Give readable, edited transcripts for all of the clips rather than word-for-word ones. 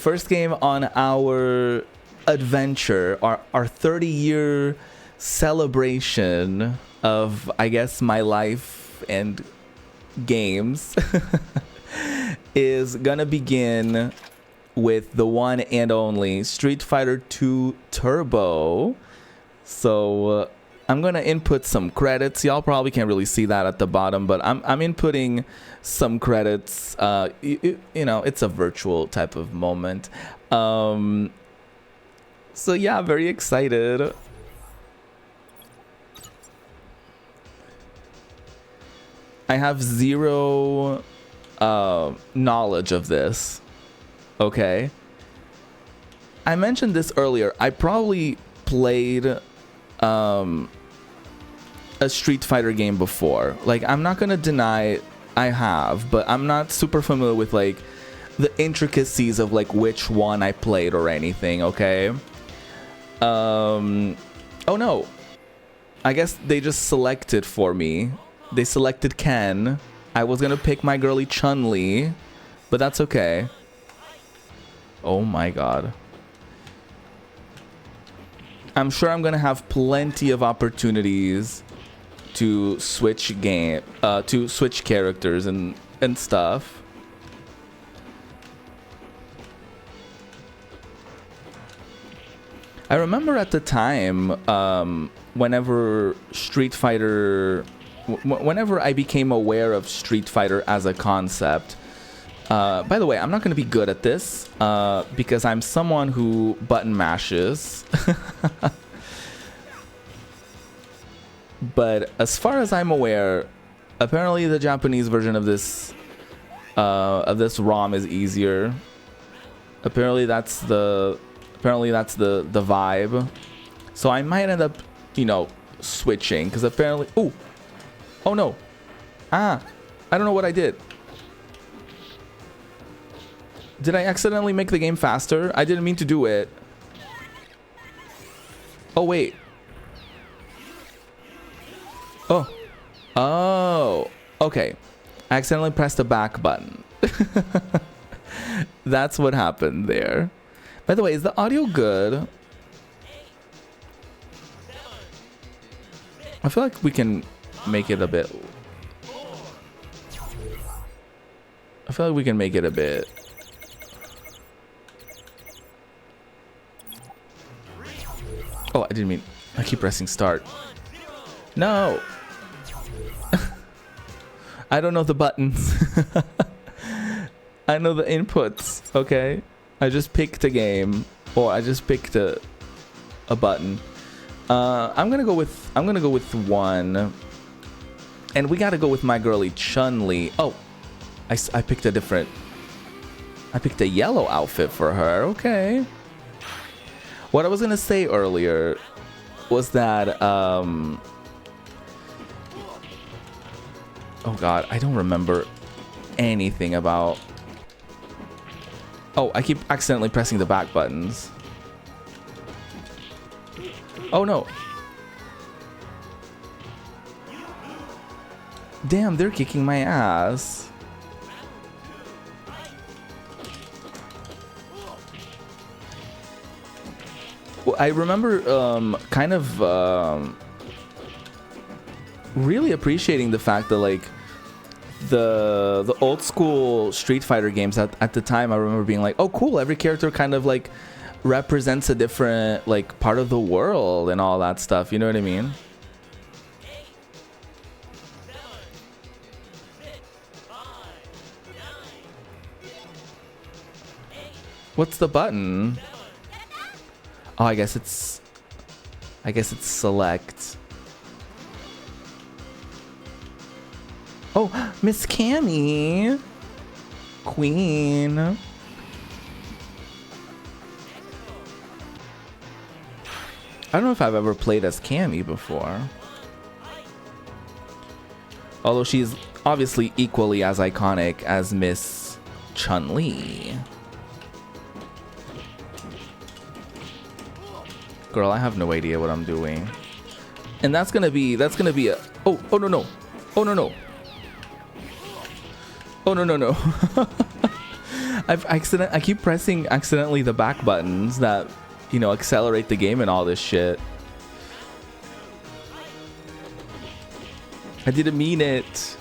first game on our adventure, our 30-year celebration of, I guess, my life and games is gonna begin with the one and only Street Fighter 2 Turbo. So I'm gonna input some credits. Y'all probably can't really see that at the bottom, but I'm inputting some credits. You know, it's a virtual type of moment. So yeah, very excited. I have zero knowledge of this. Okay. I mentioned this earlier. I probably played a Street Fighter game before. Like, I'm not gonna deny I have, but I'm not super familiar with like the intricacies of like which one I played or anything. Okay. Oh no, I guess they just selected for me. They selected Ken. I was gonna pick my girly Chun-Li, but that's okay. Oh my god. I'm sure I'm gonna have plenty of opportunities to switch characters and stuff. I remember at the time, whenever whenever I became aware of Street Fighter as a concept. By the way, I'm not going to be good at this because I'm someone who button mashes. But as far as I'm aware, apparently the Japanese version of this ROM is easier. Apparently that's the vibe. So I might end up, you know, switching because apparently. Oh no! I don't know what I did. Did I accidentally make the game faster? I didn't mean to do it. Oh wait. Oh, okay. I accidentally pressed the back button. That's what happened there. By the way, is the audio good? I feel like we can make it a bit... Oh, I didn't mean... I keep pressing start. No! I don't know the buttons. I know the inputs, okay? I just picked a game, or I just picked a button. I'm gonna go with one, and we gotta go with my girly Chun-Li. Oh, I picked a yellow outfit for her. Okay. What I was gonna say earlier was that oh god, I don't remember anything about... Oh, I keep accidentally pressing the back buttons. Oh no. Damn, they're kicking my ass. Well, I remember kind of really appreciating the fact that like the old school Street Fighter games at the time, I remember being like, oh cool, every character kind of like represents a different like part of the world and all that stuff, you know what I mean? What's the button? Oh, I guess it's select. Oh, Miss Cammy. Queen. I don't know if I've ever played as Cammy before. Although she's obviously equally as iconic as Miss Chun-Li. Girl, I have no idea what I'm doing. And that's gonna be a... Oh no no. Oh no no. Oh no no no. I keep pressing accidentally the back buttons that, you know, accelerate the game and all this shit. I didn't mean it.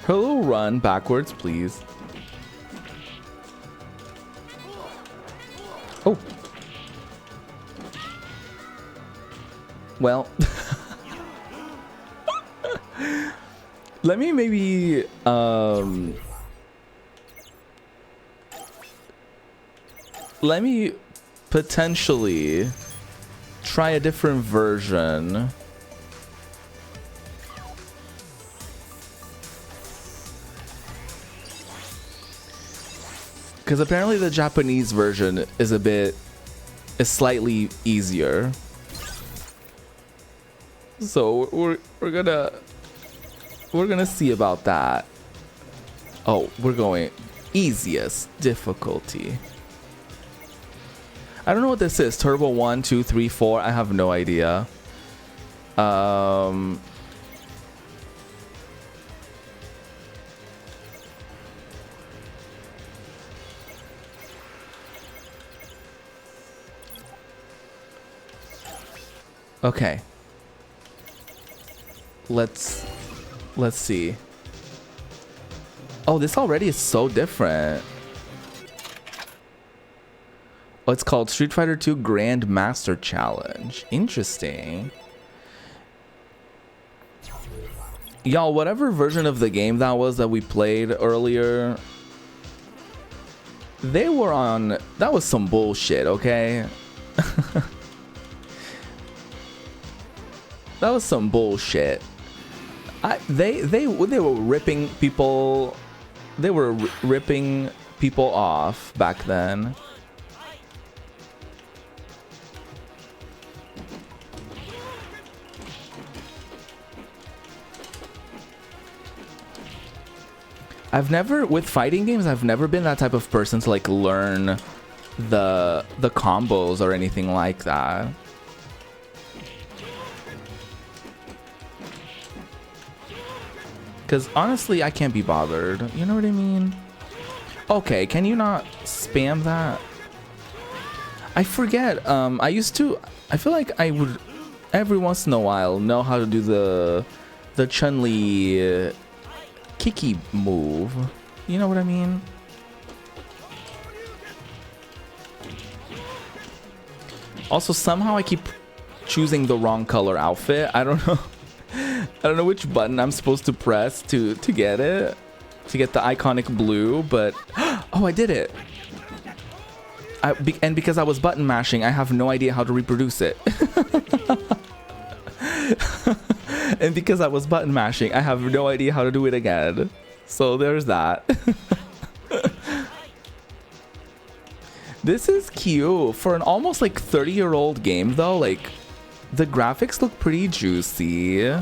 Hello, run backwards, please. Oh. Well. Let me maybe let me potentially try a different version. Because apparently the Japanese version is is slightly easier. So we're gonna see about that. Oh, we're going easiest difficulty. I don't know what this is. Turbo 1, 2, 3, 4. I have no idea. Okay. Let's see. Oh, this already is so different. Oh, it's called Street Fighter 2 Grand Master Challenge. Interesting. Y'all, whatever version of the game that was that we played earlier, they were on... That was some bullshit, okay? That was some bullshit. They were ripping people. They were ripping people off back then. With fighting games, I've never been that type of person to like learn the combos or anything like that. Because honestly, I can't be bothered. You know what I mean? Okay, can you not spam that? I forget. I feel like I would every once in a while know how to do the Chun-Li Kiki move. You know what I mean? Also, somehow I keep choosing the wrong color outfit. I don't know. I don't know which button I'm supposed to press to get it. To get the iconic blue, but... Oh, I did it! And because I was button mashing, I have no idea how to reproduce it. And because I was button mashing, I have no idea how to do it again. So there's that. This is cute. For an almost like 30-year-old game though, like the graphics look pretty juicy.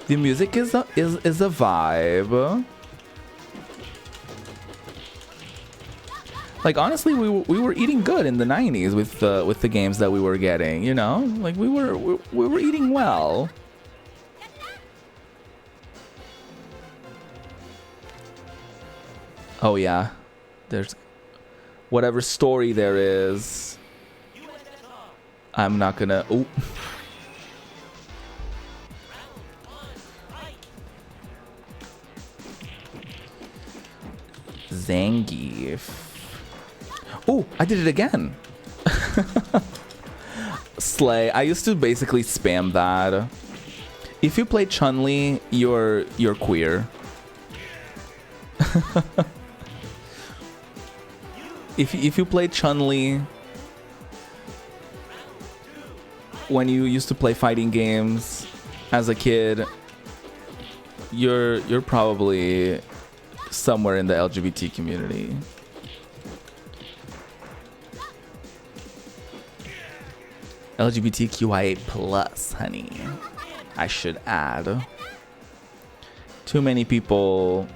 The music is a vibe. Like honestly, we were eating good in the 90s with the games that we were getting, you know? Like we were eating well. Oh yeah. There's whatever story there is. I'm not gonna... Oh. Zangief. Oh, I did it again. Slay. I used to basically spam that. If you play Chun-Li, you're queer. If you play Chun-Li when you used to play fighting games as a kid, you're probably somewhere in the LGBT community. LGBTQIA plus, honey. I should add. Too many people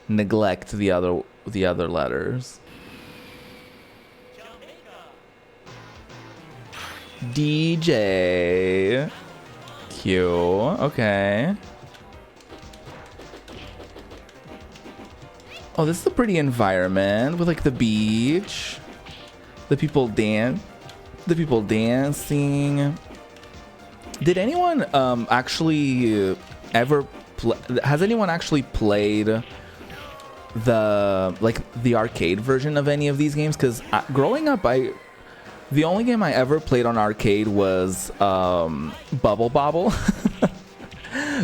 neglect the other letters. DJ. Cute. Okay. Oh, this is a pretty environment with like the beach. The people dancing. Did anyone actually ever has anyone actually played the arcade version of any of these games? Because growing up, the only game I ever played on arcade was Bubble Bobble.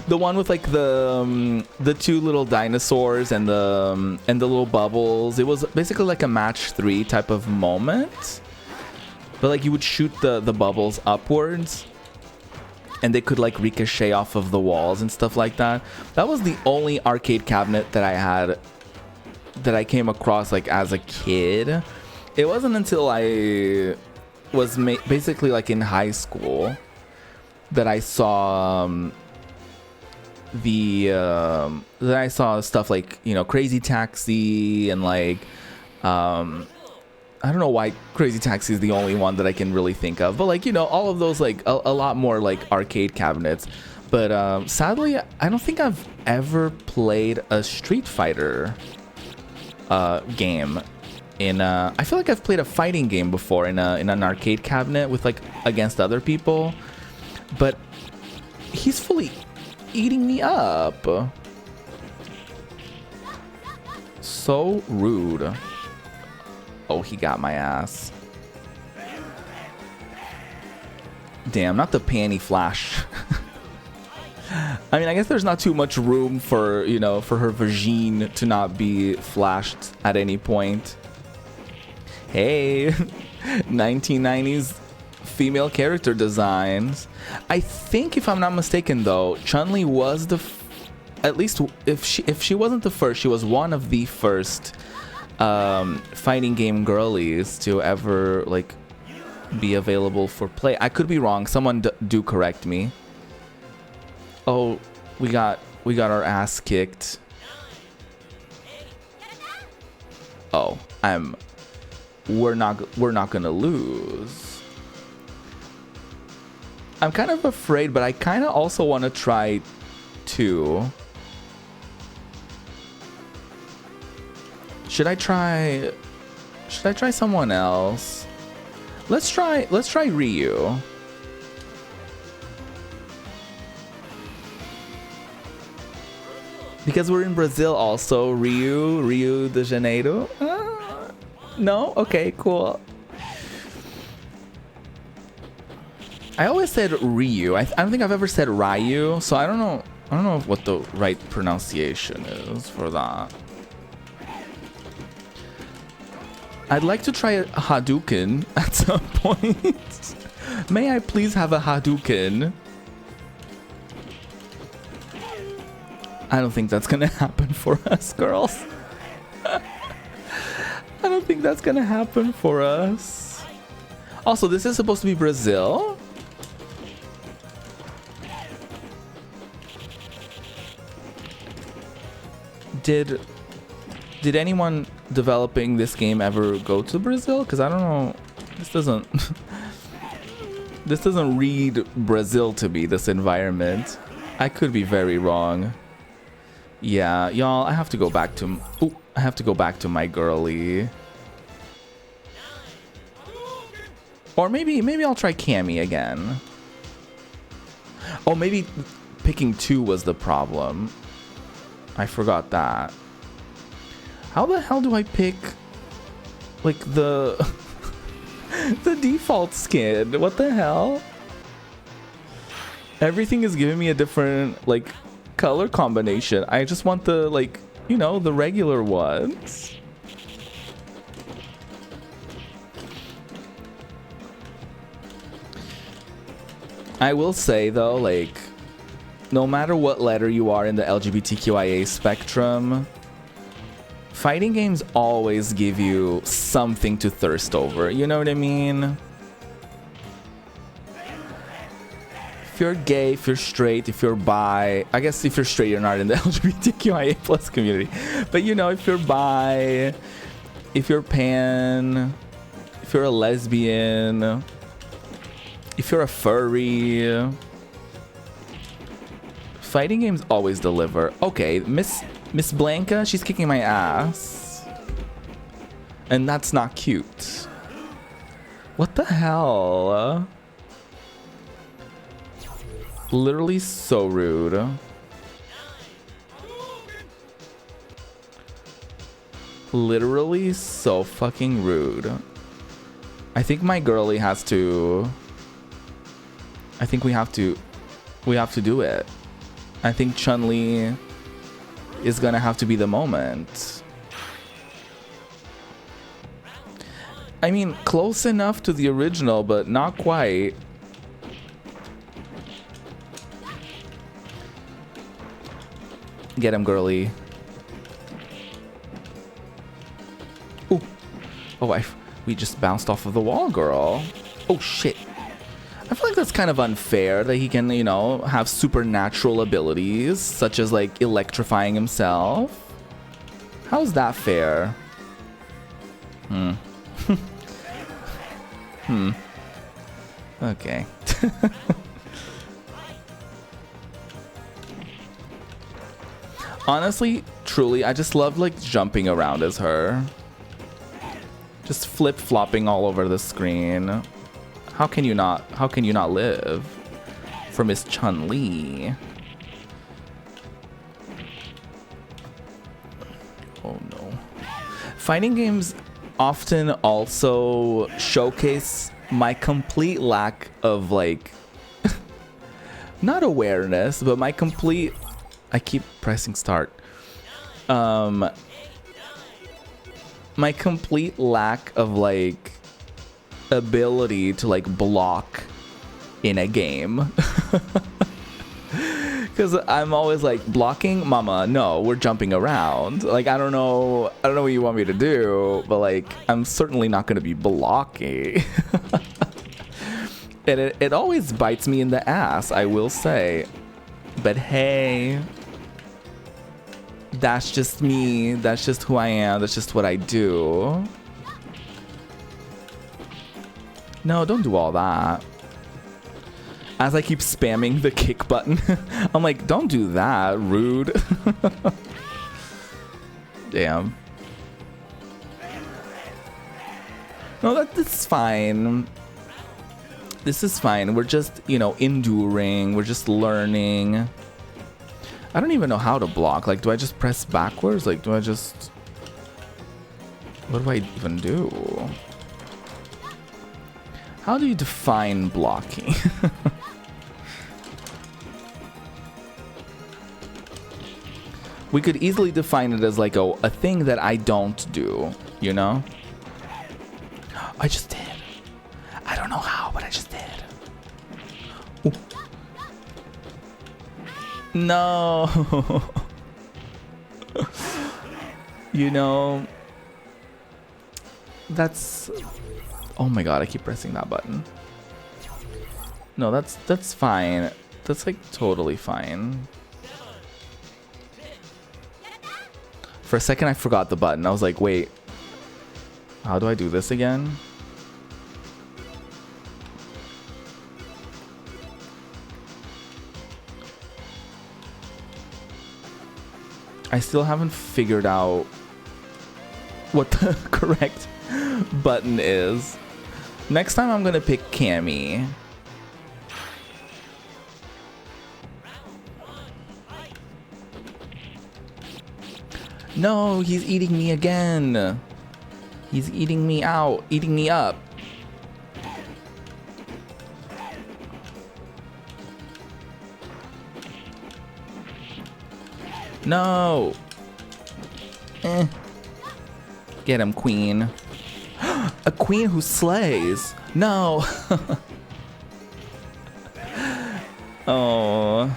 The one with like the two little dinosaurs and the little bubbles. It was basically like a match 3 type of moment, but like you would shoot the bubbles upwards and they could like ricochet off of the walls and stuff like that. That was the only arcade cabinet that I had that I came across like as a kid. It wasn't until I was basically like in high school that I saw that I saw stuff like, you know, Crazy Taxi and like I don't know why Crazy Taxi is the only one that I can really think of, but like, you know, all of those like a lot more like arcade cabinets. But sadly, I don't think I've ever played a Street Fighter game in I feel like I've played a fighting game before in an arcade cabinet with like against other people, but he's fully eating me up. So rude. Oh, he got my ass. Damn, not the panty flash. I mean, I guess there's not too much room for, you know, for her vagine to not be flashed at any point. Hey, 1990s female character designs. I think, if I'm not mistaken, though, Chun-Li was at least if she wasn't the first, she was one of the first fighting game girlies to ever like be available for play. I could be wrong. Someone do correct me. Oh, we got our ass kicked. Oh, we're not gonna lose. I'm kind of afraid, but I kind of also want to try too. Should I try someone else? Let's try Ryu. Because we're in Brazil also. Rio de Janeiro. No? Okay, cool. I always said Ryu. I don't think I've ever said Ryu, so I don't know what the right pronunciation is for that. I'd like to try a Hadouken at some point. May I please have a Hadouken? I don't think that's gonna happen for us, girls. I don't think that's gonna happen for us. Also, this is supposed to be Brazil. Did anyone developing this game ever go to Brazil? Because I don't know. This doesn't read Brazil to me, this environment. I could be very wrong. Yeah, y'all, I have to go back to my girly. Or maybe I'll try Cammy again. Oh, maybe picking 2 was the problem. I forgot that. How the hell do I pick like the the default skin? What the hell? Everything is giving me a different like color combination. I just want the, like, you know, the regular ones. I will say though, like, no matter what letter you are in the LGBTQIA spectrum, fighting games always give you something to thirst over. You know what I mean? If you're gay, if you're straight, if you're bi, I guess if you're straight, you're not in the LGBTQIA plus community. But you know, if you're bi, if you're pan, if you're a lesbian, if you're a furry, Fighting games always deliver. Okay, Miss Blanca, she's kicking my ass. And that's not cute. What the hell? Literally so rude. Literally so fucking rude. I think my girly has to... I think we have to do it. I think Chun-Li is gonna have to be the moment. I mean, close enough to the original, but not quite. Get him, girly. Ooh. Oh, we just bounced off of the wall, girl. Oh, shit. I feel like that's kind of unfair that he can, you know, have supernatural abilities, such as, like, electrifying himself. How's that fair? Okay. Honestly, truly, I just love, like, jumping around as her. Just flip-flopping all over the screen. How can you not live for Miss Chun-Li? Oh no. Fighting games often also showcase my complete lack of, like, not awareness, but my complete... I keep pressing start. My complete lack of, like, ability to, like, block in a game. Because I'm always like, blocking, mama, no, we're jumping around. Like, I don't know what you want me to do, but, like, I'm certainly not going to be blocking. And it always bites me in the ass, I will say. But hey, that's just me. That's just who I am. That's just what I do. No, don't do all that. As I keep spamming the kick button, I'm like, don't do that, rude. Damn. No, that's fine. This is fine. We're just, you know, enduring. We're just learning. I don't even know how to block. Like, do I just press backwards? Like, do I just... What do I even do? How do you define blocking? We could easily define it as like a thing that I don't do, you know? I just did. I don't know how, but I just did. Ooh. No. You know, that's... Oh my god, I keep pressing that button. No, that's fine. That's like totally fine. For a second I forgot the button. I was like, wait. How do I do this again? I still haven't figured out what the correct button is. Next time I'm gonna pick Cammy. No, he's eating me again. He's eating me out, eating me up. No. Get him, queen. A queen who slays. No. Oh.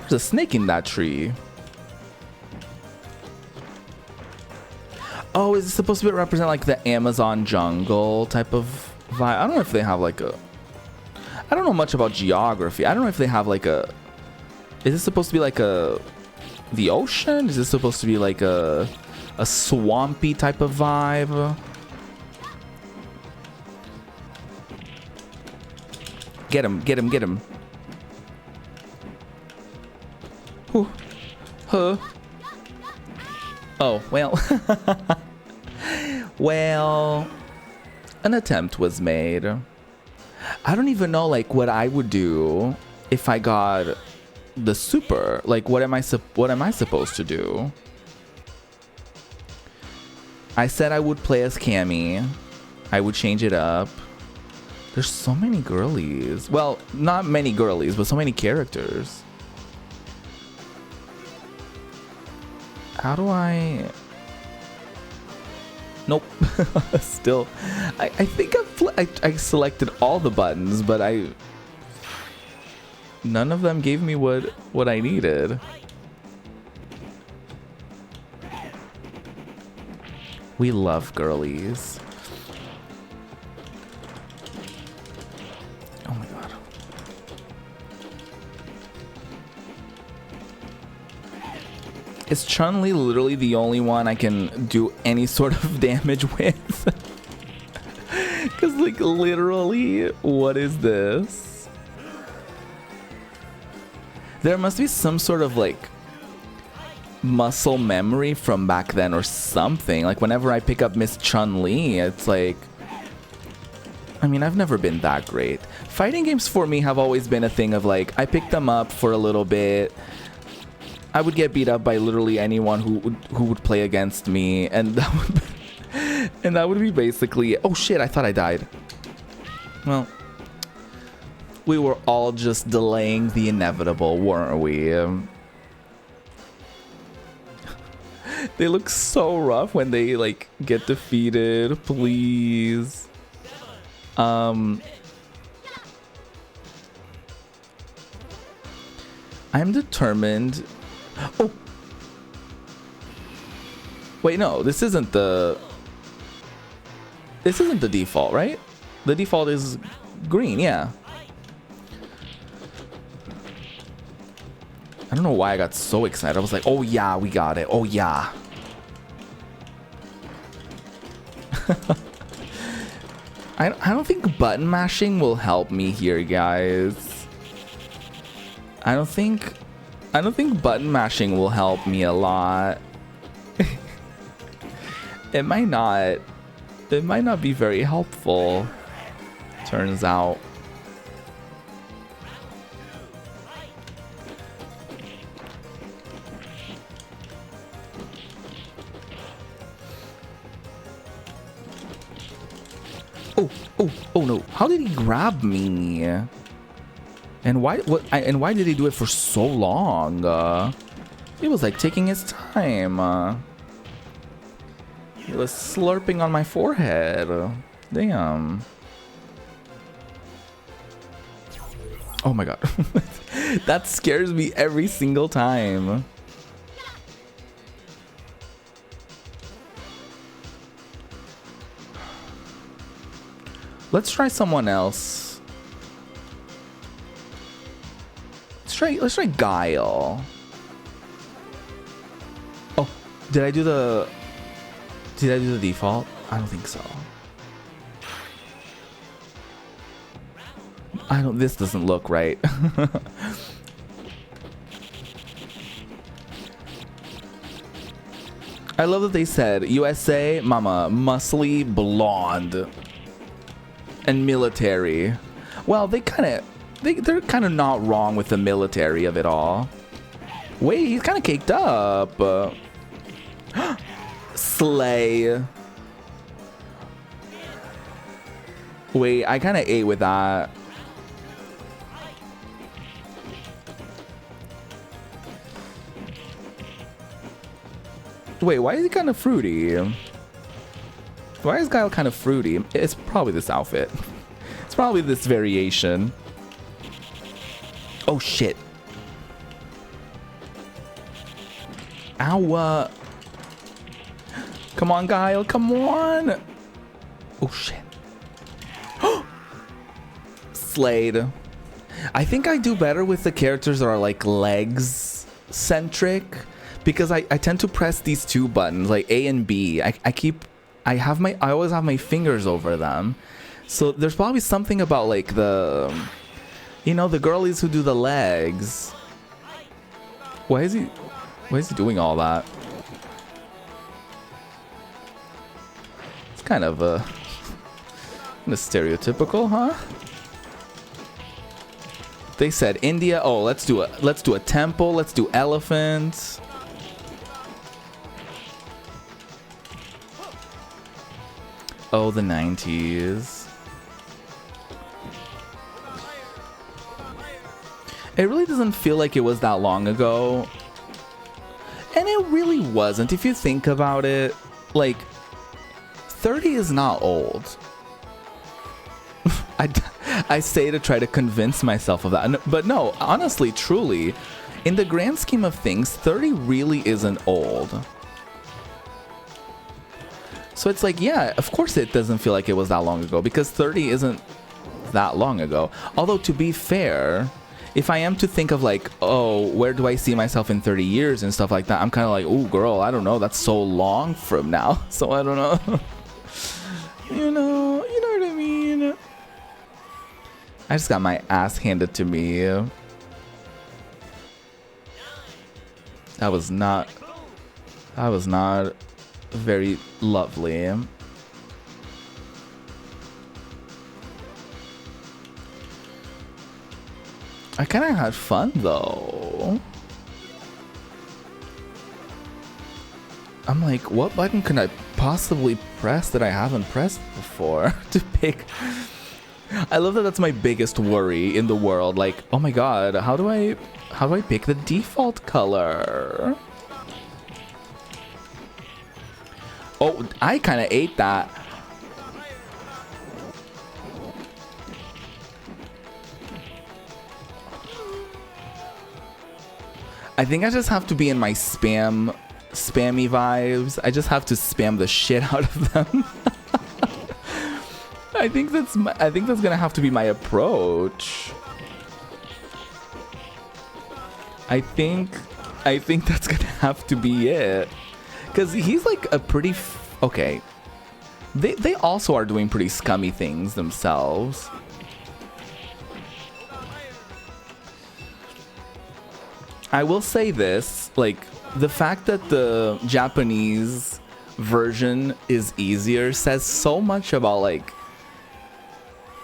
There's a snake in that tree. Oh, is it supposed to represent like the Amazon jungle type of vibe? I don't know if they have like a... I don't know much about geography. I don't know if they have like a... Is this supposed to be like a... The ocean? Is this supposed to be like a swampy type of vibe? Get him, get him, get him. Whew. Huh. Oh, well. Well, an attempt was made. I don't even know, like, what I would do if I got the super. Like, what am I supposed to do? I said I would play as Cammy. I would change it up. There's so many girlies. Well, not many girlies, but so many characters. How do I... Nope. Still, I think I selected all the buttons, but none of them gave me what I needed. We love girlies. Oh my god. Is Chun-Li literally the only one I can do any sort of damage with? Because, like, literally, what is this? There must be some sort of, like, muscle memory from back then or something. Like, whenever I pick up Miss Chun-Li, it's like... I mean, I've never been that great. Fighting games for me have always been a thing of, like, I picked them up for a little bit. I would get beat up by literally anyone who would play against me, and that would be basically... Oh shit, I thought I died. Well, we were all just delaying the inevitable, weren't we? They look so rough when they, like, get defeated. Please. I'm determined... Oh! Wait, no, this isn't the default, right? The default is green, yeah. I don't know why I got so excited. I was like, oh yeah, we got it. Oh yeah. I don't think button mashing will help me here, guys. I don't think button mashing will help me a lot. It might not be very helpful, turns out. Oh no. How did he grab me? And why did he do it for so long? He was like taking his time. He was slurping on my forehead. Damn. Oh my god. That scares me every single time. Let's try someone else. Let's try Guile. Oh, did I do the default? I don't think so. This doesn't look right. I love that they said USA, mama, muscly, blonde, and military. Well, they're kind of not wrong with the military of it all. Wait, he's kind of caked up. Slay. Wait, I kind of ate with that. Wait, why is he kind of fruity? Why is Guile kind of fruity? It's probably this outfit. It's probably this variation. Oh shit. Ow. Come on, Guile, come on. Oh shit. Slayed. I think I do better with the characters that are like legs centric, because I tend to press these two buttons, like A and B. I always have my fingers over them. So there's probably something about like the You know, the girlies who do the legs. Why is he doing all that? It's kind of stereotypical, huh? They said India. Oh, let's do a temple. Let's do elephants. Oh, the 90s. It really doesn't feel like it was that long ago. And it really wasn't. If you think about it, like, 30 is not old. I say to try to convince myself of that. But no, honestly, truly, in the grand scheme of things, 30 really isn't old. So it's like, yeah, of course it doesn't feel like it was that long ago, because 30 isn't that long ago. Although, to be fair, if I am to think of like, oh, where do I see myself in 30 years and stuff like that, I'm kind of like, oh, girl, I don't know. That's so long from now. So I don't know. you know what I mean? I just got my ass handed to me. That was not very lovely. I kind of had fun though. I'm like, what button can I possibly press that I haven't pressed before to pick? I love that that's my biggest worry in the world. Like, oh my god, how do I pick the default color? Oh, I kind of ate that. I think I just have to be in my spammy vibes. I just have to spam the shit out of them. I think that's gonna have to be my approach. I think that's gonna have to be it. Because he's like a pretty... okay. They also are doing pretty scummy things themselves. I will say this, like, the fact that the Japanese version is easier says so much about, like,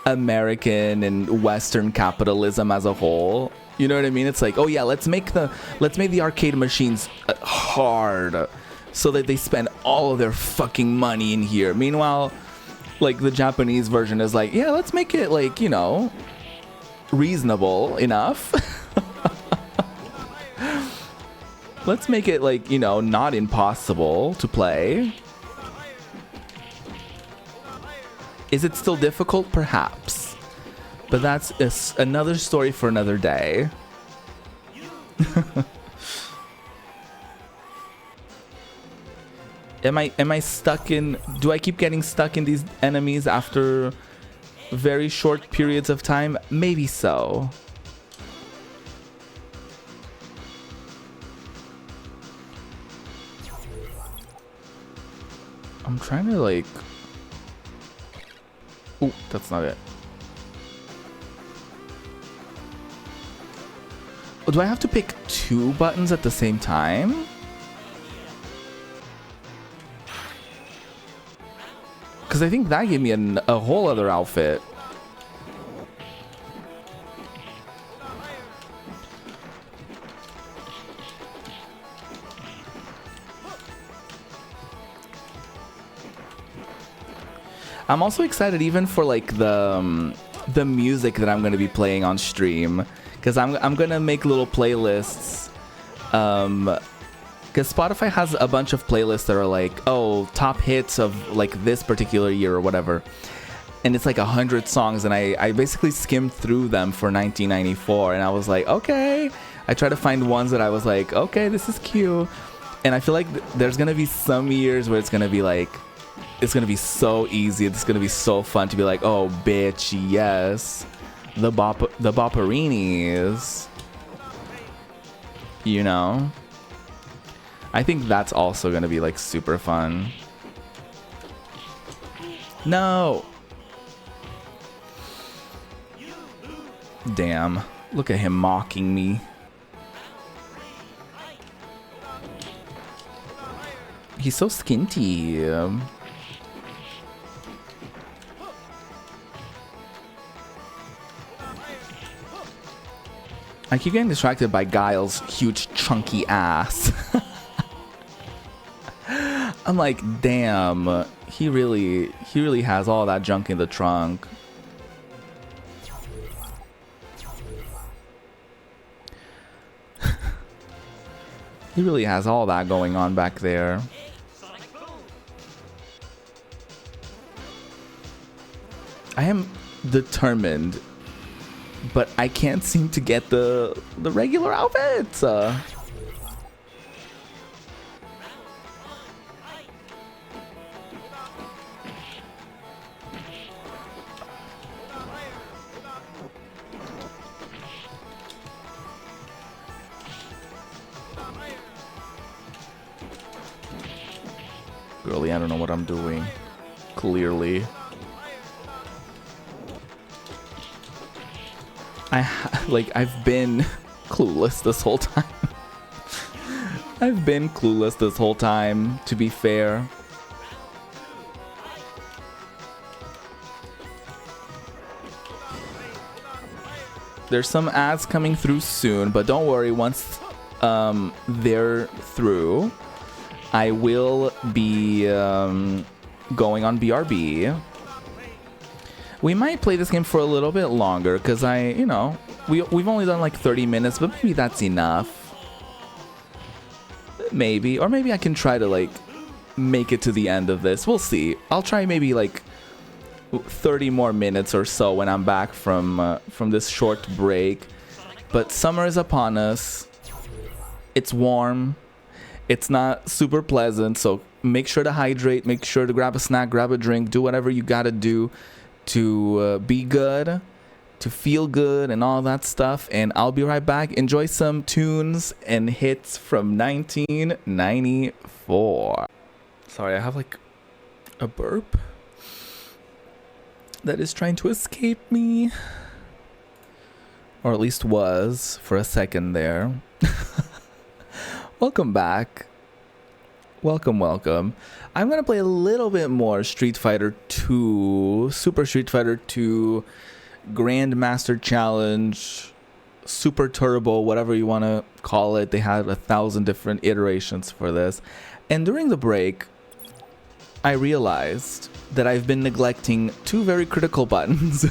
American and Western capitalism as a whole. You know what I mean? It's like, oh yeah, let's make the arcade machines hard so that they spend all of their fucking money in here. Meanwhile, like, the Japanese version is like, yeah, let's make it, like, you know, reasonable enough. Let's make it, like, you know, not impossible to play. Is it still difficult? Perhaps. But that's another story for another day. Am I stuck in... do I keep getting stuck in these enemies after very short periods of time? Maybe so. I'm trying to, like... ooh, that's not it. Oh, do I have to pick two buttons at the same time? Because I think that gave me a whole other outfit. I'm also excited even for, like, the music that I'm going to be playing on stream, because I'm going to make little playlists, because Spotify has a bunch of playlists that are like, oh, top hits of, like, this particular year or whatever, and it's like 100 songs, and I basically skimmed through them for 1994, and I was like, okay, I try to find ones that I was like, okay, this is cute, and I feel like there's going to be some years where it's going to be like, it's going to be so easy. It's going to be so fun to be like, oh, bitch, yes. The Bopperinis. You know? I think that's also going to be, like, super fun. No! Damn. Look at him mocking me. He's so skinty. I keep getting distracted by Guile's huge chunky ass. I'm like, damn, he really has all that junk in the trunk. He really has all that going on back there. I am determined, but I can't seem to get the regular outfits. Girlie, I don't know what I'm doing. Clearly. I've been clueless this whole time. I've been clueless this whole time, to be fair. There's some ads coming through soon, but don't worry, once they're through, I will be going on BRB. We might play this game for a little bit longer because we've only done like 30 minutes, but maybe that's enough. Maybe, or maybe I can try to like make it to the end of this. We'll see. I'll try maybe like 30 more minutes or so when I'm back from this short break. But summer is upon us. It's warm. It's not super pleasant, so make sure to hydrate. Make sure to grab a snack, grab a drink, do whatever you gotta do to be good, to feel good, and all that stuff. And I'll be right back. Enjoy some tunes and hits from 1994. Sorry, I have like a burp that is trying to escape me, or at least was for a second there. Welcome back. Welcome. I'm going to play a little bit more Street Fighter 2, Super Street Fighter 2, Grandmaster Challenge, Super Turbo, whatever you want to call it. They had 1,000 different iterations for this. And during the break, I realized that I've been neglecting two very critical buttons.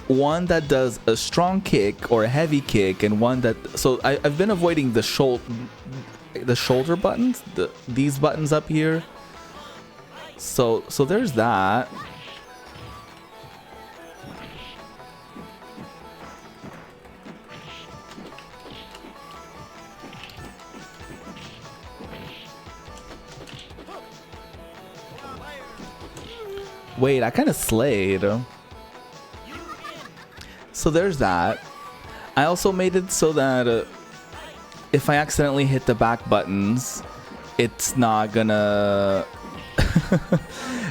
One that does a strong kick or a heavy kick, and one that... So I've been avoiding the shoulder buttons, these buttons up here. So there's that. Wait, I kind of slayed. So there's that. I also made it so that if I accidentally hit the back buttons, it's not gonna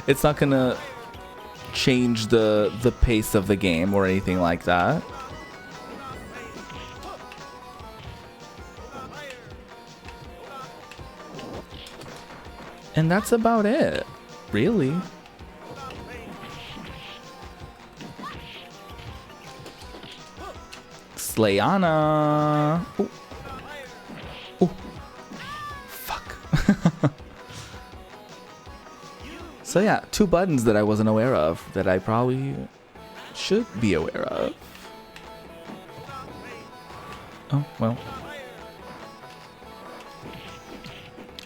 it's not gonna change the pace of the game or anything like that. And that's about it, really. Slayana. Ooh. Ooh. Fuck. So yeah, two buttons that I wasn't aware of that I probably should be aware of. Oh, well.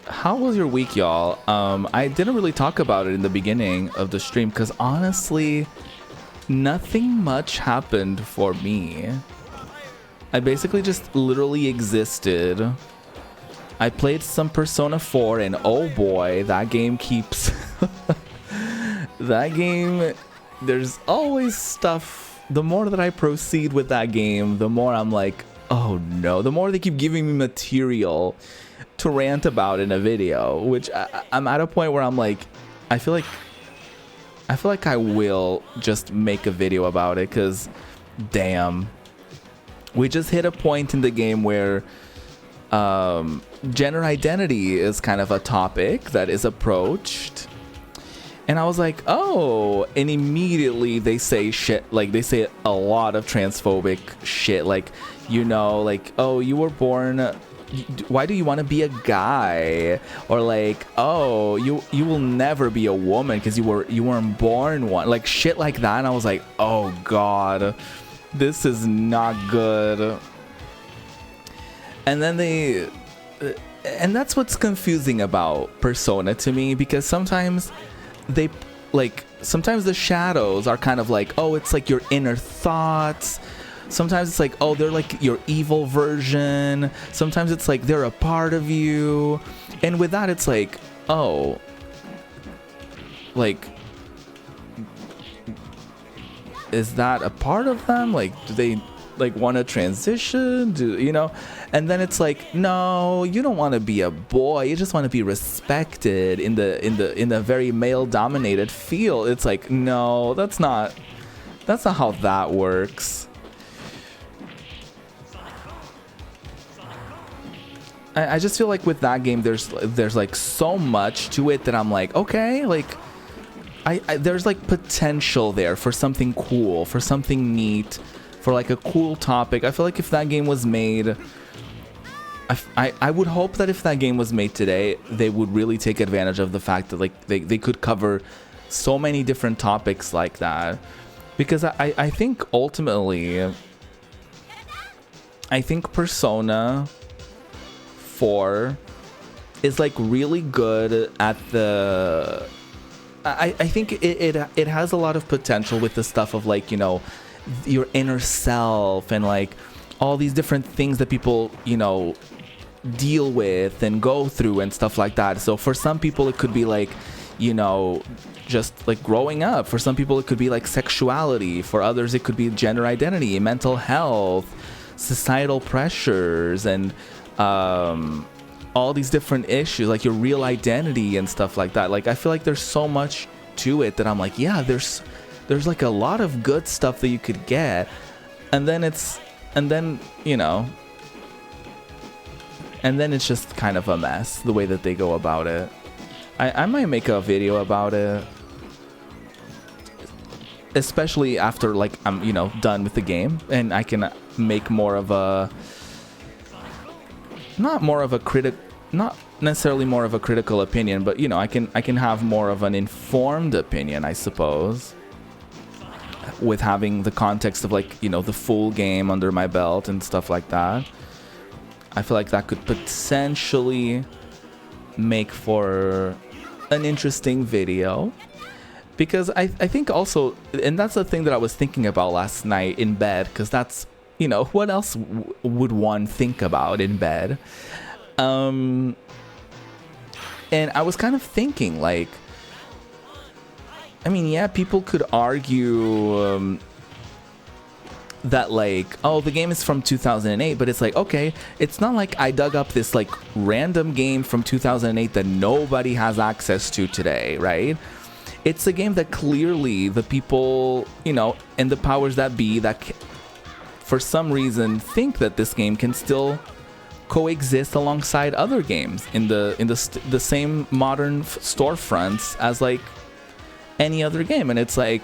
How was your week, y'all? I didn't really talk about it in the beginning of the stream because honestly, nothing much happened for me. I basically just literally existed. I played some Persona 4 and oh boy, that game keeps... that game, there's always stuff. The more that I proceed with that game, the more I'm like, oh no. The more they keep giving me material to rant about in a video, which I'm at a point where I'm like, I feel like I feel like I will just make a video about it, because damn, we just hit a point in the game where gender identity is kind of a topic that is approached. And I was like, oh, and immediately they say shit, like they say a lot of transphobic shit, like, you know, like, oh, you were born, why do you want to be a guy? Or like, oh, you will never be a woman because you weren't born one, like shit like that. And I was like, oh god, this is not good. And then and that's what's confusing about Persona to me, because sometimes sometimes the shadows are kind of like, oh, it's like your inner thoughts. Sometimes it's like, oh, they're like your evil version. Sometimes it's like they're a part of you. And with that, it's like, oh, like, is that a part of them? Like, do they like want to transition? You know? And then it's like, no, you don't want to be a boy. You just want to be respected in the very male dominated field. It's like, no, that's not how that works. I just feel like with that game, there's like so much to it that I'm like, okay, like there's like potential there for something cool, for something neat, for like a cool topic. I feel like if that game was made, I would hope that if that game was made today, they would really take advantage of the fact that like they could cover so many different topics like that. Because I think ultimately, I think Persona 4 is like really good at the... I think it has a lot of potential with the stuff of like, you know, your inner self and like all these different things that people, you know, deal with and go through and stuff like that. So for some people it could be like, you know, just like growing up. For some people it could be like sexuality. For others it could be gender identity, mental health, societal pressures, and all these different issues, like your real identity and stuff like that. Like I feel like there's so much to it that I'm like, yeah, there's like a lot of good stuff that you could get, and then you know, and then it's just kind of a mess the way that they go about it. I might make a video about it, especially after like I'm, you know, done with the game, and I can make more of a, not necessarily more of a critical opinion, but you know, I can have more of an informed opinion, I suppose, with having the context of like, you know, the full game under my belt and stuff like that. I feel like that could potentially make for an interesting video, because I think also, and that's the thing that I was thinking about last night in bed, because that's, you know, what else would one think about in bed? And I was kind of thinking like, I mean, yeah, people could argue that like, oh, the game is from 2008, but it's like, okay, it's not like I dug up this like random game from 2008 that nobody has access to today, right? It's a game that clearly the people, you know, and the powers that be that for some reason think that this game can still coexist alongside other games in the same modern storefronts as like any other game. And it's like,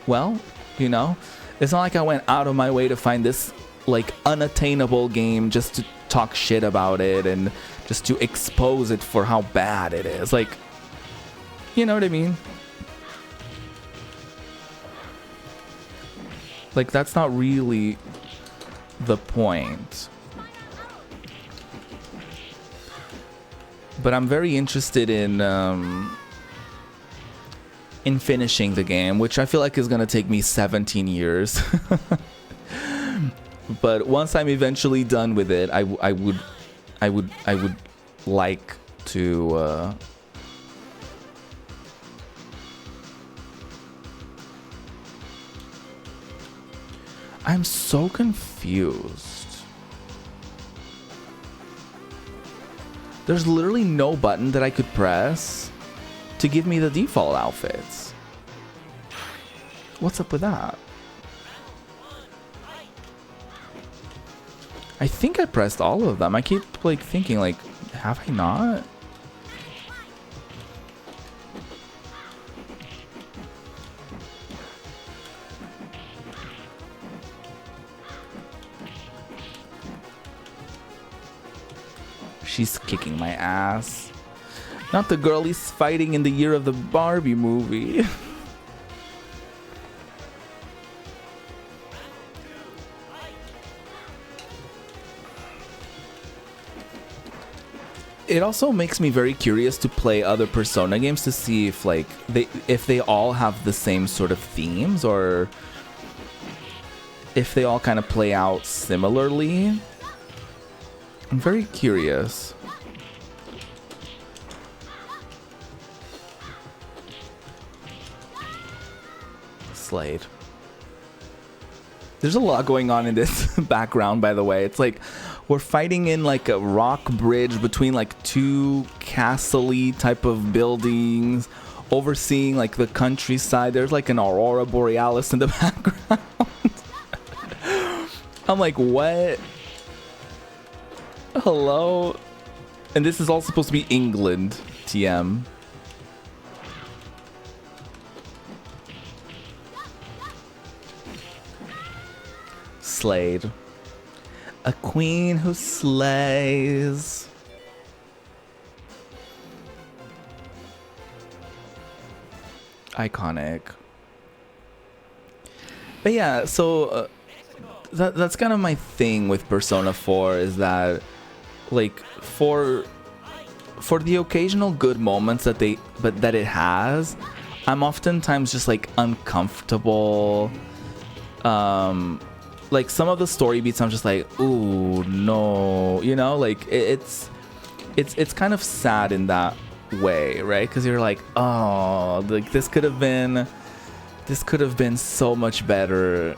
well, you know, it's not like I went out of my way to find this like unattainable game just to talk shit about it and just to expose it for how bad it is. Like, you know what I mean? Like, that's not really the point. But I'm very interested in finishing the game, which I feel like is gonna take me 17 years. But once I'm eventually done with it, I would like to I'm so confused. There's literally no button that I could press to give me the default outfits. What's up with that? I think I pressed all of them. I keep like thinking like, have I not? She's kicking my ass. Not the girlies fighting in the year of the Barbie movie. It also makes me very curious to play other Persona games to see if like they all have the same sort of themes, or if they all kind of play out similarly. I'm very curious. Slade. There's a lot going on in this background, by the way. It's like we're fighting in like a rock bridge between like two castle-y type of buildings, overseeing like the countryside. There's like an aurora borealis in the background. I'm like, what? Hello? And this is all supposed to be England, TM. Slade. A queen who slays. Iconic. But yeah, so that's kind of my thing with Persona 4, is that like for the occasional good moments that it has, I'm oftentimes just like uncomfortable. Like some of the story beats, I'm just like, ooh, no, you know, like it's kind of sad in that way, right? Because you're like, oh, like this could have been so much better,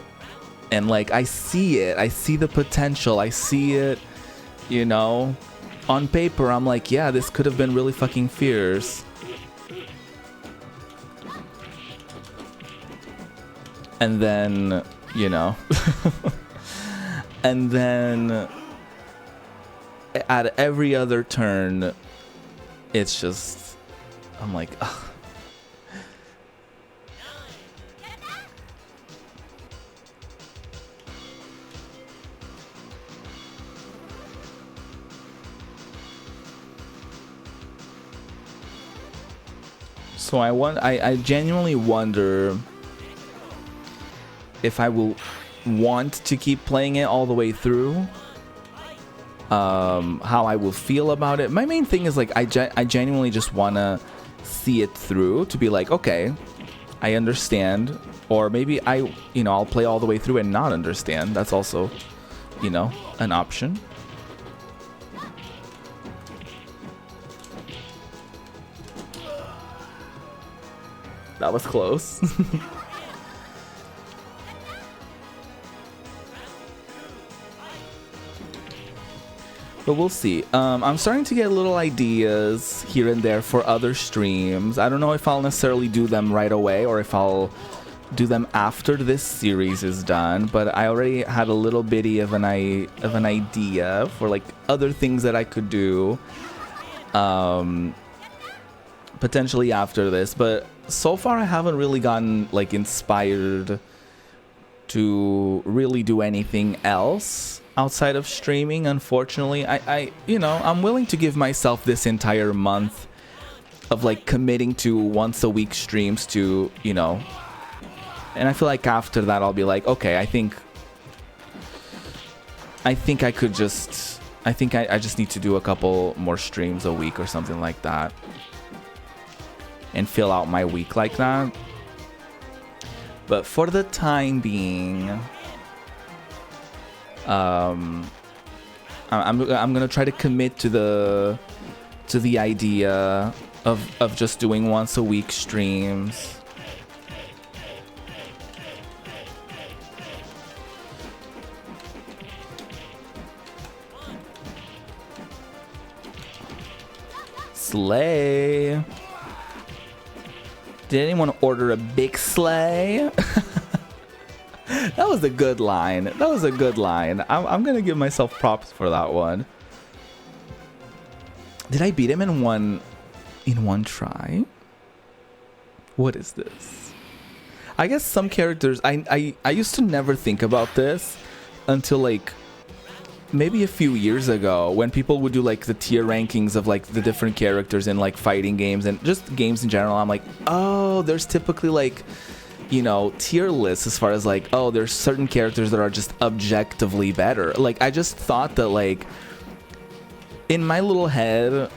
and like I see the potential, I see it, you know, on paper. I'm like, yeah, this could have been really fucking fierce. And then, you know, and then at every other turn, it's just, I'm like, ugh. So I genuinely wonder if I will want to keep playing it all the way through. How I will feel about it. My main thing is like I genuinely just want to see it through, to be like, okay, I understand, or maybe I'll play all the way through and not understand. That's also, you know, an option. That was close. But we'll see. I'm starting to get little ideas here and there for other streams. I don't know if I'll necessarily do them right away or if I'll do them after this series is done. But I already had a little bitty of an idea for like other things that I could do, potentially after this. But so far, I haven't really gotten like inspired to really do anything else outside of streaming, unfortunately. I'm willing to give myself this entire month of like committing to once a week streams to, you know, and I feel like after that I'll be like, okay, I think I just need to do a couple more streams a week or something like that and fill out my week like that. But for the time being, I'm gonna try to commit to the idea of just doing once a week streams. Slay. Did anyone order a big sleigh? That was a good line. That was a good line. I'm gonna give myself props for that one. Did I beat him in one try? What is this? I guess some characters I used to never think about this until like maybe a few years ago, when people would do like the tier rankings of like the different characters in like fighting games and just games in general. I'm like, oh, there's typically like, you know, tier lists as far as like, oh, there's certain characters that are just objectively better. Like, I just thought that like in my little head,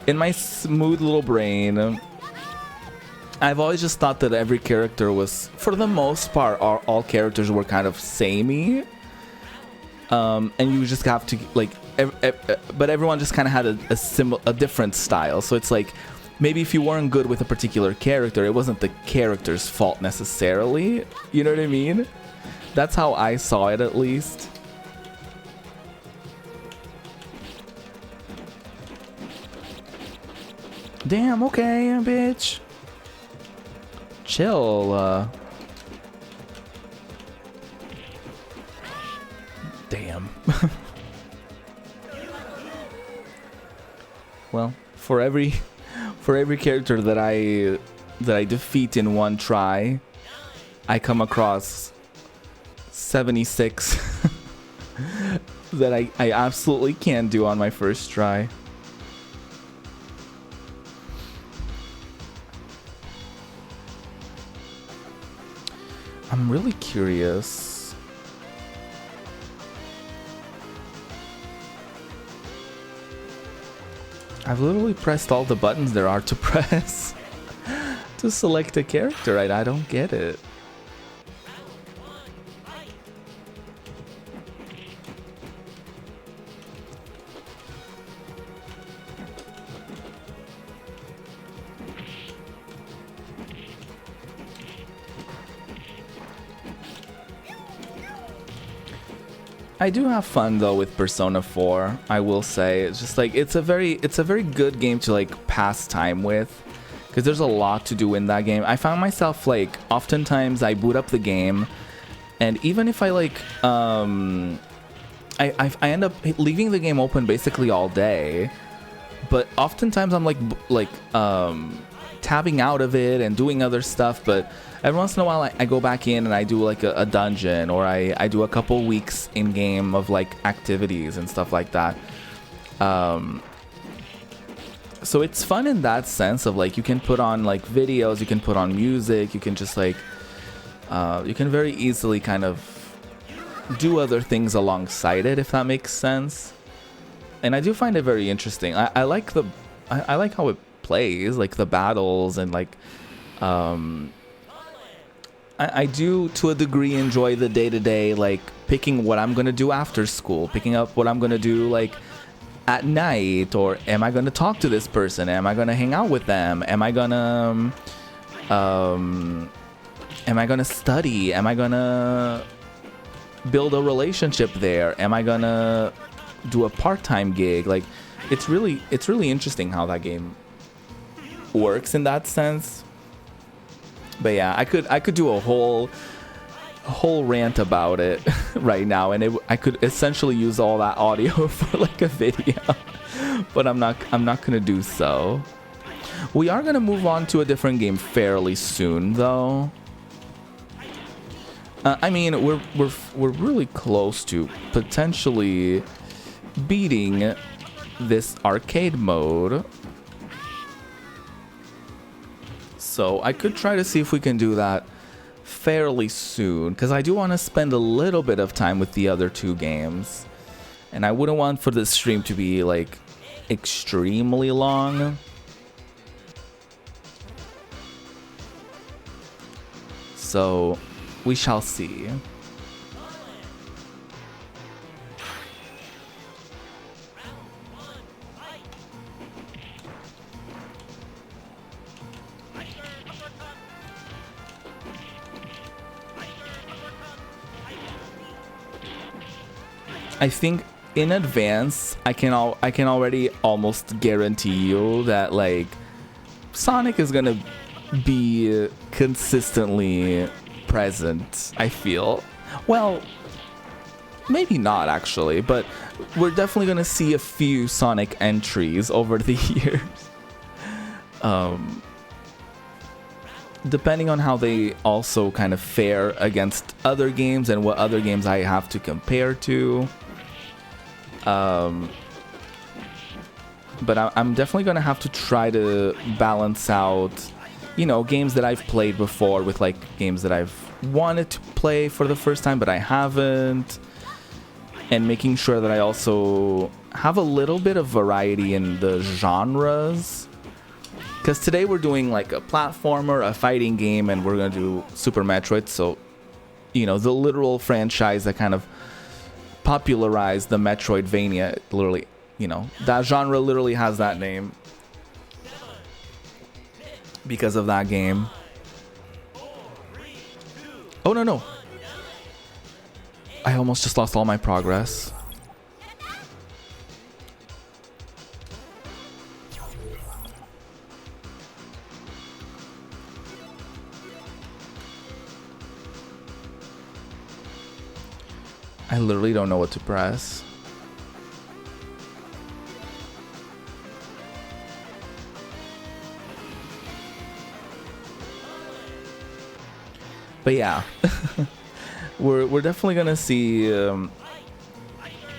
in my smooth little brain, I've always just thought that every character was, for the most part, all characters were kind of samey. And you just have to like, but everyone just kind of had a different style. So it's like, maybe if you weren't good with a particular character, it wasn't the character's fault necessarily. You know what I mean? That's how I saw it, at least. Damn, okay, bitch. Chill. Damn. Well, for every character that I defeat in one try, I come across 76 that I absolutely can't do on my first try. I'm really curious. I've literally pressed all the buttons there are to press to select a character. I don't get it. I do have fun though with Persona 4, I will say. It's just like it's a very good game to like pass time with, because there's a lot to do in that game. I found myself like oftentimes I boot up the game, and even if I like I end up leaving the game open basically all day, but oftentimes I'm like tabbing out of it and doing other stuff. But every once in a while I go back in and I do like a dungeon, or I do a couple weeks in game of like activities and stuff like that. So it's fun in that sense of like you can put on like videos, you can put on music, you can just like you can very easily kind of do other things alongside it, if that makes sense. And I do find it very interesting. I like how it plays, like the battles, and like I do to a degree enjoy the day-to-day, like picking what I'm gonna do after school, picking up what I'm gonna do like at night, or am I gonna talk to this person, am I gonna hang out with them, am I gonna study, am I gonna build a relationship there, am I gonna do a part-time gig. Like it's really interesting how that game works in that sense. But yeah, I could do a whole rant about it right now, and I could essentially use all that audio for like a video, but I'm not gonna do so. We are gonna move on to a different game fairly soon, though. I mean, we're really close to potentially beating this arcade mode. So I could try to see if we can do that fairly soon, because I do want to spend a little bit of time with the other two games, and I wouldn't want for this stream to be like extremely long. So we shall see. I think in advance I can already almost guarantee you that like Sonic is gonna be consistently present, I feel. Well, maybe not actually, but we're definitely gonna see a few Sonic entries over the years. Depending on how they also kind of fare against other games and what other games I have to compare to. But I'm definitely gonna have to try to balance out, you know, games that I've played before with like games that I've wanted to play for the first time but I haven't, and making sure that I also have a little bit of variety in the genres. Because today we're doing like a platformer, a fighting game, and we're gonna do Super Metroid, so, you know, the literal franchise that kind of popularized the Metroidvania, literally. You know, that genre literally has that name because of that game. Oh, no. I almost just lost all my progress. I literally don't know what to press. But yeah, we're definitely gonna see. I'm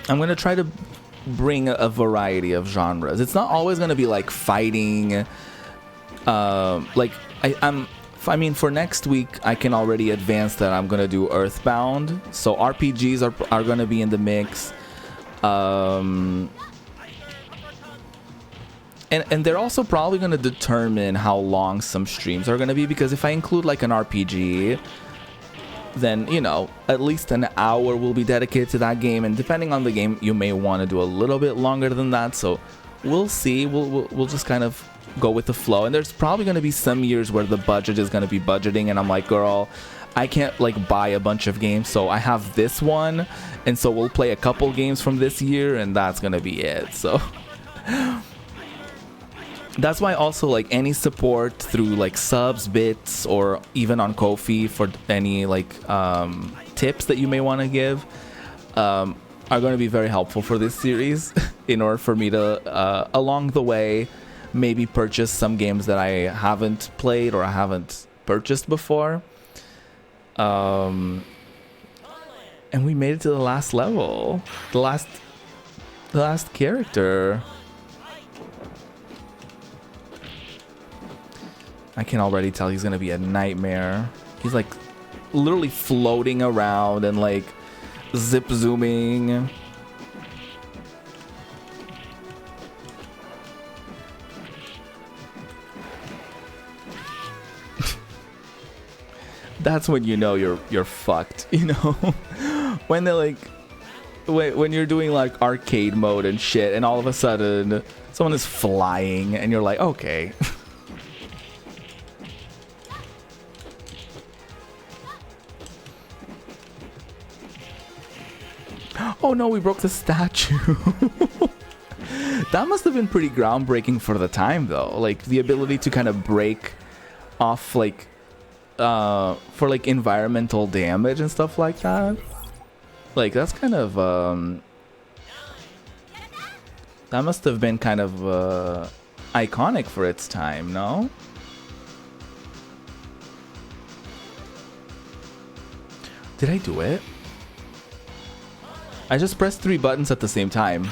gonna try to bring a variety of genres. It's not always gonna be like fighting. Like I mean, for next week, I can already advance that I'm gonna do Earthbound. So RPGs are gonna be in the mix. And they're also probably going to determine how long some streams are going to be, because if I include like an RPG, then, you know, at least an hour will be dedicated to that game, and depending on the game, you may want to do a little bit longer than that. So we'll see. We'll just kind of go with the flow. And there's probably going to be some years where the budget is going to be budgeting, and I'm like, girl, I can't like buy a bunch of games, so I have this one, and so we'll play a couple games from this year, and that's going to be it. So that's why also like any support through like subs, bits, or even on Ko-fi for any like tips that you may want to give are going to be very helpful for this series in order for me to along the way maybe purchase some games that I haven't played or I haven't purchased before. And we made it to the last level, the last character. I can already tell he's gonna be a nightmare. He's like literally floating around and like zip zooming. That's when you know you're fucked, you know? When they're like when you're doing like arcade mode and shit, and all of a sudden someone is flying and you're like, okay. Oh no, we broke the statue. That must have been pretty groundbreaking for the time though. Like the ability to kind of break off like for like environmental damage and stuff like that. Like that's kind of that must have been kind of iconic for its time, no? Did I do it? I just pressed 3 buttons at the same time.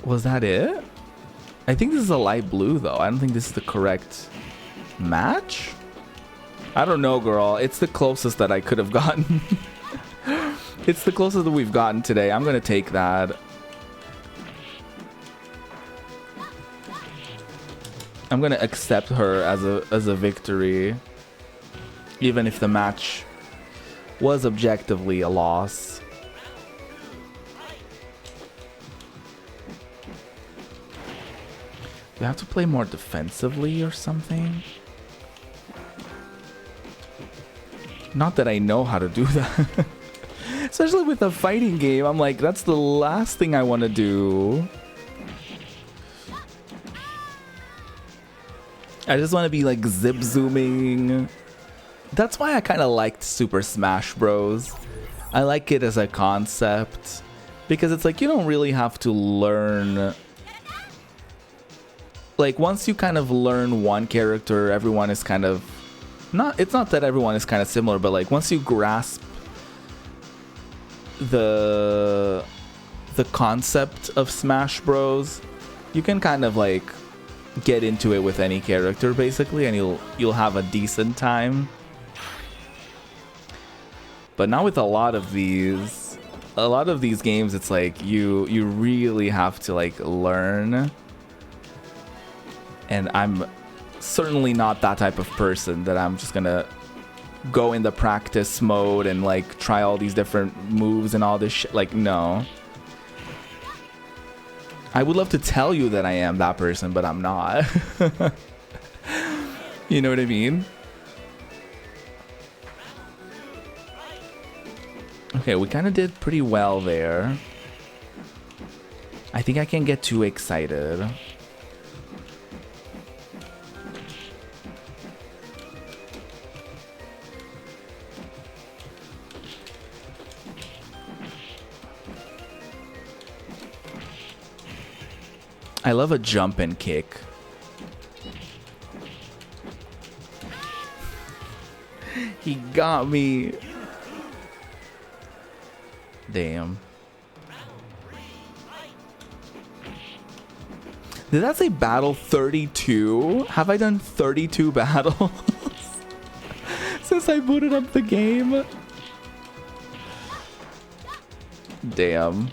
Was that it? I think this is a light blue though. I don't think this is the correct match. I don't know, girl. It's the closest that I could have gotten. It's the closest that we've gotten today. I'm gonna take that. I'm gonna accept her as a victory, even if the match was objectively a loss. Do we have to play more defensively or something? Not that I know how to do that. Especially with a fighting game, I'm like, that's the last thing I want to do. I just want to be like zip zooming. That's why I kind of liked Super Smash Bros. I like it as a concept because it's like you don't really have to learn. Like once you kind of learn one character, everyone is kind of not. It's not that everyone is kind of similar, but like once you grasp the concept of Smash Bros, you can kind of like get into it with any character basically, and you'll have a decent time. But not with a lot of these games. It's like you really have to like learn, and I'm certainly not that type of person that I'm just gonna go in the practice mode and like try all these different moves and all this shit. Like, no. I would love to tell you that I am that person, but I'm not. You know what I mean? Okay, we kind of did pretty well there. I think I can get too excited. I love a jump and kick. He got me. Damn. Did that say battle 32? Have I done 32 battles since I booted up the game? Damn.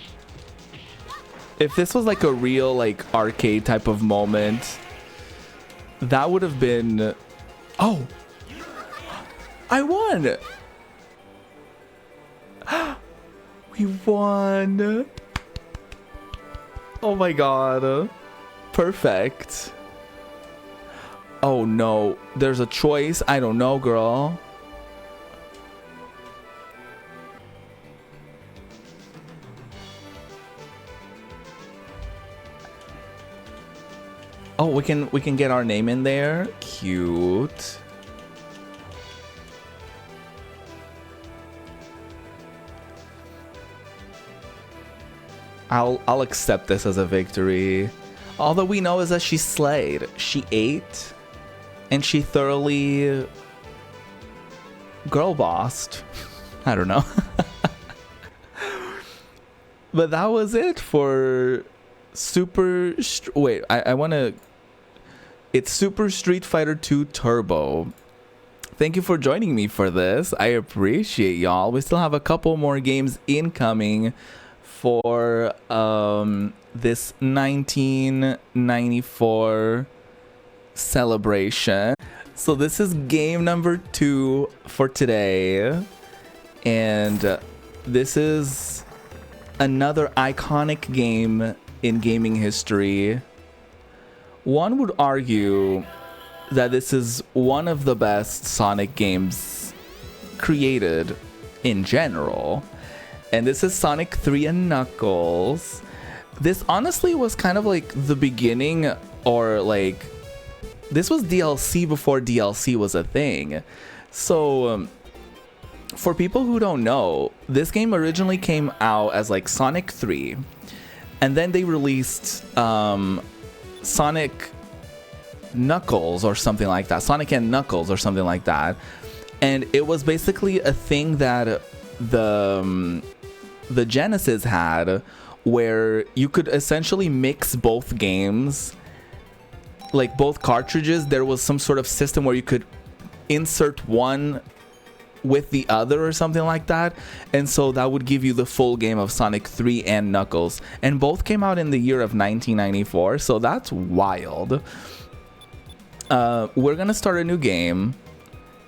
If this was like a real like arcade type of moment, that would have been... Oh! I won! We won! Oh my god. Perfect. Oh no. There's a choice. I don't know, girl. Oh, we can get our name in there. Cute. I'll accept this as a victory. All that we know is that she slayed. She ate, and she thoroughly girl bossed. I don't know. But that was it for wait, I want to... It's Super Street Fighter 2 Turbo. Thank you for joining me for this. I appreciate y'all. We still have a couple more games incoming for this 1994 celebration. So this is game number 2 for today, and this is another iconic game in gaming history. One would argue that this is one of the best Sonic games created in general. And this is Sonic 3 and Knuckles. This honestly was kind of like the beginning, or like, this was DLC before DLC was a thing. So, for people who don't know, this game originally came out as like Sonic 3. And then they released Sonic Knuckles or something like that. Sonic and Knuckles or something like that. And it was basically a thing that the Genesis had, where you could essentially mix both games, like both cartridges. There was some sort of system where you could insert one with the other or something like that, and so that would give you the full game of Sonic 3 and Knuckles, and both came out in the year of 1994, so that's wild. We're gonna start a new game,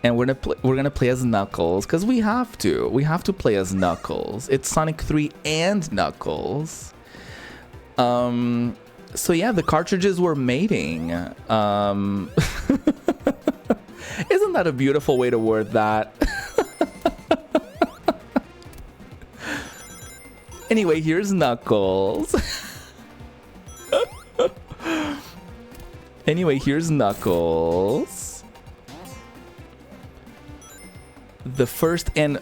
and we're gonna play as Knuckles, because we have to play as Knuckles. It's Sonic 3 and Knuckles. So yeah, the cartridges were mating. Isn't that a beautiful way to word that? Anyway, here's Knuckles. Anyway, here's Knuckles. The first, and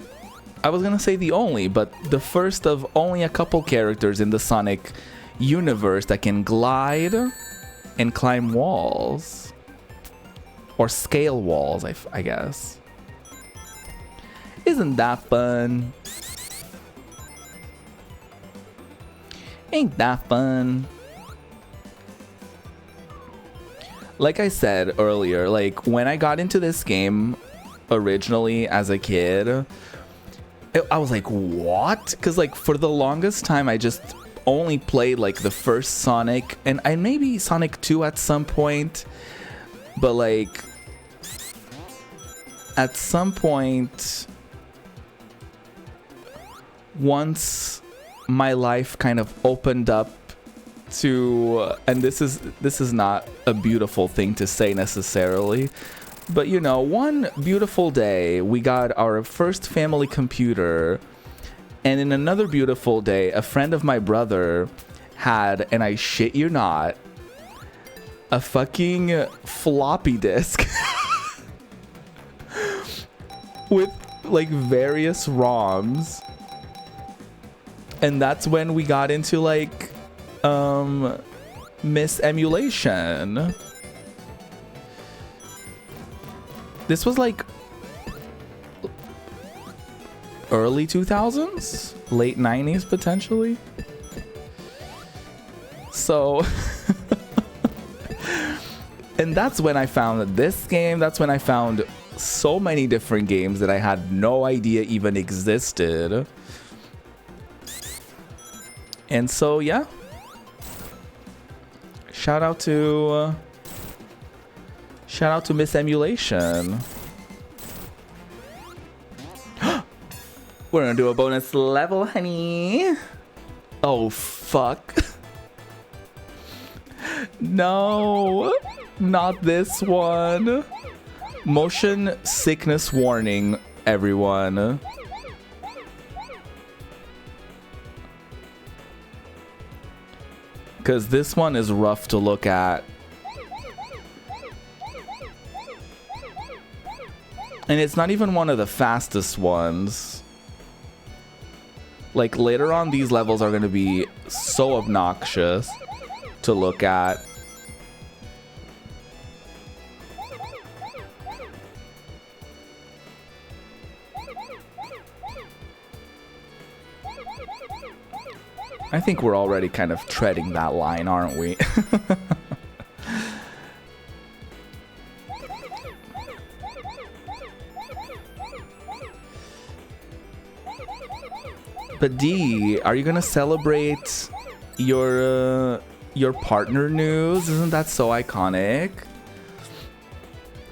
I was gonna say the only, but the first of only a couple characters in the Sonic universe that can glide and climb walls. Or scale walls, I guess. Isn't that fun? Ain't that fun? Like I said earlier, like when I got into this game originally as a kid, I was like, what? Because like for the longest time I just only played like the first Sonic and maybe Sonic 2 at some point, but like at some point once my life kind of opened up to, and this is not a beautiful thing to say necessarily, but you know, one beautiful day we got our first family computer, and in another beautiful day a friend of my brother had, and I shit you not, a fucking floppy disk with like various ROMs. And that's when we got into like Miss Emulation. This was like early 2000s, late 90s potentially. So and that's when I found this game. That's when I found so many different games that I had no idea even existed. And so, yeah. Shout out to Miss Emulation. We're gonna do a bonus level, honey. Oh, fuck. No, not this one. Motion sickness warning, everyone. Because this one is rough to look at. And it's not even one of the fastest ones. Like later on, these levels are going to be so obnoxious to look at. I think we're already kind of treading that line, aren't we? But D, are you gonna celebrate your partner news? Isn't that so iconic?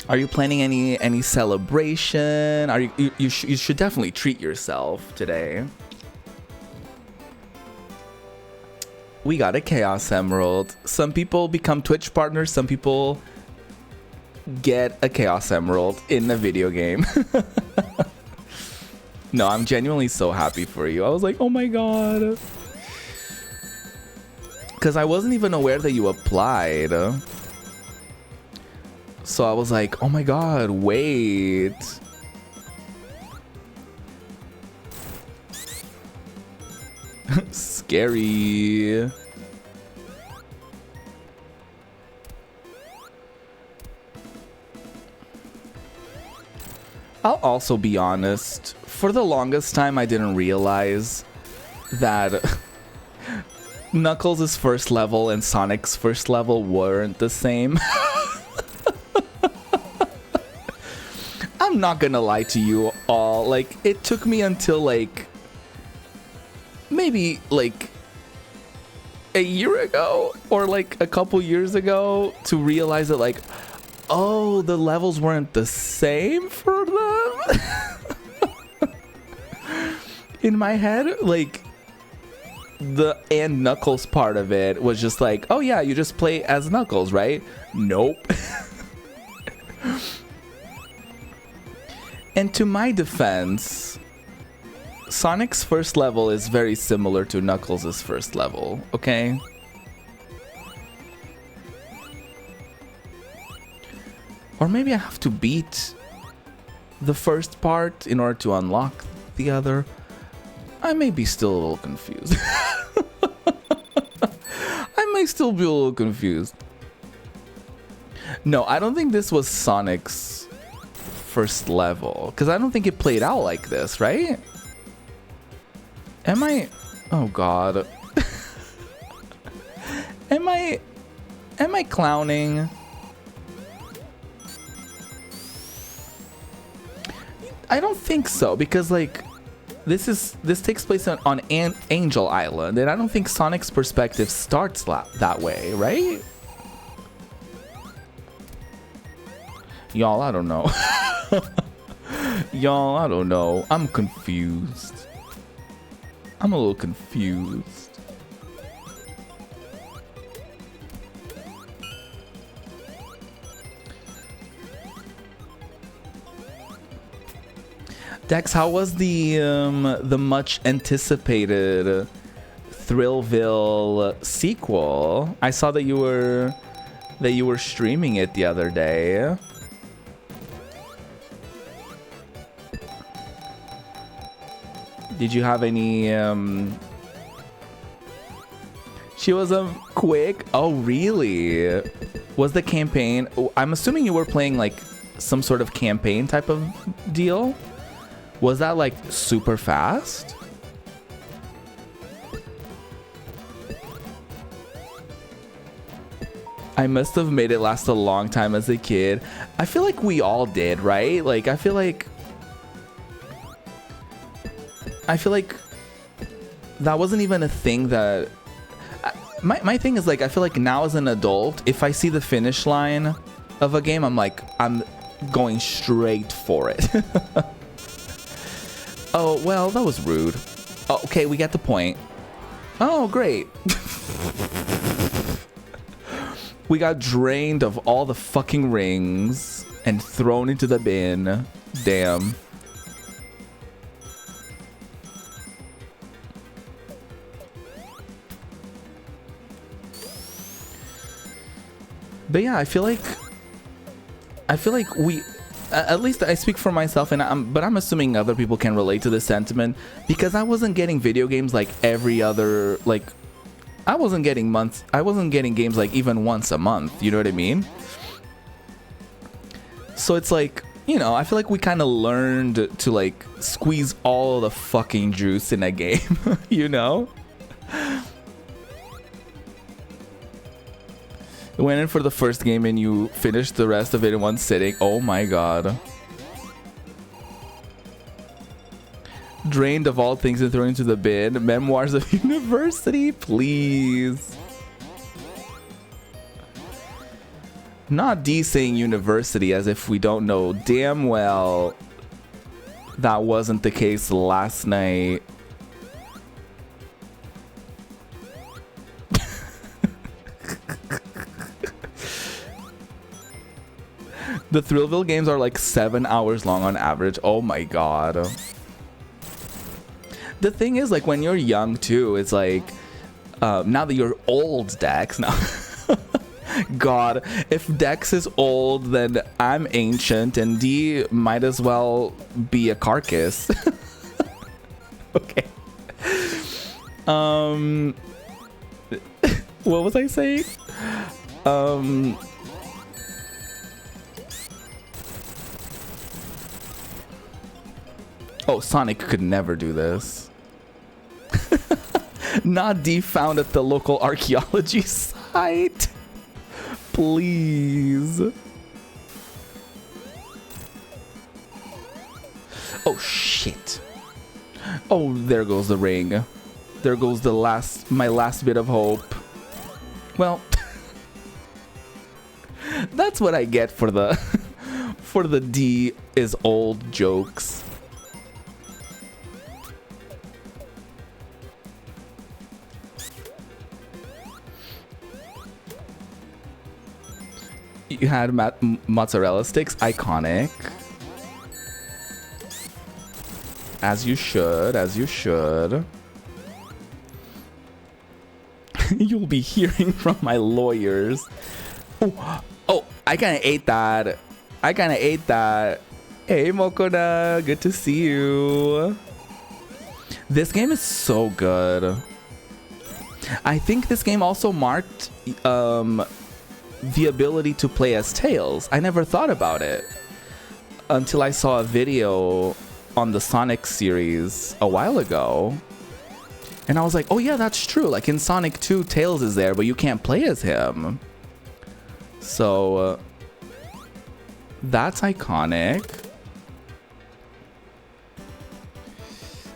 Are you planning any celebration? Are you should definitely treat yourself today. We got a Chaos Emerald. Some people become Twitch partners. Some people get a Chaos Emerald in the video game. No, I'm genuinely so happy for you. I was like, oh my god. Because I wasn't even aware that you applied. So I was like, oh my god, wait. Scary. I'll also be honest, for the longest time I didn't realize that Knuckles' first level and Sonic's first level weren't the same. I'm not gonna lie to you all, like, it took me until like maybe like a year ago or like a couple years ago to realize that like, oh, the levels weren't the same for them. In my head, like the and Knuckles part of it was just like, oh yeah, you just play as Knuckles, right? Nope. And to my defense, Sonic's first level is very similar to Knuckles' first level, okay? Or maybe I have to beat the first part in order to unlock the other. I may be still a little confused. I may still be a little confused. No, I don't think this was Sonic's first level, because I don't think it played out like this, right? Am I... Oh god. Am I clowning? I don't think so, because like this takes place on Angel Island, and I don't think Sonic's perspective starts that way, right? Y'all, I don't know. Y'all, I don't know. I'm confused. I'm a little confused. Dex, how was the much anticipated Thrillville sequel? I saw that you were streaming it the other day. Did you have any She was a quick. Oh, really? Was the campaign? I'm assuming you were playing like some sort of campaign type of deal. Was that like super fast? I must have made it last a long time as a kid. I feel like we all did, right? Like, I feel like that wasn't even a thing that... My thing is, like, I feel like now as an adult, if I see the finish line of a game, I'm going straight for it. Oh, well, that was rude. Oh, okay, we get the point. Oh, great. We got drained of all the fucking rings and thrown into the bin. Damn. But yeah, I feel like we, at least I speak for myself, and but I'm assuming other people can relate to this sentiment, because I wasn't getting video games like every other, like, I wasn't getting games like even once a month, you know what I mean? So it's like, you know, I feel like we kind of learned to like squeeze all the fucking juice in a game, you know? Went in for the first game and you finished the rest of it in one sitting. Oh my god. Drained of all things and thrown into the bin. Memoirs of University, please. Not D saying university as if we don't know damn well that wasn't the case last night. The Thrillville games are like 7 hours long on average. Oh my god. The thing is, like, when you're young too, it's like, now that you're old, Dex, now. God, if Dex is old, then I'm ancient, and D might as well be a carcass. Okay. What was I saying? Oh, Sonic could never do this. Not D found at the local archaeology site. Please. Oh, shit. Oh, there goes the ring. There goes my last bit of hope. Well, that's what I get for the for the D is old jokes. You had mozzarella sticks, iconic. As you should, as you should. You'll be hearing from my lawyers. Oh, I kind of ate that. I kind of ate that. Hey, Mokoda, good to see you. This game is so good. I think this game also marked the ability to play as Tails. I never thought about it until I saw a video on the Sonic series a while ago. And I was like, oh yeah, that's true. Like in Sonic 2, Tails is there, but you can't play as him. So that's iconic.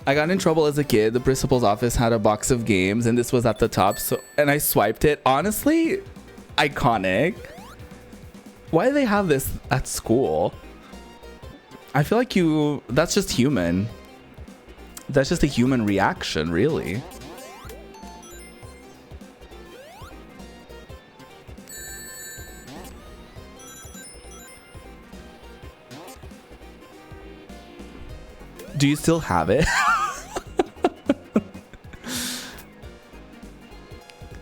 I got in trouble as a kid. The principal's office had a box of games and this was at the top. And I swiped it. Honestly, iconic. Why do they have this at school? I feel like that's just human. That's just a human reaction, really. Do you still have it?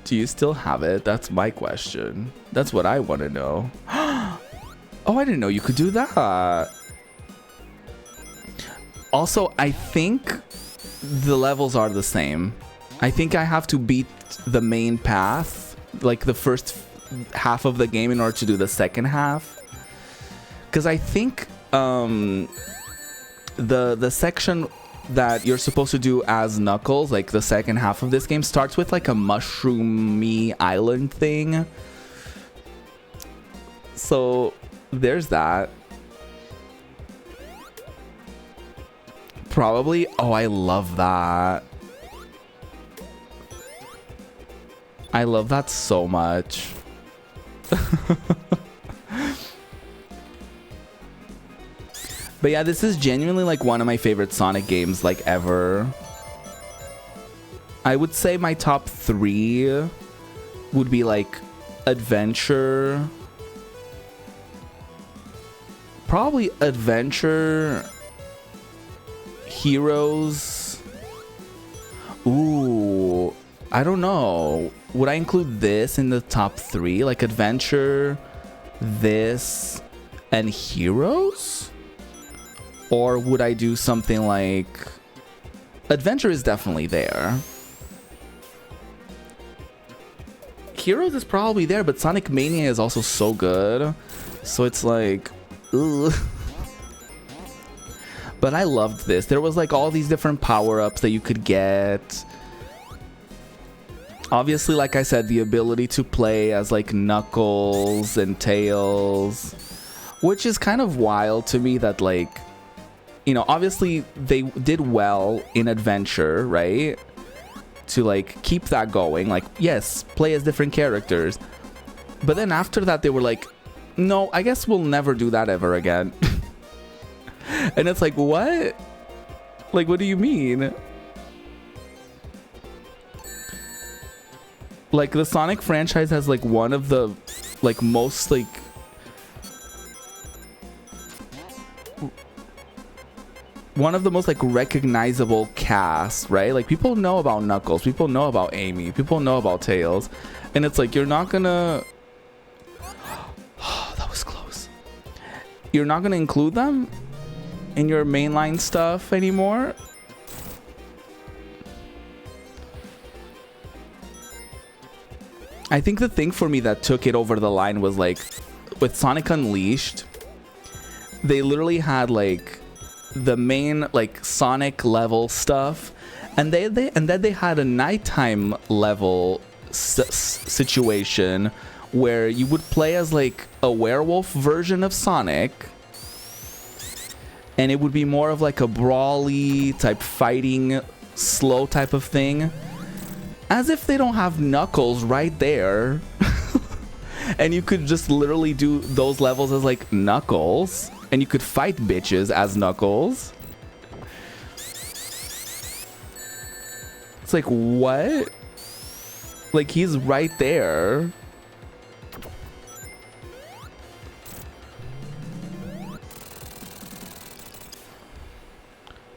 Do you still have it? That's my question. That's what I want to know. Oh, I didn't know you could do that. Also, I think the levels are the same. I think I have to beat the main path, like the first half of the game, in order to do the second half. Because I think the section that you're supposed to do as Knuckles, like the second half of this game, starts with like a mushroomy island thing. So there's that. Probably. Oh, I love that. I love that so much. But yeah, this is genuinely like one of my favorite Sonic games like ever. I would say my top 3 would be like Adventure. Probably Adventure, Heroes. Ooh, I don't know. Would I include this in the top 3? Like Adventure, this, and Heroes? Or would I do something like... Adventure is definitely there. Heroes is probably there, but Sonic Mania is also so good. So it's like... Ugh. But I loved this. There was like all these different power-ups that you could get. Obviously, like I said, the ability to play as like Knuckles and Tails. Which is kind of wild to me that like... You know, obviously they did well in Adventure, right? To like keep that going. Like, yes, play as different characters. But then after that, they were like, no, I guess we'll never do that ever again. And it's like, what? Like, what do you mean? Like, the Sonic franchise has like one of the like most like... one of the most like recognizable casts, right? Like people know about Knuckles, people know about Amy, people know about Tails, and it's like you're not gonna that was close. You're not gonna include them in your mainline stuff anymore. I think the thing for me that took it over the line was like with Sonic Unleashed, they literally had like the main like Sonic level stuff, and then they had a nighttime level situation where you would play as like a werewolf version of Sonic, and it would be more of like a brawly type fighting slow type of thing, as if they don't have Knuckles right there. And you could just literally do those levels as like Knuckles, and you could fight bitches as Knuckles. It's like, what? Like, he's right there.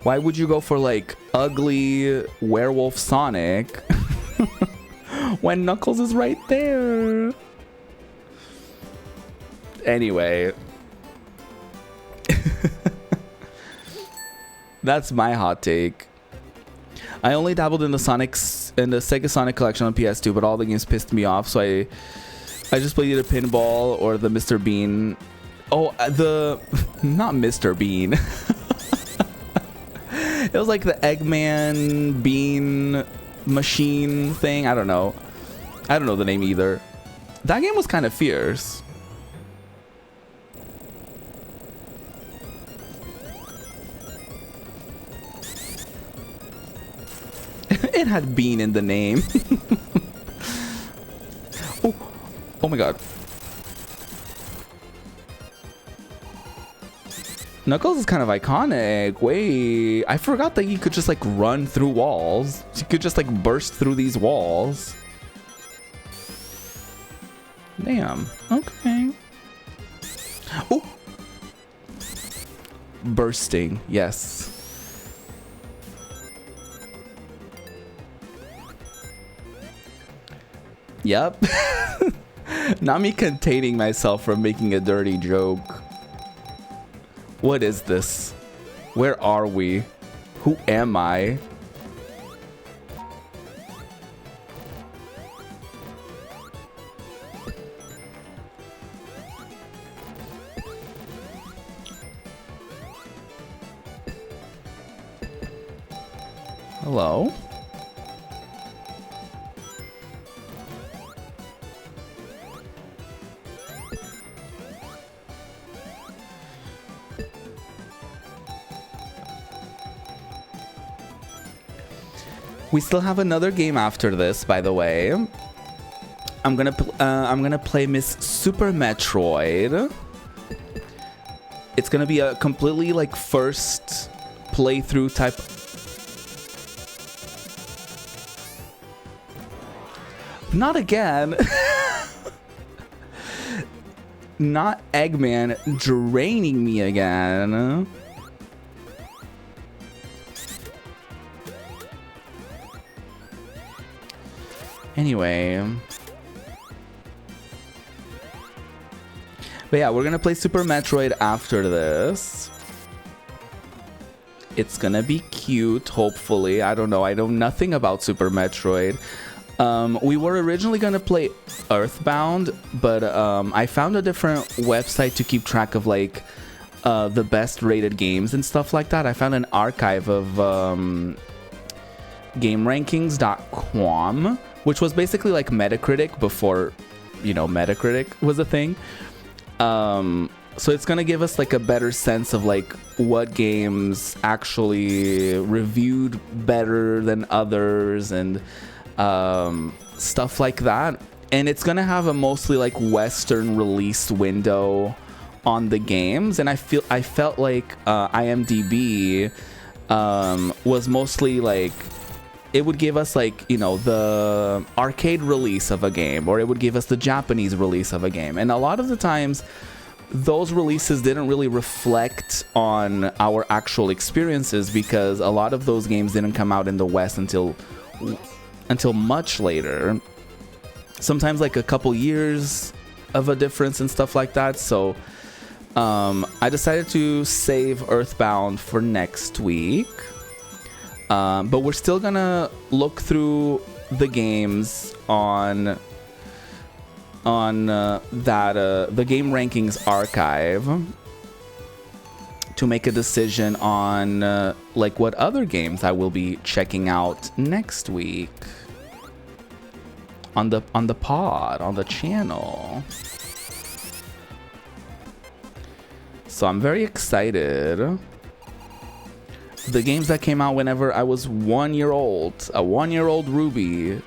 Why would you go for like ugly werewolf Sonic when Knuckles is right there? Anyway. That's my hot take. I only dabbled in the Sega Sonic collection on PS2, but all the games pissed me off, so I just played either Pinball or the Mr. Bean. Oh, not Mr. Bean. It was like the Eggman Bean machine thing. I don't know the name either. That game was kind of fierce. It had Bean in the name. Oh my god. Knuckles is kind of iconic. Wait, I forgot that he could just like run through walls. He could just like burst through these walls. Damn. Okay. Oh. Bursting. Yes. Yep. Not me containing myself from making a dirty joke. What is this? Where are we? Who am I? Hello? We still have another game after this, by the way. I'm gonna play Miss Super Metroid. It's gonna be a completely like first playthrough type. Not again. Not Eggman draining me again. Anyway. But yeah, we're gonna play Super Metroid after this. It's gonna be cute, hopefully. I don't know. I know nothing about Super Metroid. We were originally gonna play Earthbound, but I found a different website to keep track of like the best rated games and stuff like that. I found an archive of GameRankings.com, which was basically like Metacritic before, you know, Metacritic was a thing. So it's gonna give us like a better sense of like what games actually reviewed better than others and stuff like that. And it's gonna have a mostly like Western release window on the games. And I felt like IMDb was mostly like, it would give us like, you know, the arcade release of a game, or it would give us the Japanese release of a game. And a lot of the times those releases didn't really reflect on our actual experiences, because a lot of those games didn't come out in the West until much later. Sometimes like a couple years of a difference and stuff like that. So I decided to save Earthbound for next week. But we're still gonna look through the games on the Game Rankings archive to make a decision on like what other games I will be checking out next week on the pod, on the channel. So I'm very excited. The games that came out whenever I was 1 year old, a 1-year-old Ruby.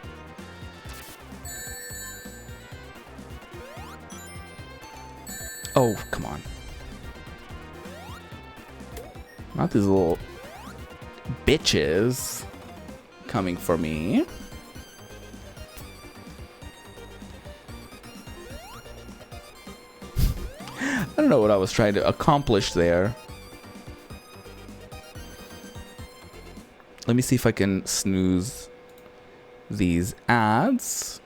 Oh, come on. Not these little bitches coming for me. I don't know what I was trying to accomplish there. Let me see if I can snooze these ads.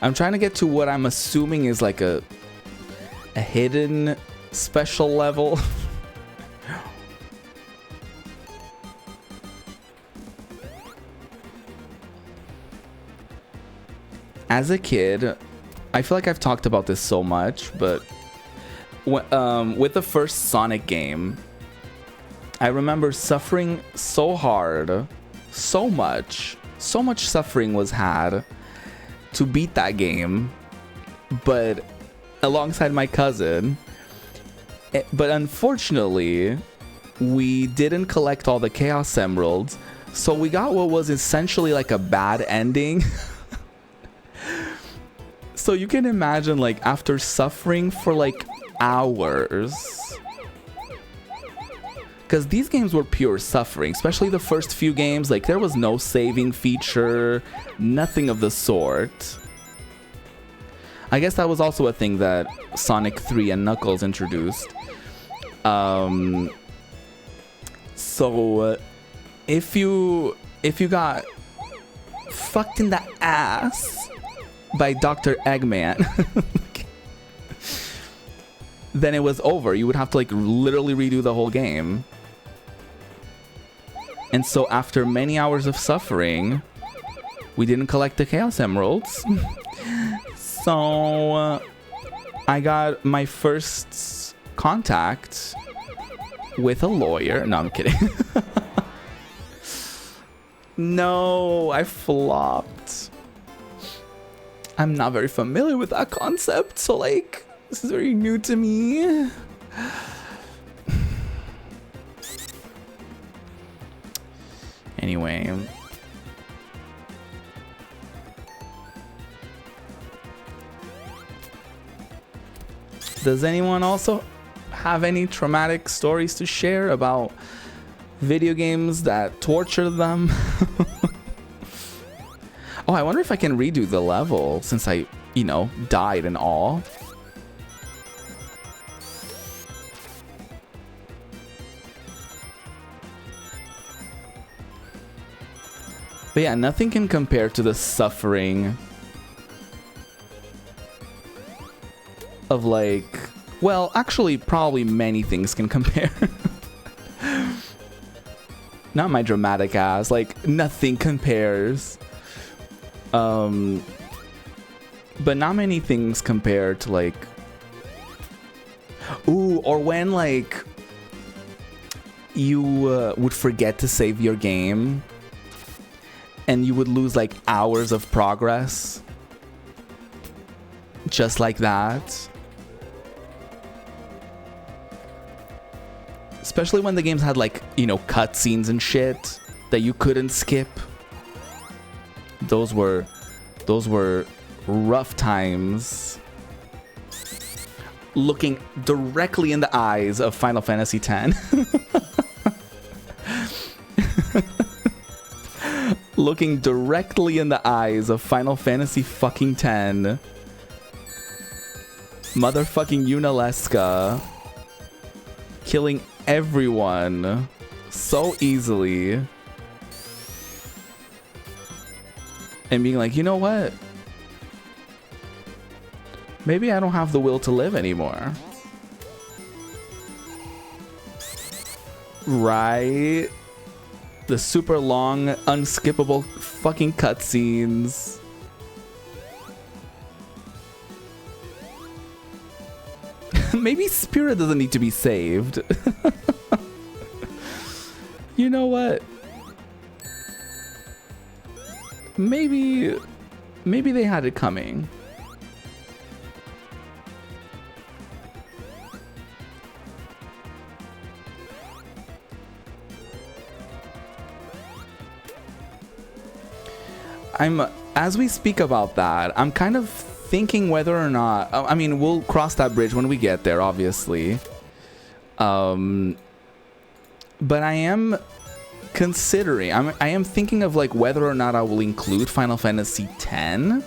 I'm trying to get to what I'm assuming is like a hidden special level. As a kid, I feel like I've talked about this so much, but with the first Sonic game, I remember suffering so hard, so much suffering was had to beat that game, but alongside my cousin. But unfortunately, we didn't collect all the Chaos Emeralds, so we got what was essentially like a bad ending. So you can imagine, like, after suffering for like hours, because these games were pure suffering, especially the first few games. Like, there was no saving feature, nothing of the sort. I guess that was also a thing that Sonic 3 and Knuckles introduced. So if you got fucked in the ass by Dr. Eggman, then it was over. You would have to like literally redo the whole game. And so after many hours of suffering, we didn't collect the Chaos Emeralds. So I got my first contact with a lawyer. No, I'm kidding. No, I flopped. I'm not very familiar with that concept, so like, this is very new to me. Anyway. Does anyone also have any traumatic stories to share about video games that torture them? Oh, I wonder if I can redo the level since I, you know, died and all. But yeah, nothing can compare to the suffering of like, well, actually probably many things can compare. Not my dramatic ass, like nothing compares. But not many things compare to like, ooh, or when like you would forget to save your game and you would lose like hours of progress just like that. Especially when the games had like, you know, cutscenes and shit that you couldn't skip. Those were rough times. Looking directly in the eyes of Final Fantasy X. Looking directly in the eyes of Final Fantasy fucking X. Motherfucking Unaleska. Killing everyone so easily. And being like, you know what? Maybe I don't have the will to live anymore. Right? The super long, unskippable fucking cutscenes. Maybe Spirit doesn't need to be saved. You know what? Maybe they had it coming. As we speak about that, I'm kind of thinking whether or not, I mean, we'll cross that bridge when we get there, obviously. But I am considering, I am thinking of like whether or not I will include Final Fantasy X.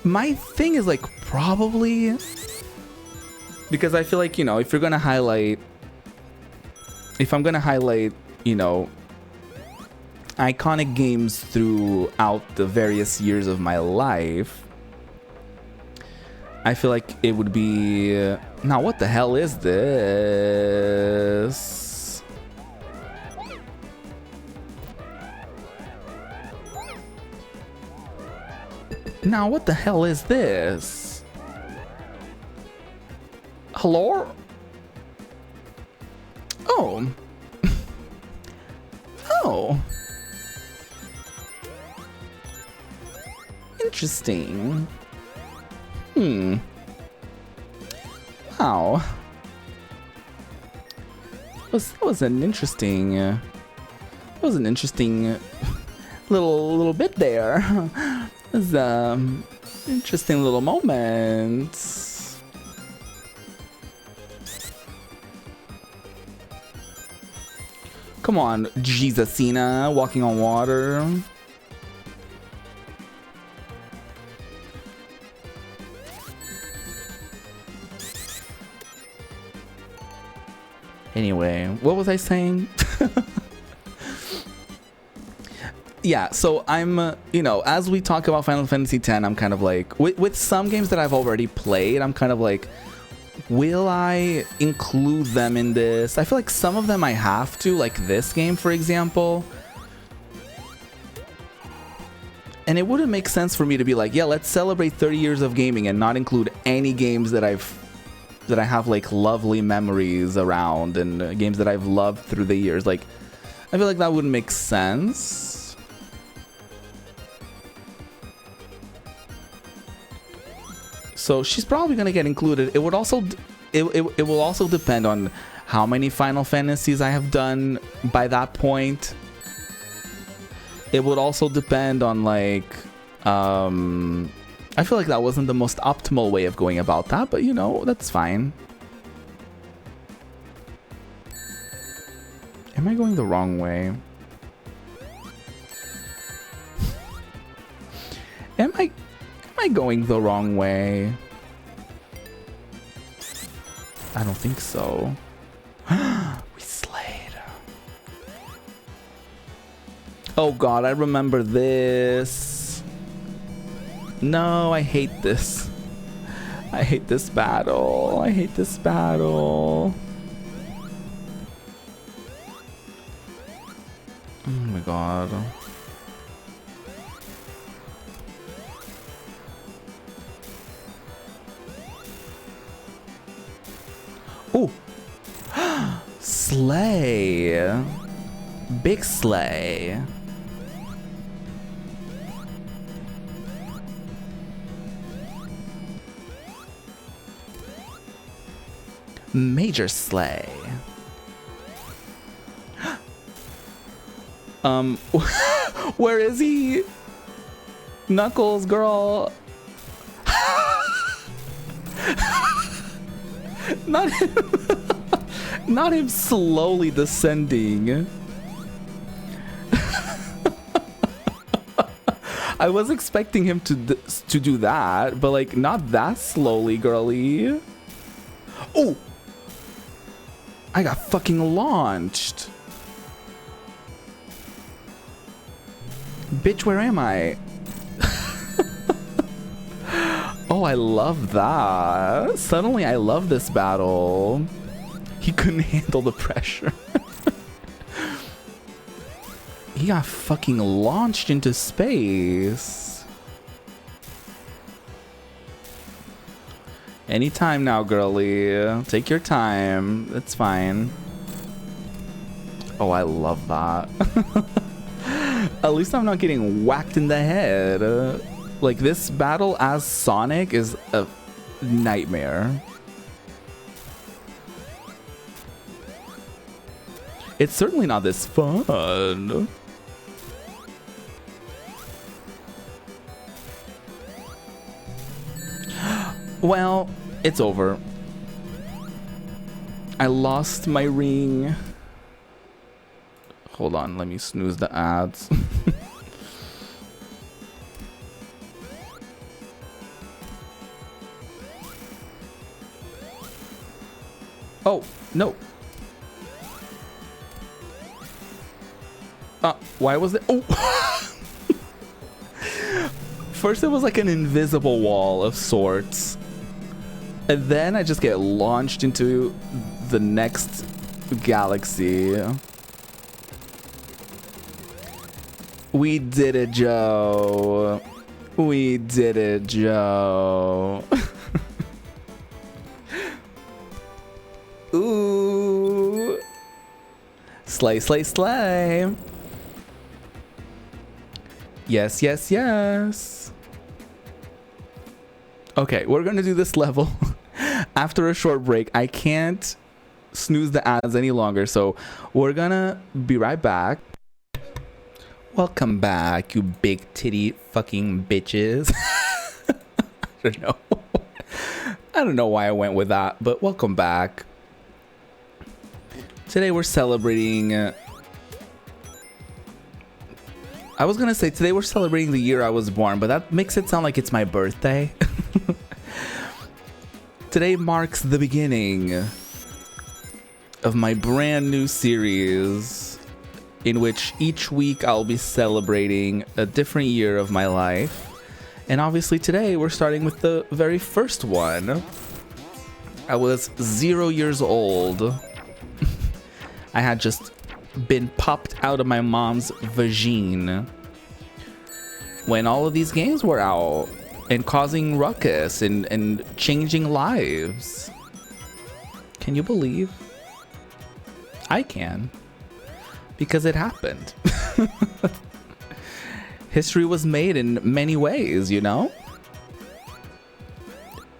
My thing is like probably Because I feel like, you know, if I'm gonna highlight, you know, iconic games throughout the various years of my life, I feel like it would be... Now, what the hell is this? Now, what the hell is this? Hello? Oh. Oh. Interesting. Wow. That was an interesting little bit there. It was interesting little moment. Come on, Jesusina, walking on water. Anyway, what was I saying? Yeah, so I'm, you know, as we talk about Final Fantasy X, I'm kind of like, with some games that I've already played, I'm kind of like, will I include them in this? I feel like some of them I have to, like this game, for example. And it wouldn't make sense for me to be like, yeah, let's celebrate 30 years of gaming and not include any games that I have like lovely memories around and games that I've loved through the years. Like, I feel like that wouldn't make sense. So she's probably gonna get included. It would also, it will also depend on how many Final Fantasies I have done by that point. It would also depend on like, I feel like that wasn't the most optimal way of going about that, but you know, that's fine. Am I going the wrong way? Am I going the wrong way? I don't think so. We slayed. Oh god, I remember this. No, I hate this. I hate this battle. I hate this battle. Oh my god. Oh, slay. Big slay. Major slay. Where is he? Knuckles, girl. Not him. Not him slowly descending. I was expecting him to do that, but like not that slowly, girly. Oh, I got fucking launched. Bitch, where am I? Oh, I love that. Suddenly I love this battle. He couldn't handle the pressure. He got fucking launched into space. Anytime now, girly. Take your time. It's fine. Oh, I love that. At least I'm not getting whacked in the head. Like, this battle as Sonic is a nightmare. It's certainly not this fun. Well, it's over. I lost my ring. Hold on, let me snooze the ads. Oh, no. Why was it? Oh! First it was like an invisible wall of sorts. And then I just get launched into the next galaxy. We did it, Joe. We did it, Joe. Ooh. Slay, slay, slay. Yes, yes, yes. Okay, we're gonna do this level after a short break. I can't snooze the ads any longer, so we're gonna be right back. Welcome back, you big titty fucking bitches. I don't know. I don't know why I went with that, but welcome back. Today we're celebrating... I was gonna say today we're celebrating the year I was born, but that makes it sound like it's my birthday. Today marks the beginning of my brand new series, in which each week I'll be celebrating a different year of my life. And obviously today we're starting with the very first one. I was 0 years old. I had just been popped out of my mom's vagine when all of these games were out and causing ruckus and changing lives. Can you believe? I can, because it happened. History was made in many ways, you know?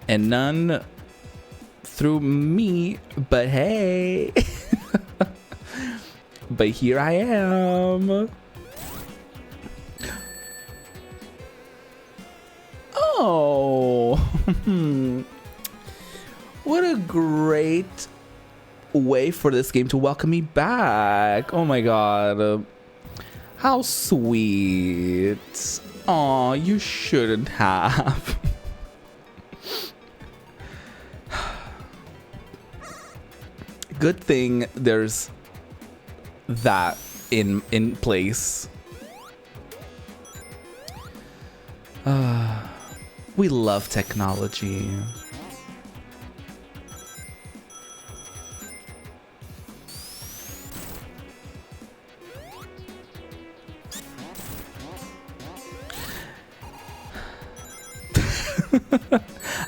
And none through me, but hey. But here I am. Oh. What a great way for this game to welcome me back. Oh my god. How sweet. Aw, you shouldn't have. Good thing there's that in place. We love technology.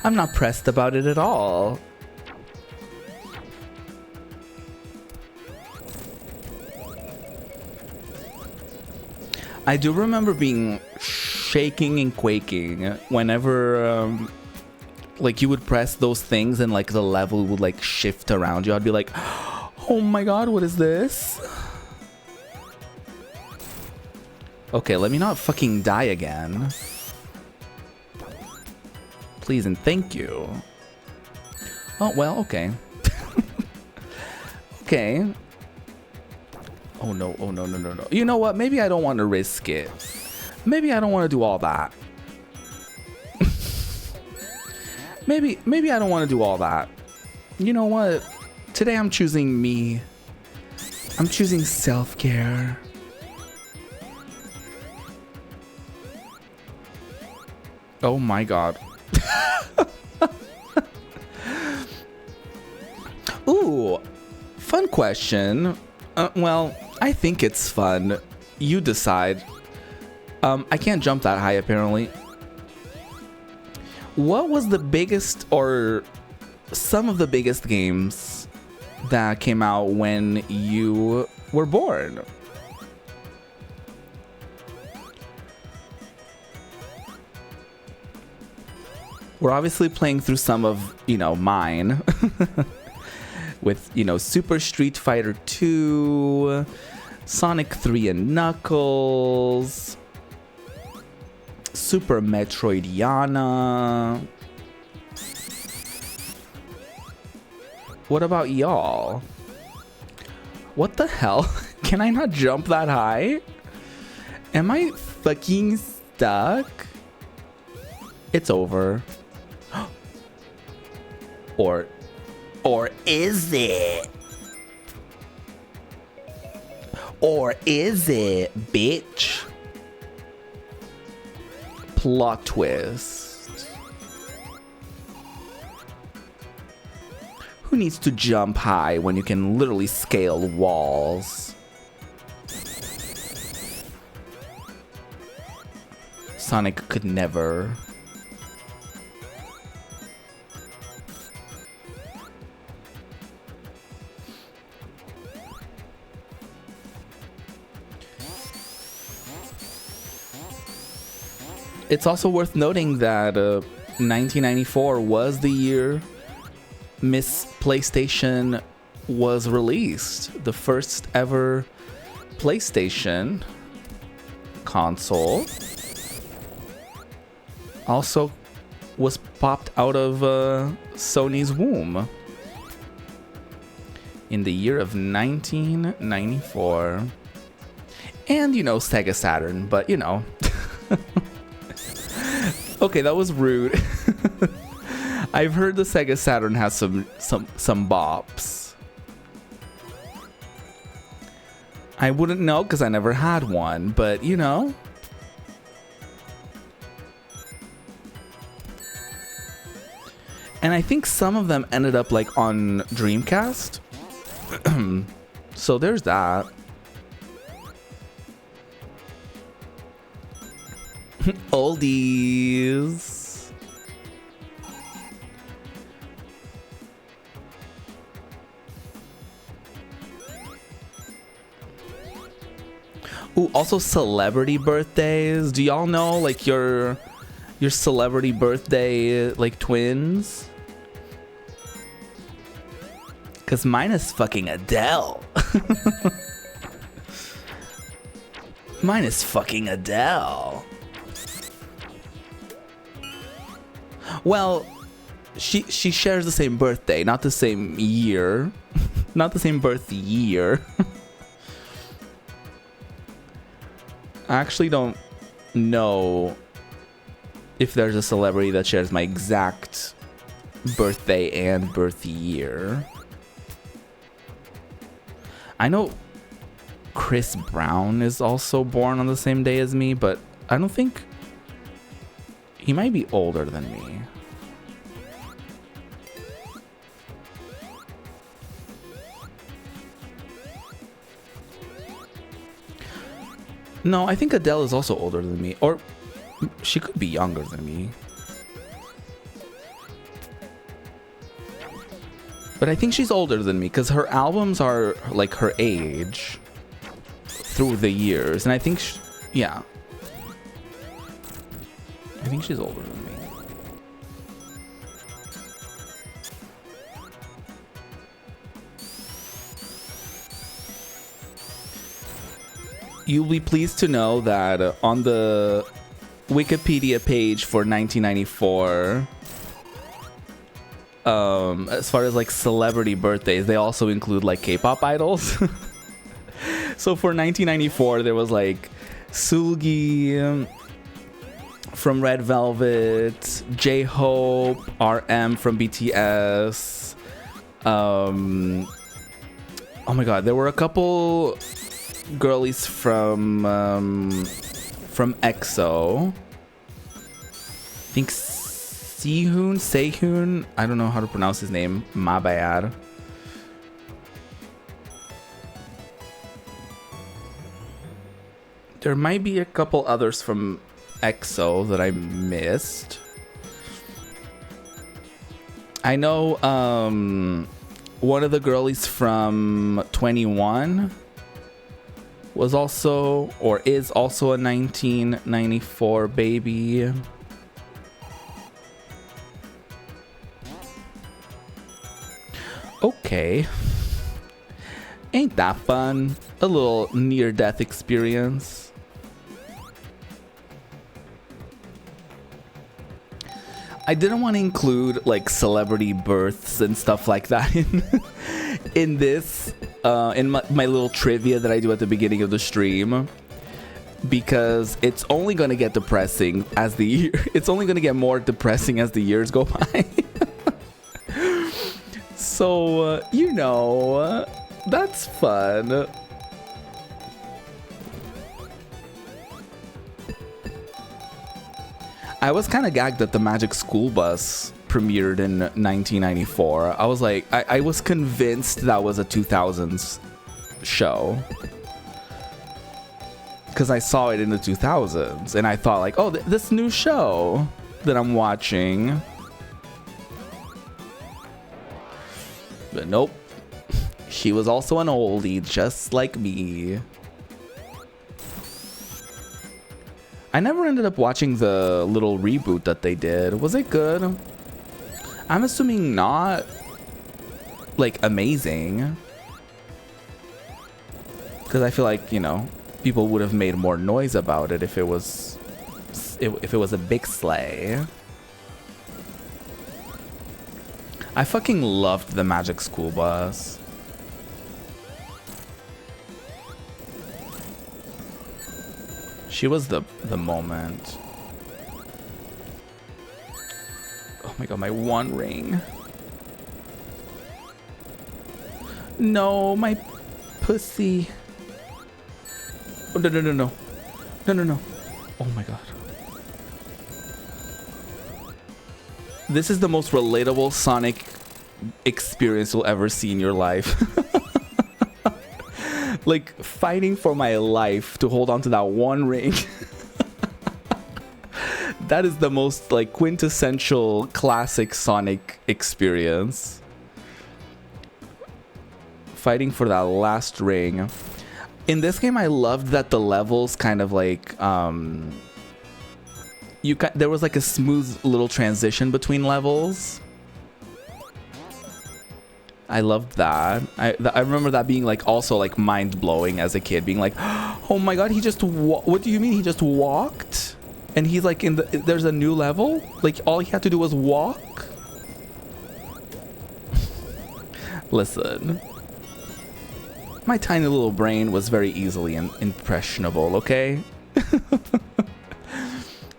I'm not pressed about it at all. I do remember being shaking and quaking whenever like you would press those things and like the level would like shift around you. I'd be like, oh my god, what is this? Okay, let me not fucking die again. Please and thank you. Oh, well, okay. Okay. Oh no, oh no, no, no, no. You know what? Maybe I don't want to risk it. Maybe I don't want to do all that. maybe I don't want to do all that. You know what? Today I'm choosing me. I'm choosing self-care. Oh my god. Ooh, fun question. Well, I think it's fun. You decide. I can't jump that high, apparently. What was the biggest, or some of the biggest games that came out when you were born? We're obviously playing through some of, you know, mine. With, you know, Super Street Fighter 2, Sonic 3 and Knuckles, Super Metroid Yana. What about y'all? What the hell? Can I not jump that high? Am I fucking stuck? It's over. Or Or is it? Or is it, bitch? Plot twist. Who needs to jump high when you can literally scale walls? Sonic could never. It's also worth noting that 1994 was the year Miss PlayStation was released. The first ever PlayStation console also was popped out of Sony's womb in the year of 1994. And, you know, Sega Saturn, but, you know. Okay, that was rude. I've heard the Sega Saturn has some bops. I wouldn't know because I never had one, but you know. And I think some of them ended up like on Dreamcast. So there's that. Oldies. Ooh, also celebrity birthdays. Do y'all know like your celebrity birthday like twins? Cause mine is fucking Adele. Mine is fucking Adele. Well, she shares the same birthday, not the same year. Not the same birth year. I actually don't know if there's a celebrity that shares my exact birthday and birth year. I know Chris Brown is also born on the same day as me, but I don't think... He might be older than me. No, I think Adele is also older than me. Or she could be younger than me. But I think she's older than me because her albums are like her age through the years. And I think, yeah. I think she's older than me. You'll be pleased to know that on the Wikipedia page for 1994, as far as like celebrity birthdays, they also include like K-pop idols. So for 1994, there was like Sulgi from Red Velvet, J-Hope, RM from BTS. Oh my god, there were a couple girlies from EXO. I think Sehun. I don't know how to pronounce his name. My bad. There might be a couple others from EXO that I missed. I know one of the girlies from 21 was also, or is also, a 1994 baby. Okay. Ain't that fun? A little near-death experience. I didn't want to include like celebrity births and stuff like that in this in my little trivia that I do at the beginning of the stream, because it's only going to get depressing as the year. It's only going to get more depressing as the years go by. So, you know, that's fun. I was kind of gagged that the Magic School Bus premiered in 1994. I was like, I was convinced that was a 2000s show. Because I saw it in the 2000s. And I thought like, oh, this new show that I'm watching. But nope. She was also an oldie, just like me. I never ended up watching the little reboot that they did. Was it good? I'm assuming not, like, amazing. Because I feel like, you know, people would have made more noise about it if it was a big sleigh. I fucking loved the Magic School Bus. She was the moment. Oh my god, my one ring. No, my pussy. Oh, no, no, no, no. No, no, no. Oh my god. This is the most relatable Sonic experience you'll ever see in your life. Like, fighting for my life to hold on to that one ring. That is the most, like, quintessential classic Sonic experience. Fighting for that last ring. In this game, I loved that the levels kind of like, there was like a smooth little transition between levels. I loved that. I remember that being like also like mind-blowing as a kid, being like, oh my god, he just what do you mean he just walked? And he's like there's a new level? Like all he had to do was walk? Listen. My tiny little brain was very easily impressionable, okay?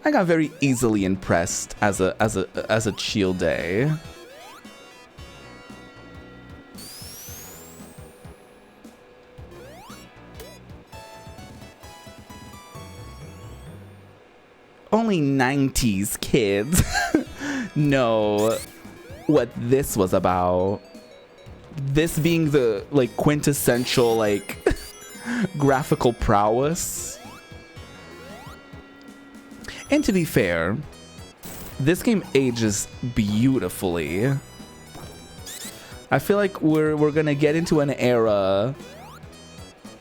I got very easily impressed as a chill day. Only 90s kids know what this was about. This being the like quintessential like graphical prowess. And to be fair, this game ages beautifully. I feel like we're gonna get into an era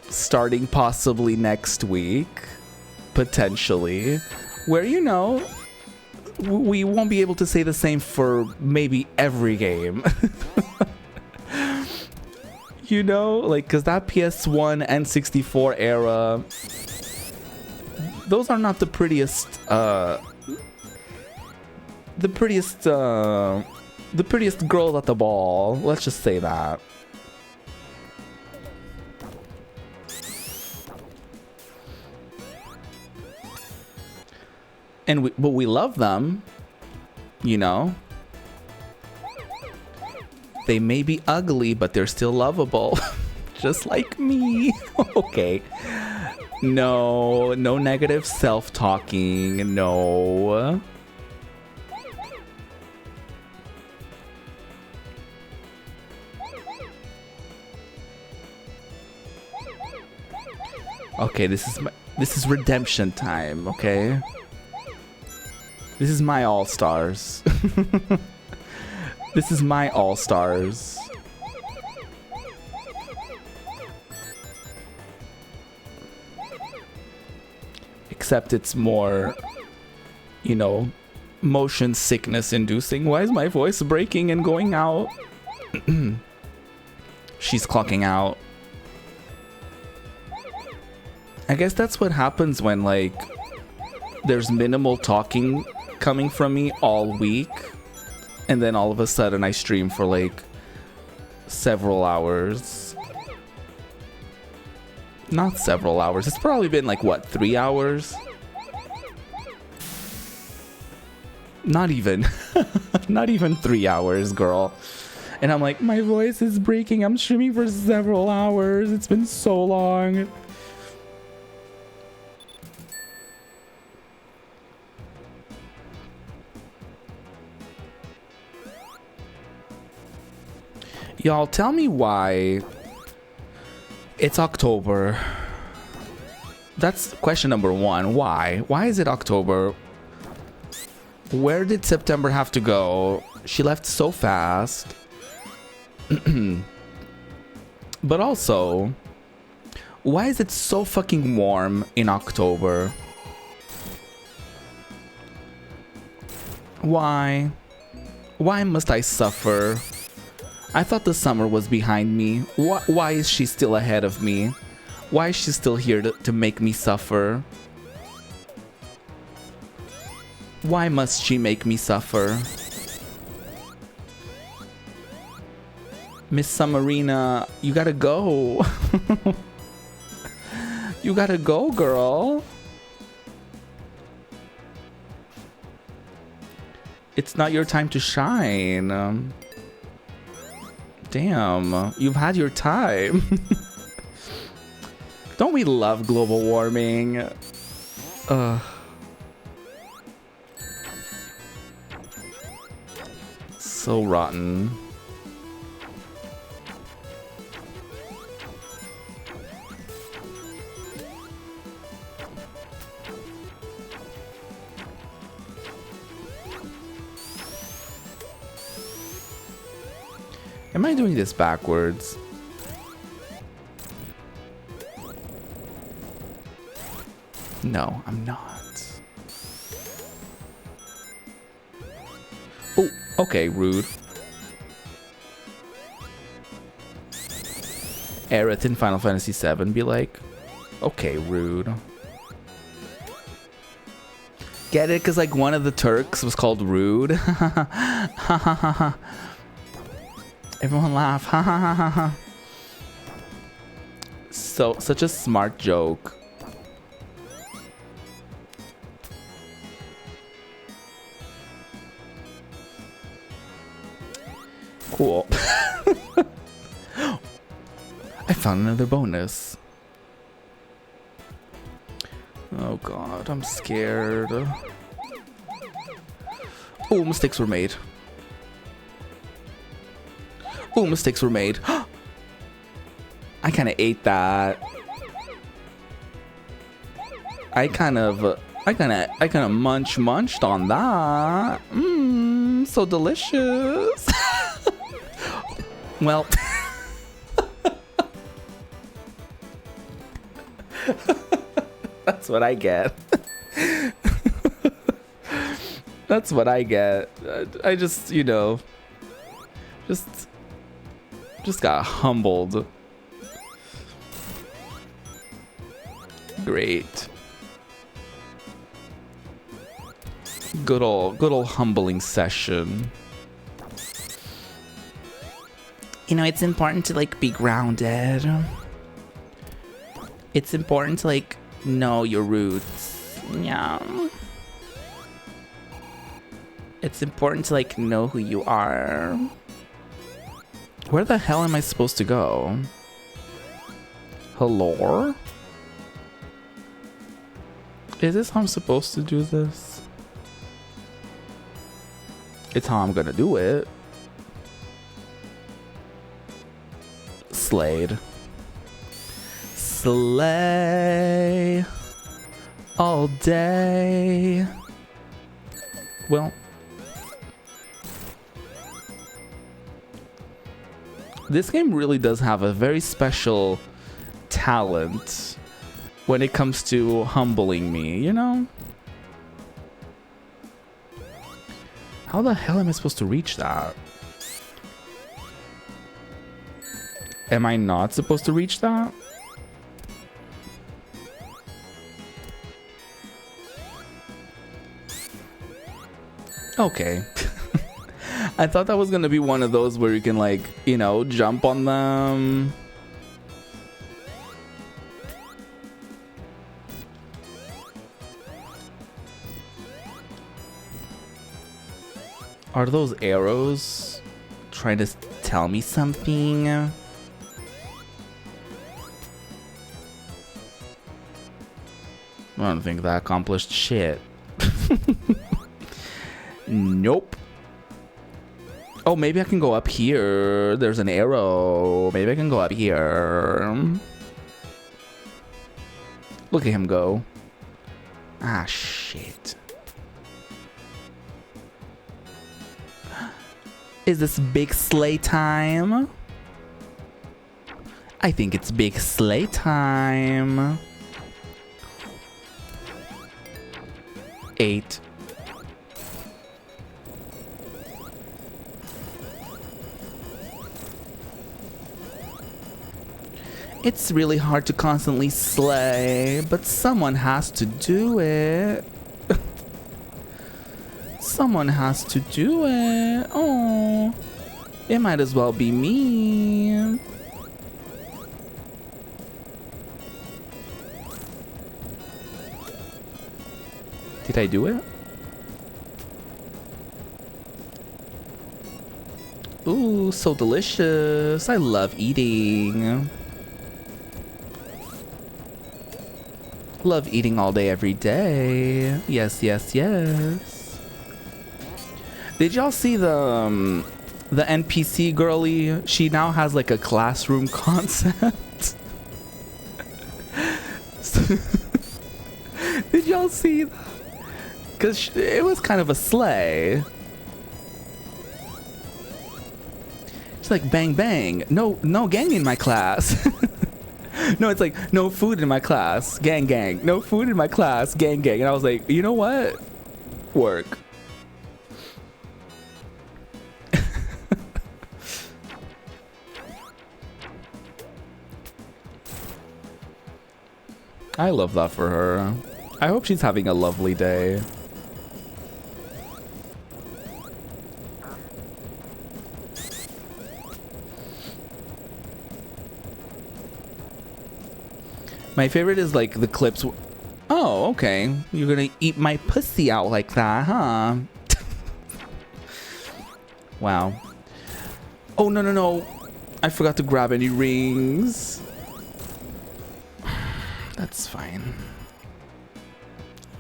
starting possibly next week, potentially, where, you know, we won't be able to say the same for maybe every game. You know, like, because that PS1 and 64 era, those are not the prettiest girls at the ball. Let's just say that. But we love them, you know. They may be ugly, but they're still lovable. Just like me. Okay. No negative self-talking. No. Okay, this is redemption time, okay? This is my all-stars. This is my all-stars. Except it's more, you know, motion sickness inducing. Why is my voice breaking and going out? She's clocking out. I guess that's what happens when, like, there's minimal talking coming from me all week. And then all of a sudden I stream for like several hours. Not several hours. It's probably been like, what, 3 hours? Not even. Not even 3 hours, girl. And I'm like, my voice is breaking. I'm streaming for several hours. It's been so long. Y'all, tell me why it's October. That's question number one. Why? Why is it October? Where did September have to go? She left so fast. But also, why is it so fucking warm in October? Why? Why must I suffer? I thought the summer was behind me. Why is she still ahead of me? Why is she still here to make me suffer? Why must she make me suffer? Miss Summerina, you gotta go. You gotta go, girl. It's not your time to shine. Damn, you've had your time. Don't we love global warming? So rotten. Am I doing this backwards? No, I'm not. Oh, okay, rude. Aerith in Final Fantasy VII be like, okay, rude. Get it? Because like one of the Turks was called Rude. Everyone laugh. Ha ha ha ha ha. So, such a smart joke. Cool. I found another bonus. Oh god, I'm scared. Oh, mistakes were made. Oh, mistakes were made. I kind of ate that. I kind of munched on that. Mmm, so delicious. Well, that's what I get. That's what I get. I just, you know, just got humbled. Great. Good old humbling session. You know, it's important to like be grounded. It's important to like know your roots. Yeah. It's important to like know who you are. Where the hell am I supposed to go? Hello? Is this how I'm supposed to do this? It's how I'm gonna do it. Slade. Slay all day. Well, this game really does have a very special talent when it comes to humbling me, you know? How the hell am I supposed to reach that? Am I not supposed to reach that? Okay. I thought that was gonna be one of those where you can like, you know, jump on them. Are those arrows trying to tell me something? I don't think that accomplished shit. Nope. Oh, maybe I can go up here. There's an arrow. Maybe I can go up here. Look at him go. Ah, shit. Is this big sleigh time? I think it's big sleigh time. 8. It's really hard to constantly slay, but someone has to do it. Someone has to do it. Oh, it might as well be me. Did I do it? Ooh, so delicious. I love eating. Love eating all day, every day. Yes, yes, yes. Did y'all see the NPC girly? She now has like a classroom concept. Did y'all see that? Because it was kind of a sleigh. It's like bang bang. No gang in my class. No, it's like no food in my class. Gang gang. No food in my class. Gang gang. And I was like, you know what? Work. I love that for her. I hope she's having a lovely day. My favorite is like the clips. Oh, okay. You're gonna eat my pussy out like that, huh? Wow. Oh, no. I forgot to grab any rings. That's fine.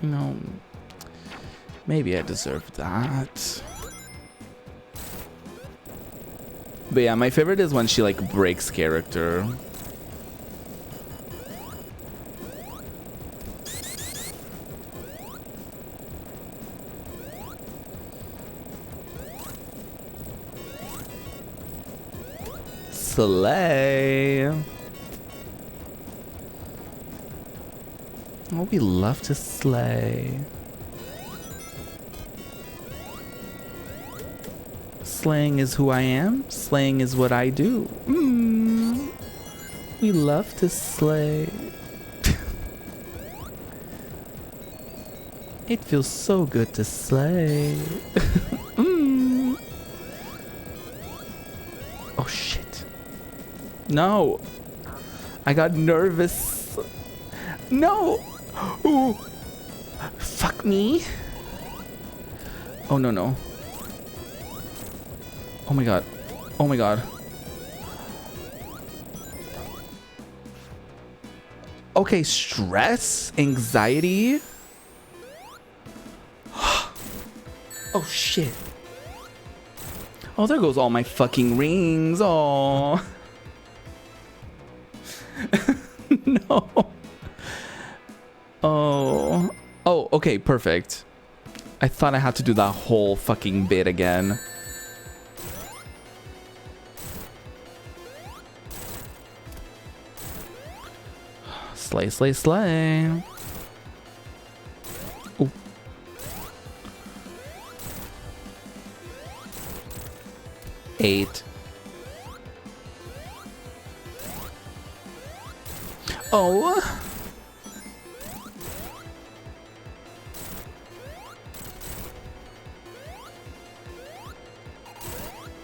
You know, maybe I deserve that. But yeah, my favorite is when she like breaks character. Slay. Oh, we love to slay. Slaying is who I am. Slaying is what I do. We love to slay. It feels so good to slay. Oh shit. No. I got nervous. No. Ooh. Fuck me. Oh no. Oh my god. Oh my god. Okay, stress, anxiety. Oh shit. Oh, there goes all my fucking rings. Oh. No. Oh. Oh, okay, perfect. I thought I had to do that whole fucking bit again. Slay, slay, slay. Ooh. Eight. Oh.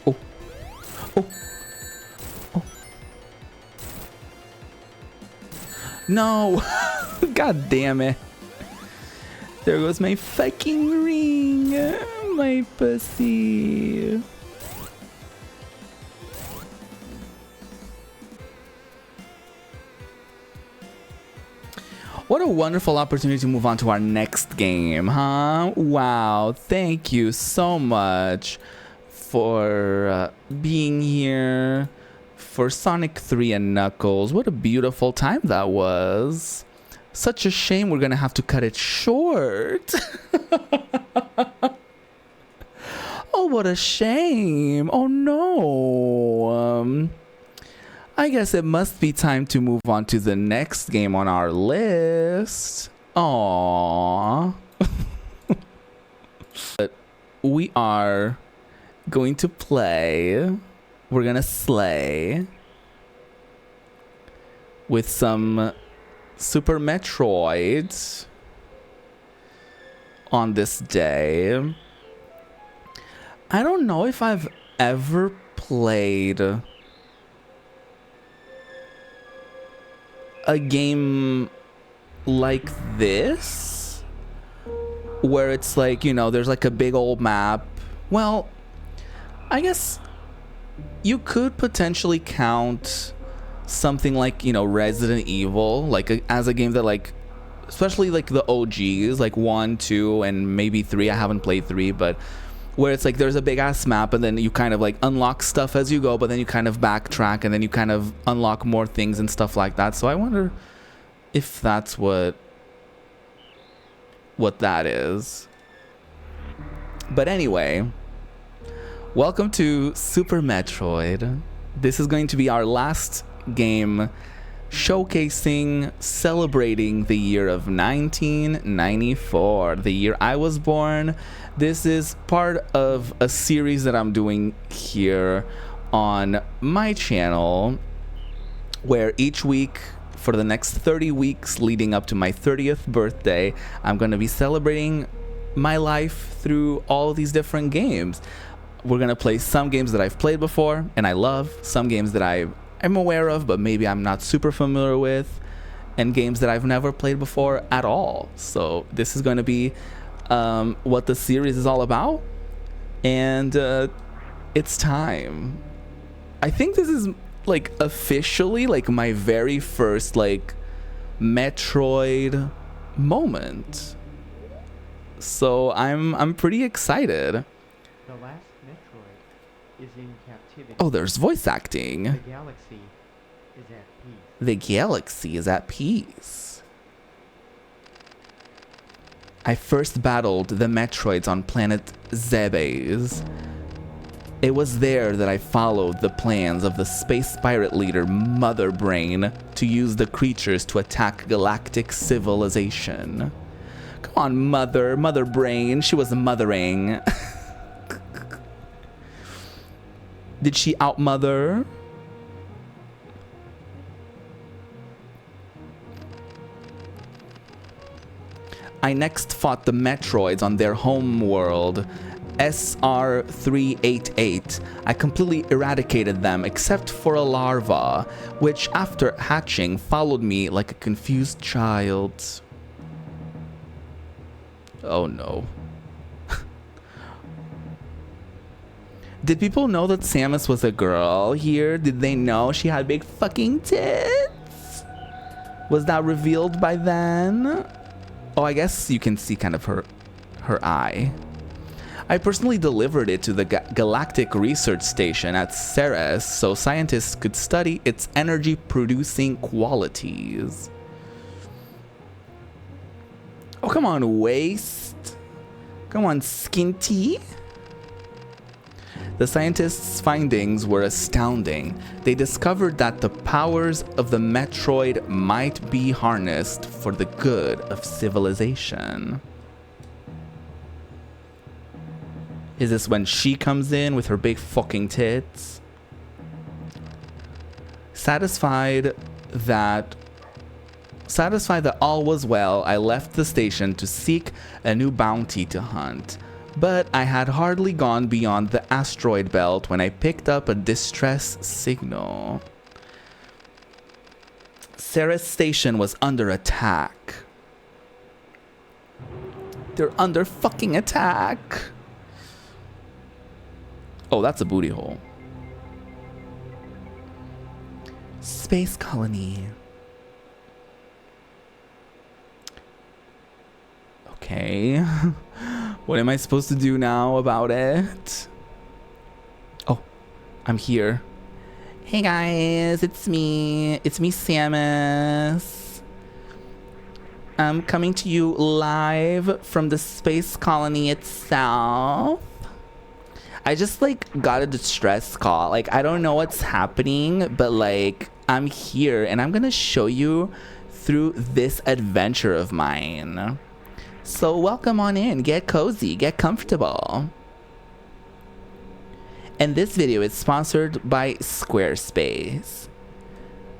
Oh. Oh. Oh. No. God damn it. There goes my fucking ring. My pussy. What a wonderful opportunity to move on to our next game, huh? Wow, thank you so much for being here for Sonic 3 and Knuckles. What a beautiful time that was. Such a shame we're gonna have to cut it short. Oh, what a shame. Oh no. I guess it must be time to move on to the next game on our list. Aww. But we are going to play. We're gonna slay with some Super Metroid on this day. I don't know if I've ever played a game like this, where it's like, you know, there's like a big old map. Well, I guess you could potentially count something like, you know, Resident Evil, like as a game that, like, especially like the OGs, like 1, 2, and maybe 3. I haven't played 3, but where it's like there's a big ass map and then you kind of like unlock stuff as you go, but then you kind of backtrack and then you kind of unlock more things and stuff like that. So I wonder if that's what that is. But anyway, welcome to Super Metroid. This is going to be our last game showcasing, celebrating the year of 1994, the year I was born. This is part of a series that I'm doing here on my channel, where each week for the next 30 weeks leading up to my 30th birthday, I'm going to be celebrating my life through all these different games. We're going to play some games that I've played before and I love, some games that I'm aware of but maybe I'm not super familiar with, and games that I've never played before at all. So this is going to be what the series is all about, and it's time. I think this is like officially like my very first like Metroid moment, so I'm pretty excited. The last Metroid is in captivity. Oh, there's voice acting. The galaxy is at peace. The galaxy is at peace. I first battled the Metroids on planet Zebes. It was there that I followed the plans of the space pirate leader Mother Brain to use the creatures to attack galactic civilization. Come on, Mother Brain, she was mothering. Did she outmother? I next fought the Metroids on their home world, SR388. I completely eradicated them except for a larva, which after hatching followed me like a confused child. Oh no. Did people know that Samus was a girl here? Did they know she had big fucking tits? Was that revealed by then? Oh, I guess you can see kind of her eye. I personally delivered it to the Galactic Research Station at Ceres so scientists could study its energy-producing qualities. Oh, come on, waist. Come on, skinty. The scientists' findings were astounding. They discovered that the powers of the Metroid might be harnessed for the good of civilization. Is this when she comes in with her big fucking tits? Satisfied that all was well, I left the station to seek a new bounty to hunt. But I had hardly gone beyond the asteroid belt when I picked up a distress signal. Ceres Station was under attack. They're under fucking attack. Oh, that's a booty hole. Space colony. Okay. What am I supposed to do now about it? Oh, I'm here. Hey guys, it's me. It's me, Samus. I'm coming to you live from the space colony itself. I just like got a distress call. Like, I don't know what's happening, but like I'm here and I'm gonna show you through this adventure of mine. So welcome on in, get cozy, get comfortable. And this video is sponsored by Squarespace.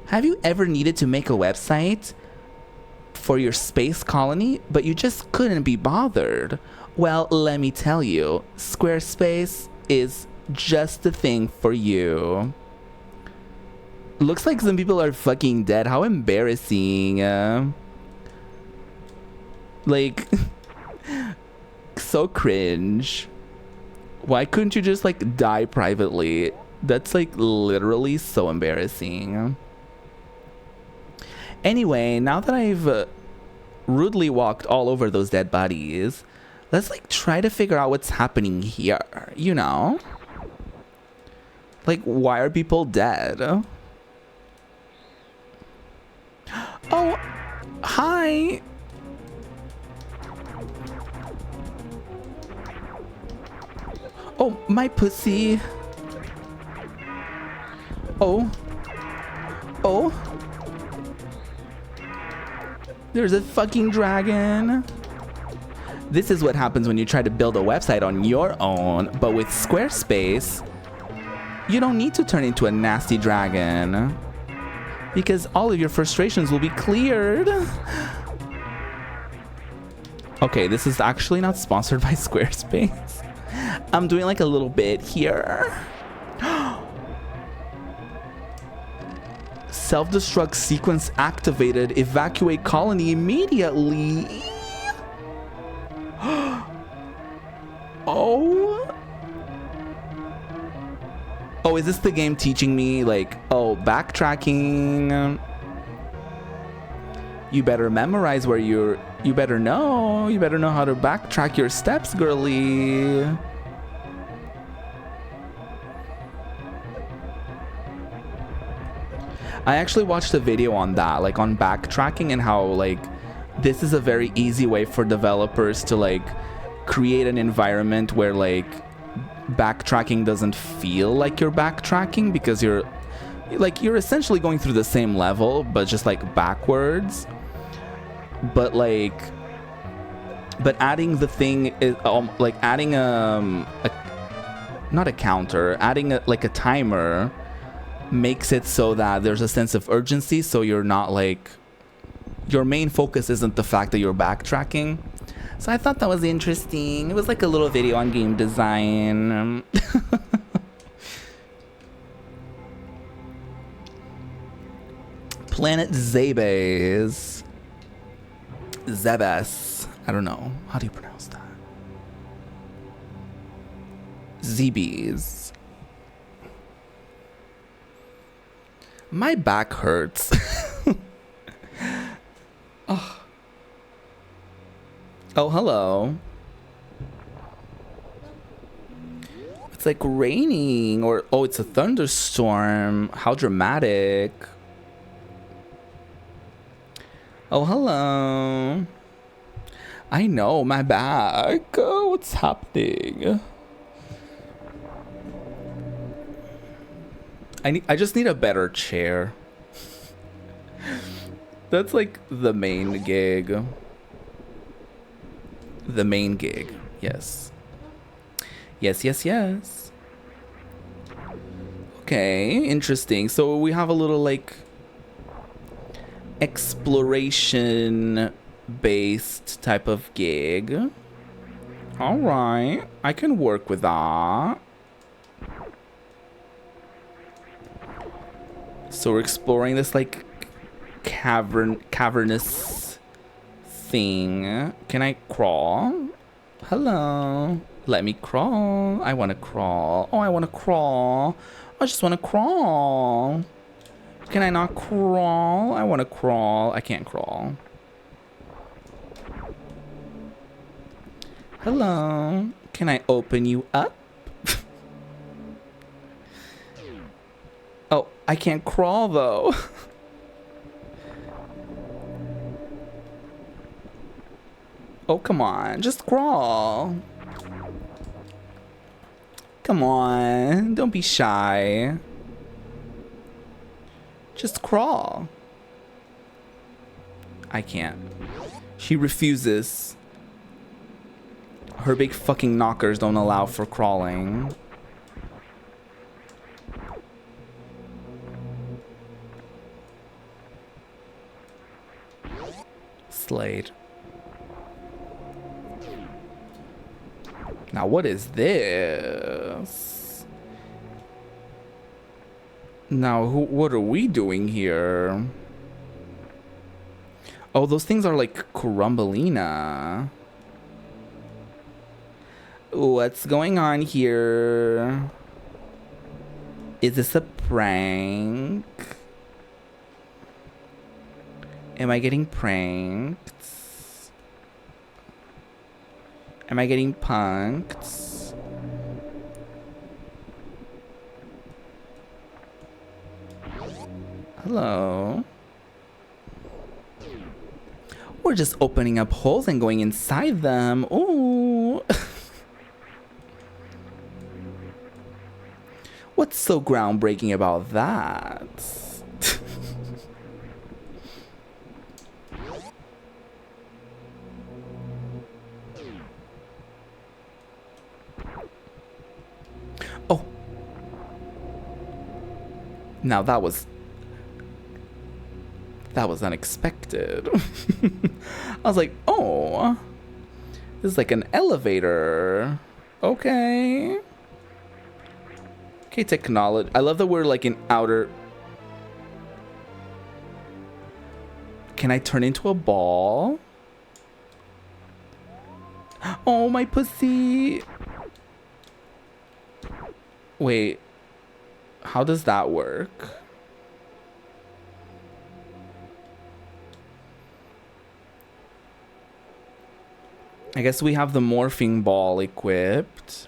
Have you ever needed to make a website for your space colony, but you just couldn't be bothered? Well, let me tell you, Squarespace is just the thing for you. Looks like some people are fucking dead. How embarrassing. Like, so cringe. Why couldn't you just like die privately? That's like literally so embarrassing. Anyway, now that I've rudely walked all over those dead bodies, let's like try to figure out what's happening here, you know? Like, why are people dead? Oh, hi. Oh, my pussy. Oh. Oh. There's a fucking dragon. This is what happens when you try to build a website on your own, but with Squarespace, you don't need to turn into a nasty dragon because all of your frustrations will be cleared. Okay, this is actually not sponsored by Squarespace. I'm doing like a little bit here. Self-destruct sequence activated. Evacuate colony immediately. Oh. Oh, is this the game teaching me like, oh, backtracking? You better memorize where you better know how to backtrack your steps, girly. I actually watched a video on that, like on backtracking and how like this is a very easy way for developers to like create an environment where like backtracking doesn't feel like you're backtracking because you're essentially going through the same level but just like backwards. But adding the thing is like adding not a counter, adding like a timer makes it so that there's a sense of urgency, so you're not like, your main focus isn't the fact that you're backtracking. So I thought that was interesting. It was like a little video on game design. Planet Zebes. Zebes. I don't know. How do you pronounce that? Zebes. My back hurts. Oh. Oh, hello. It's like raining, or oh, it's a thunderstorm. How dramatic. Oh, hello. I know, my back. Oh, what's happening? I just need a better chair. That's like the main gig. The main gig. Yes. Yes, yes, yes. Okay, interesting. So we have a little like exploration based type of gig. All right, I can work with that. So we're exploring this like cavernous thing. Can I crawl? Hello. Let me crawl. I want to crawl. Oh, I want to crawl. I just want to crawl. Can I not crawl? I want to crawl. I can't crawl. Hello. Can I open you up? Oh, I can't crawl though. Oh, come on. Just crawl. Come on. Don't be shy. Just crawl. I can't. She refuses. Her big fucking knockers don't allow for crawling. Slade. Now what is this? Now what are we doing here? Oh, those things are like Crumbalina. What's going on here? Is this a prank? Am I getting pranked? Am I getting punked? Hello? We're just opening up holes and going inside them. Ooh. What's so groundbreaking about that? Oh. Now that was unexpected. I was like, oh, this is like an elevator. Okay. Okay, technology. I love that we're like in outer. Can I turn into a ball? Oh, my pussy. Wait. How does that work? I guess we have the morphing ball equipped.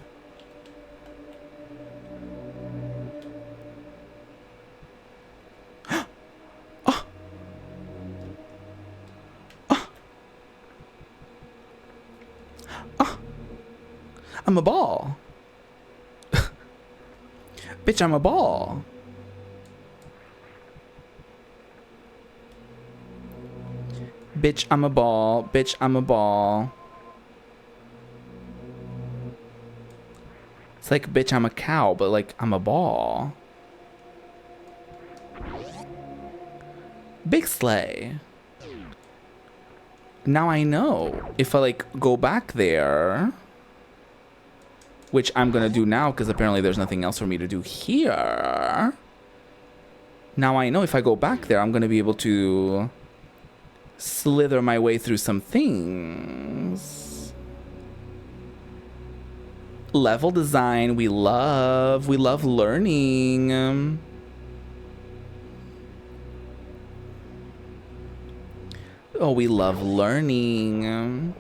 I'm a ball. Bitch, I'm a ball. Bitch, I'm a ball. Bitch, I'm a ball. It's like, bitch, I'm a cow, but like, I'm a ball. Big sleigh. Now I know if I like go back there, which I'm gonna do now because apparently there's nothing else for me to do here. Now I know if I go back there, I'm gonna be able to slither my way through some things. Level design, we love learning. Oh, we love learning.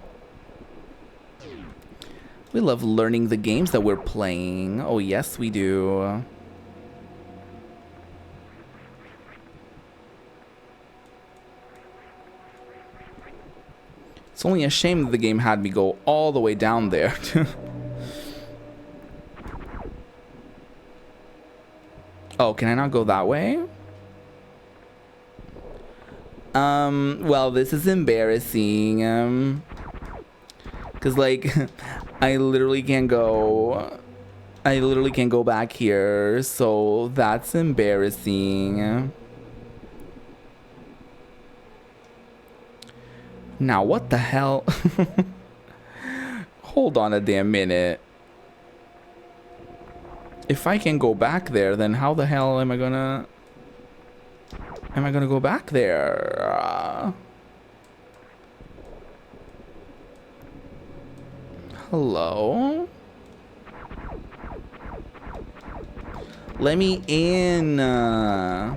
We love learning the games that we're playing. Oh, yes, we do. It's only a shame that the game had me go all the way down there. Oh, can I not go that way? Well, this is embarrassing. Cause like, I literally can't go back here, so that's embarrassing. Now, what the hell? Hold on a damn minute. If I can go back there, then how the hell am I gonna go back there? Hello? Let me in. I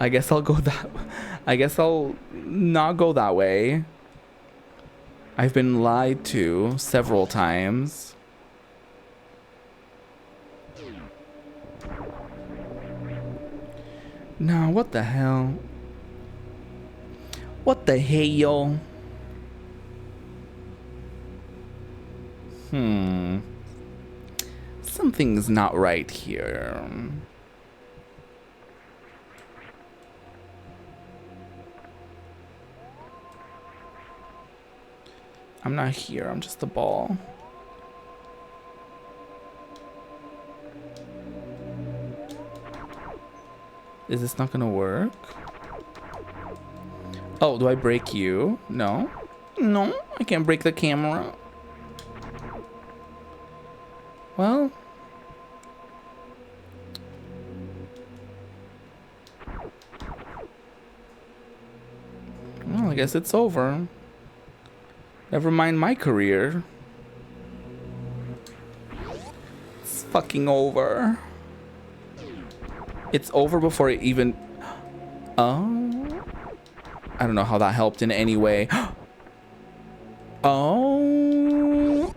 guess I'll go that. I guess I'll not go that way. I've been lied to several times. No, what the hell? What the hell? Something's not right here. I'm not here, I'm just a ball. Is this not gonna work? Oh, do I break you? No. No, I can't break the camera. Well. Well, I guess it's over. Never mind my career. It's fucking over. It's over before it even... Oh. I don't know how that helped in any way. Oh.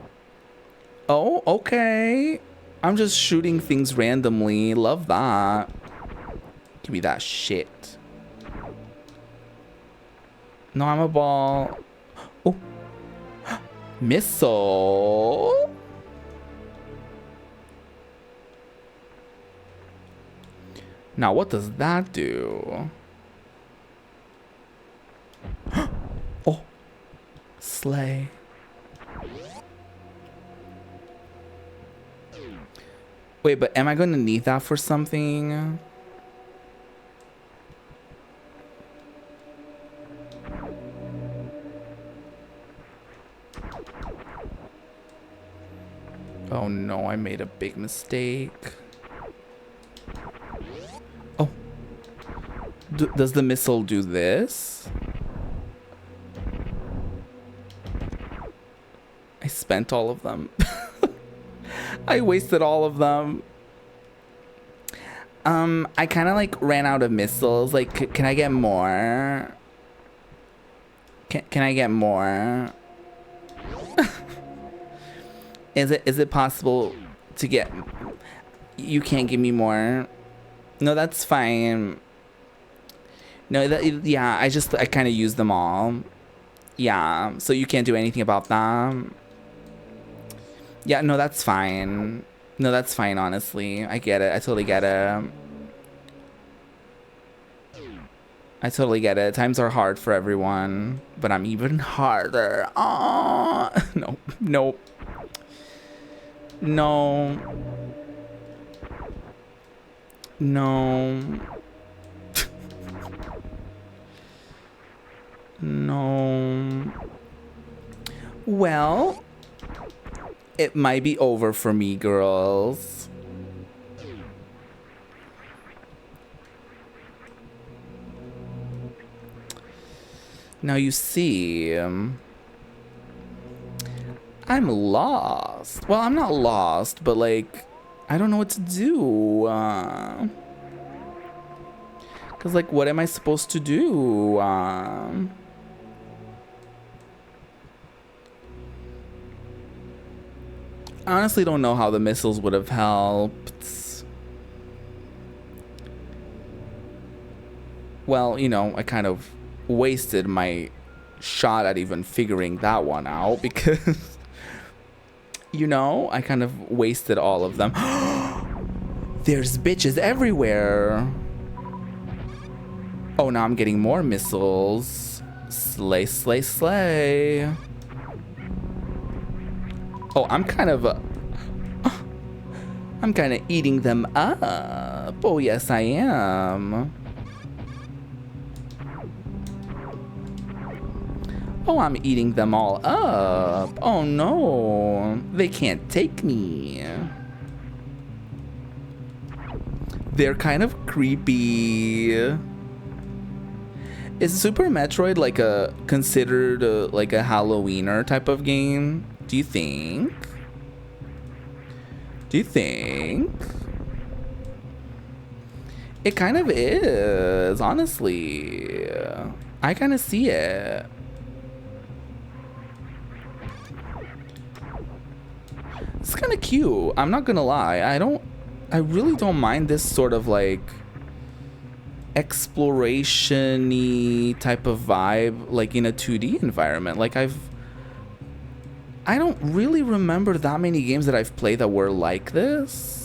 Oh, okay. I'm just shooting things randomly. Love that. Give me that shit. No, I'm a ball. Oh. Missile. Now, what does that do? Oh. Slay. Wait, but am I going to need that for something? Oh no, I made a big mistake. Oh. Does the missile do this? I spent all of them. I wasted all of them. I kind of like ran out of missiles. Like, can I get more? Can I get more? Is it possible to get... You can't give me more? No, that's fine. No, yeah, I kind of used them all. Yeah, so you can't do anything about them. Yeah, no, that's fine. No, that's fine, honestly. I get it. I totally get it. I totally get it. Times are hard for everyone, but I'm even harder. Aww. No, nope. No. No. No. Well, it might be over for me, girls. Now you see, I'm lost. Well, I'm not lost, but like, I don't know what to do. Cause like, what am I supposed to do? I honestly don't know how the missiles would have helped. Well, you know, I kind of wasted my shot at even figuring that one out because, you know, I kind of wasted all of them. There's bitches everywhere. Oh, now I'm getting more missiles. Slay, slay, slay. Oh, I'm kind of eating them up. Oh, yes, I am. Oh, I'm eating them all up. Oh, no. They can't take me. They're kind of creepy. Is Super Metroid like considered like a Halloweener type of game? Do you think? Do you think? It kind of is, honestly. I kind of see it. It's kind of cute. I'm not gonna lie. I really don't mind this sort of like exploration-y type of vibe, like in a 2D environment. Like I don't really remember that many games that I've played that were like this.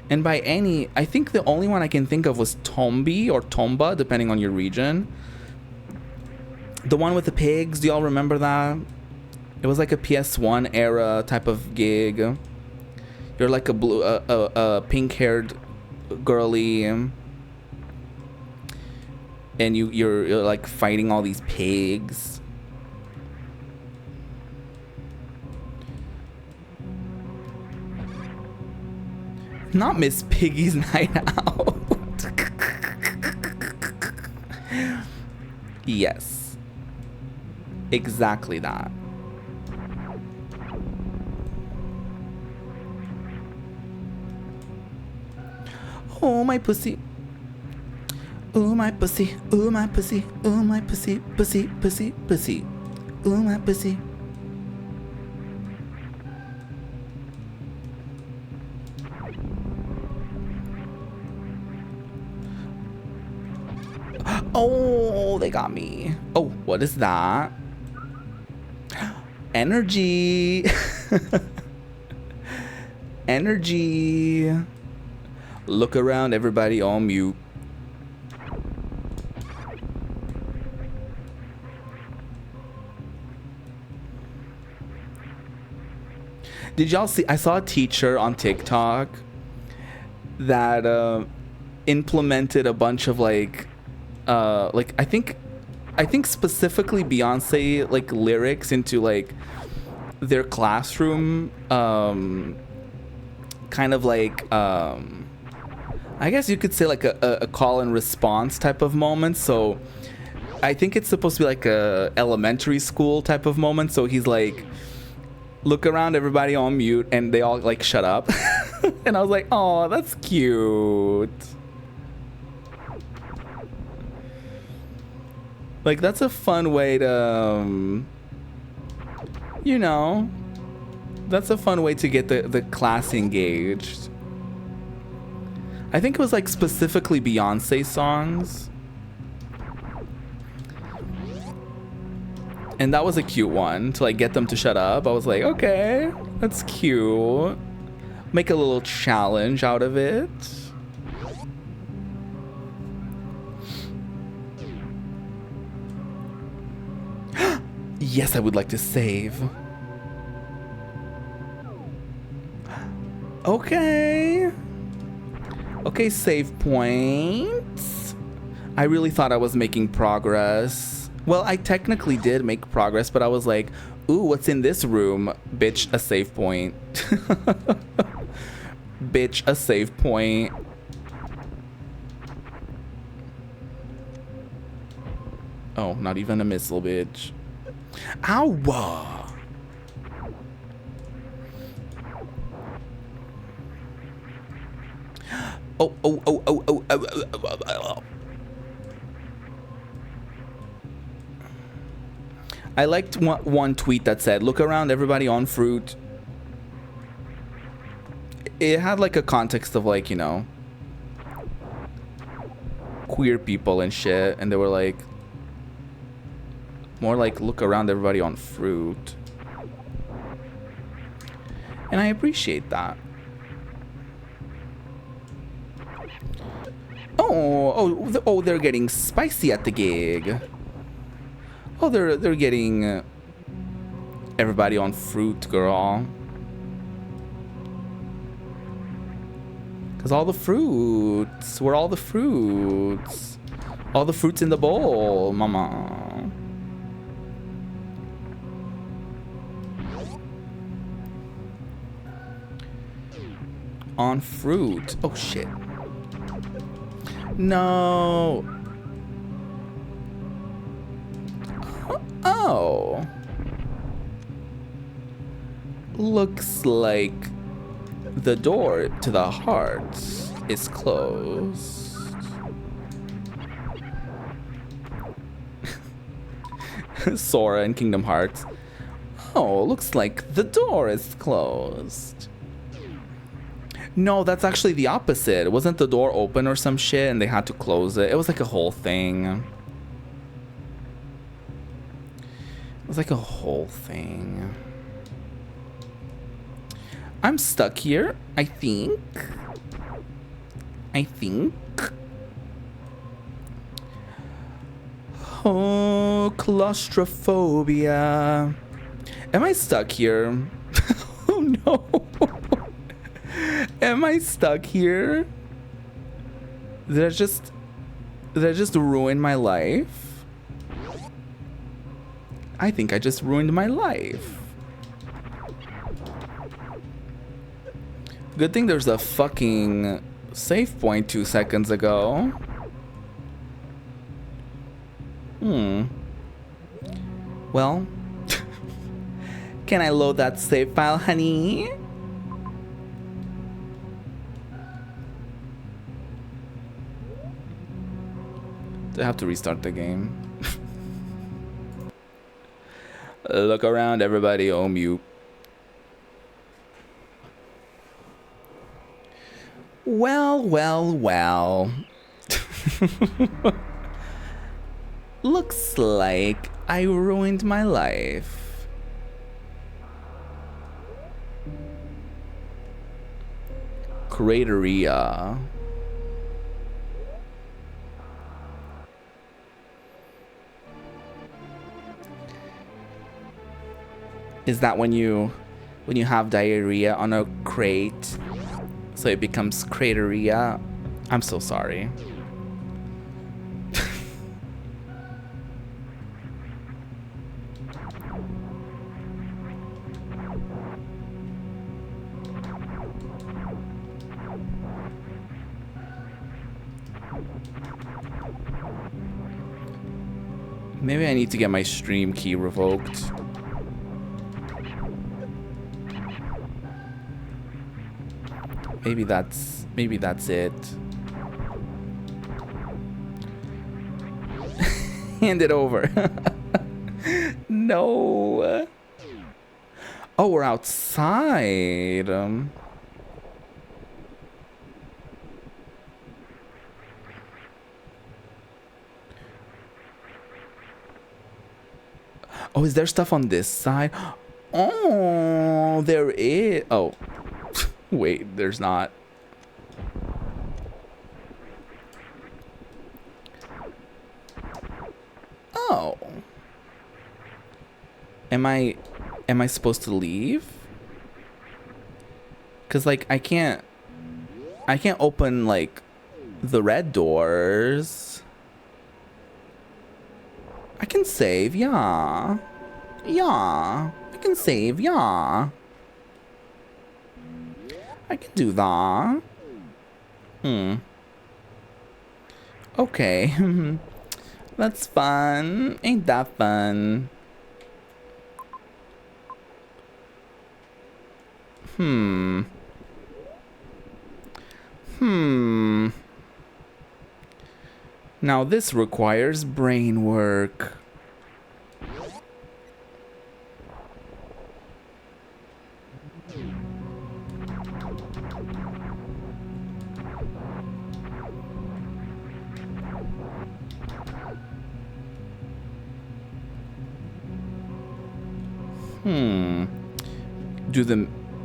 And by any, I think the only one I can think of was Tombi or Tomba, depending on your region. The one with the pigs, do y'all remember that? It was like a PS1 era type of gig. You're like a pink-haired girly, and you're like fighting all these pigs. Not Miss Piggy's Night Out. Yes. Exactly that. Oh, my pussy. Ooh, my pussy. Ooh, my pussy. Ooh, my pussy. Pussy, pussy, pussy. Ooh, my pussy. Oh, they got me. Oh, what is that? Energy. Energy. Look around, everybody on mute. Did y'all see? I saw a teacher on TikTok that implemented a bunch of like I think specifically Beyonce like lyrics into like their classroom, kind of like I guess you could say like a call and response type of moment. So I think it's supposed to be like a elementary school type of moment. So he's like, look around, everybody on mute, and they all like shut up. And I was like, oh, that's cute. Like, that's a fun way to, you know, that's a fun way to get the class engaged. I think it was like specifically Beyonce songs. And that was a cute one to like get them to shut up. I was like, okay, that's cute. Make a little challenge out of it. Yes, I would like to save. Okay. Okay, save points. I really thought I was making progress. Well, I technically did make progress, but I was like, ooh, what's in this room? Bitch, a save point. Bitch, a save point. Oh, not even a missile, bitch. Ow! Oh. I liked one tweet that said, look around, everybody on fruit. It had like a context of like, you know, queer people and shit. And they were like, more like, look around, everybody on fruit. And I appreciate that. Oh, they're getting spicy at the gig. Oh, they're getting everybody on fruit, girl. Cause all the fruits, we're all the fruits. All the fruits in the bowl, mama. On fruit. Oh shit. No. Oh. Looks like the door to the heart is closed. Sora in Kingdom Hearts. Oh, looks like the door is closed. No, that's actually the opposite. Wasn't the door open or some shit and they had to close it? It was like a whole thing. It was like a whole thing. I'm stuck here, I think. Oh, claustrophobia. Am I stuck here? Oh no. Am I stuck here? Did I just ruin my life? I think I just ruined my life. Good thing there's a fucking save point 2 seconds ago. Well, can I load that save file, honey? Do I have to restart the game? Look around, everybody. Oh, mute. Well. Looks like I ruined my life. Crateria. Is that when you have diarrhea on a crate, so it becomes crateria? I'm so sorry. Maybe I need to get my stream key revoked. Maybe that's it. Hand it over. No. Oh, we're outside. Oh, is there stuff on this side? Oh, there is. Oh. Wait, there's not. Oh. Am I supposed to leave? 'Cause like I can't open like the red doors. I can save, yeah. Yeah. I can save, yeah. I can do that. Okay. That's fun. Ain't that fun? Now this requires brain work.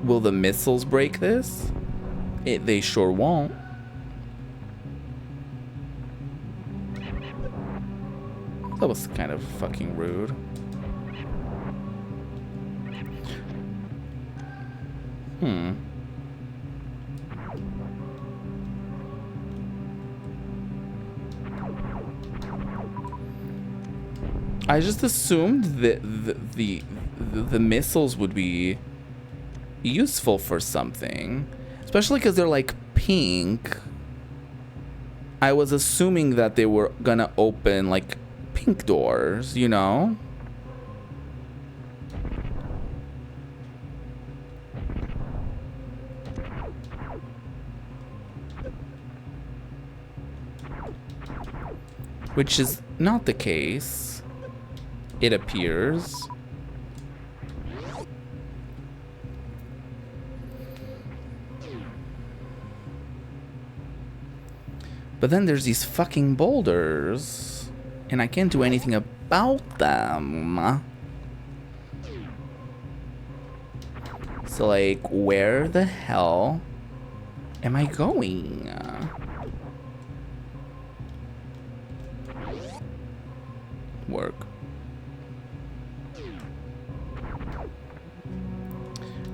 Will the missiles break this? They sure won't. That was kind of fucking rude. I just assumed that the missiles would be useful for something, especially because they're like pink. I was assuming that they were gonna open like pink doors, you know? Which is not the case, it appears. But then there's these fucking boulders, and I can't do anything about them. So, like, where the hell am I going? Work.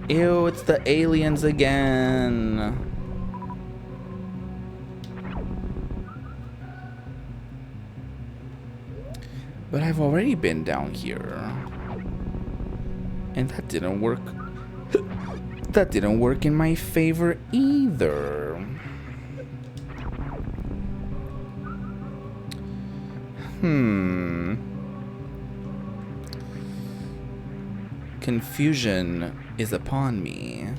Ew, it's the aliens again. But I've already been down here. And that didn't work. That didn't work in my favor either. Confusion is upon me.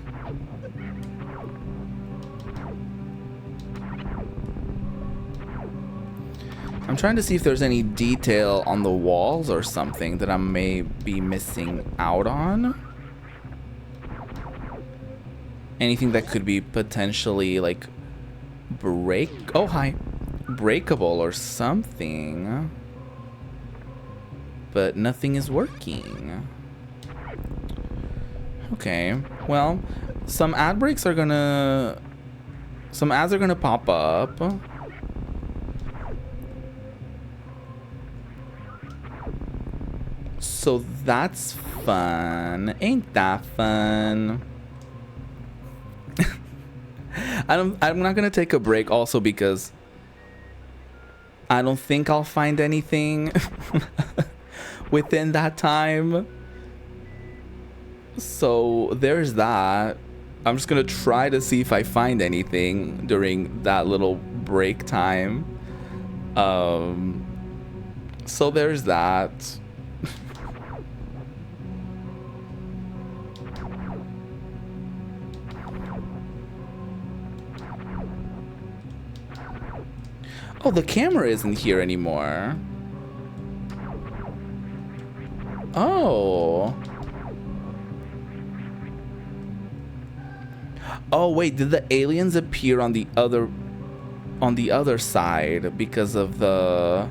I'm trying to see if there's any detail on the walls or something that I may be missing out on. Anything that could be potentially like breakable or something. But nothing is working. Okay, well, some ads are gonna pop up. So that's fun. Ain't that fun? I'm not gonna take a break also because I don't think I'll find anything within that time. So there's that. I'm just gonna try to see if I find anything during that little break time. So there's that. Oh, the camera isn't here anymore. Oh. Oh wait, did the aliens appear on the other side because of the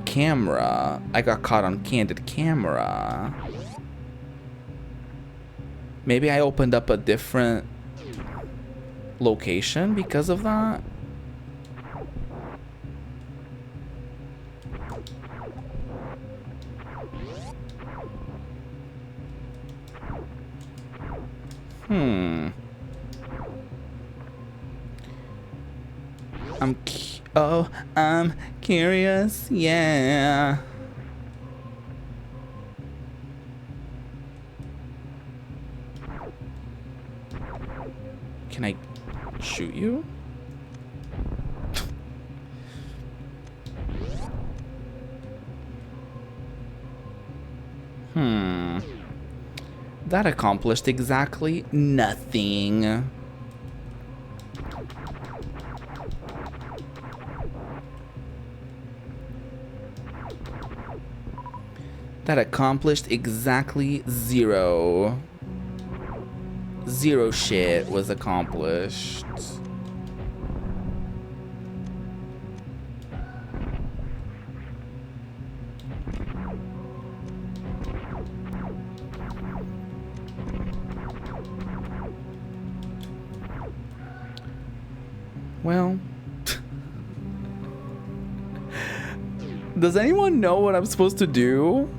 camera? I got caught on candid camera. Maybe I opened up a different location because of that. I'm curious, yeah. Can I shoot you? That accomplished exactly nothing. That accomplished exactly zero. Zero shit was accomplished. Well, does anyone know what I'm supposed to do?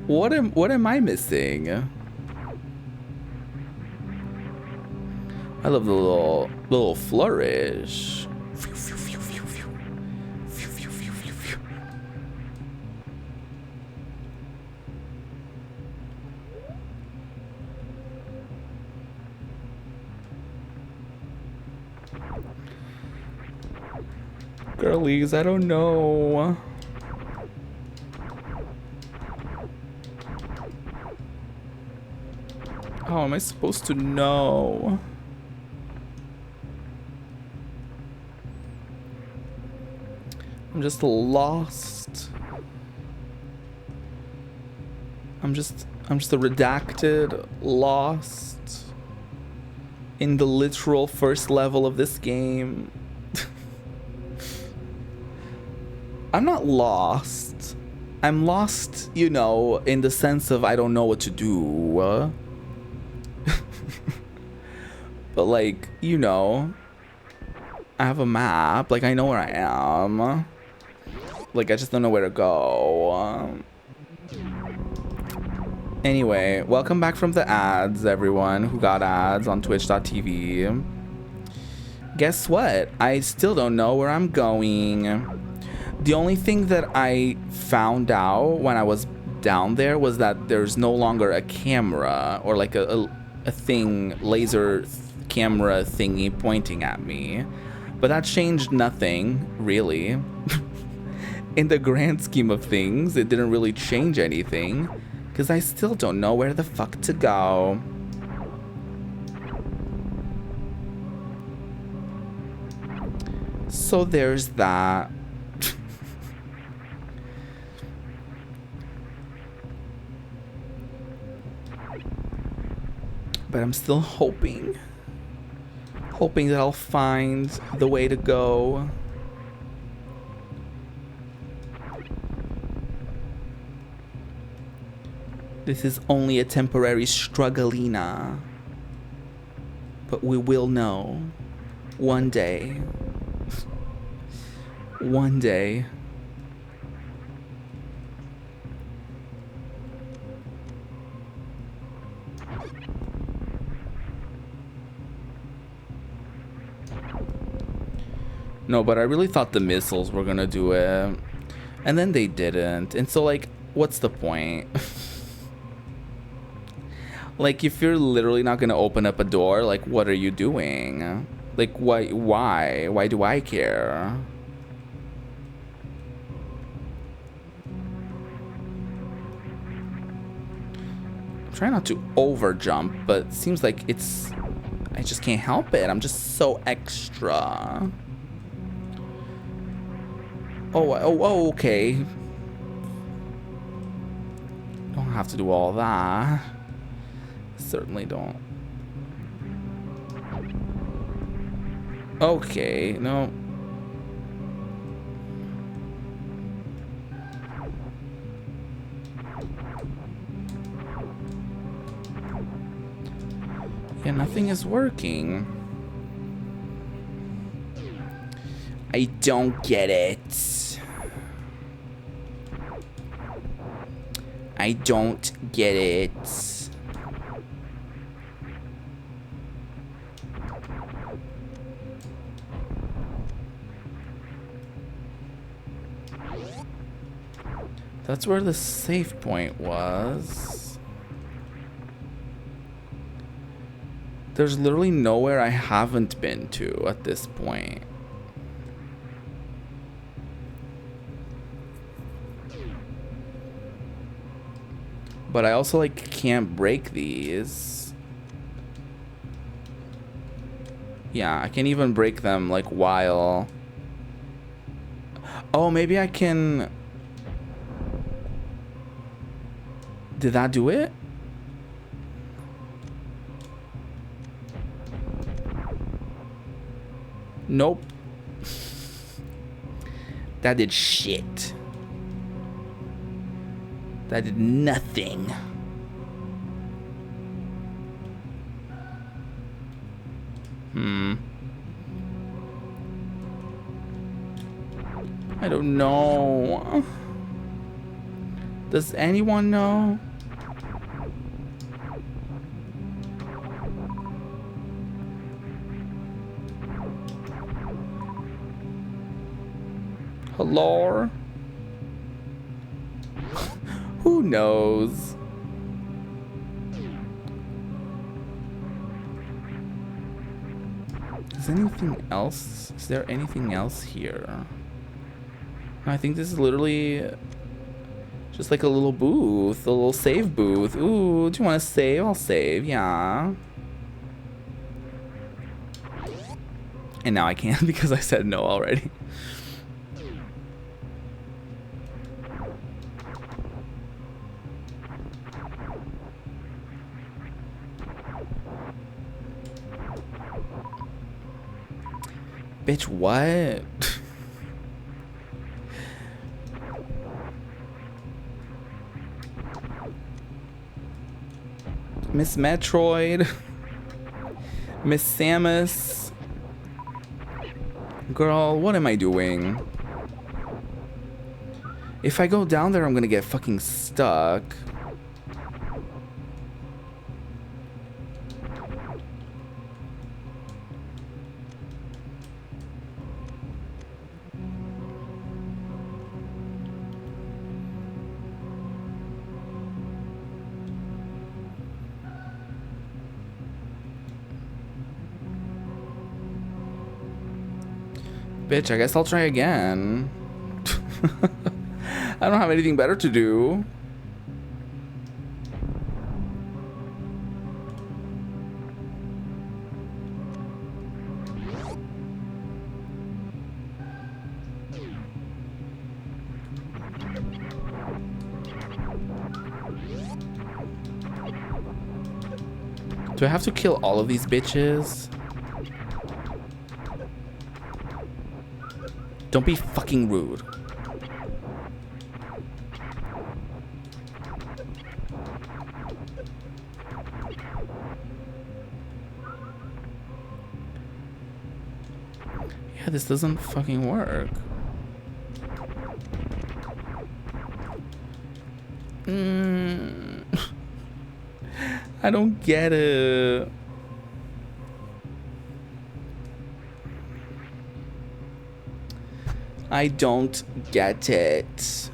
What am I missing? I love the little flourish. Girlies, I don't know. How am I supposed to know? I'm just lost. I'm just a redacted, lost in the literal first level of this game. I'm not lost. I'm lost, you know, in the sense of I don't know what to do. But like, you know, I have a map. Like, I know where I am. Like, I just don't know where to go. Anyway, welcome back from the ads, everyone who got ads on twitch.tv. Guess what? I still don't know where I'm going. The only thing that I found out when I was down there was that there's no longer a camera or like a thing, laser camera thingy pointing at me. But that changed nothing, really. In the grand scheme of things, it didn't really change anything. Because I still don't know where the fuck to go. So there's that. But I'm still hoping that I'll find the way to go. This is only a temporary strugglina. But we will know one day. One day. No, but I really thought the missiles were gonna do it. And then they didn't. And so, like, what's the point? Like, if you're literally not gonna open up a door, like, what are you doing? Like, why? Why do I care? I'm trying not to over jump, but it seems like it's... I just can't help it. I'm just so extra. Oh, okay. Don't have to do all that. Certainly don't. Okay, no. Yeah, nothing is working. I don't get it. I don't get it. That's where the save point was. There's literally nowhere I haven't been to at this point. But I also, like, can't break these. Yeah, I can't even break them, like, while... Oh, maybe I can... Did that do it? Nope. That did shit. That did nothing. I don't know. Does anyone know? Hello? Who knows? Is anything else? Is there anything else here? I think this is literally just like a little booth, a little save booth. Ooh, do you want to save? I'll save, yeah. And now I can't because I said no already. Bitch, what? Miss Metroid. Miss Samus. Girl, what am I doing? If I go down there, I'm gonna get fucking stuck. Bitch, I guess I'll try again. I don't have anything better to do. Do I have to kill all of these bitches? Don't be fucking rude. Yeah, this doesn't fucking work. I don't get it. I don't get it.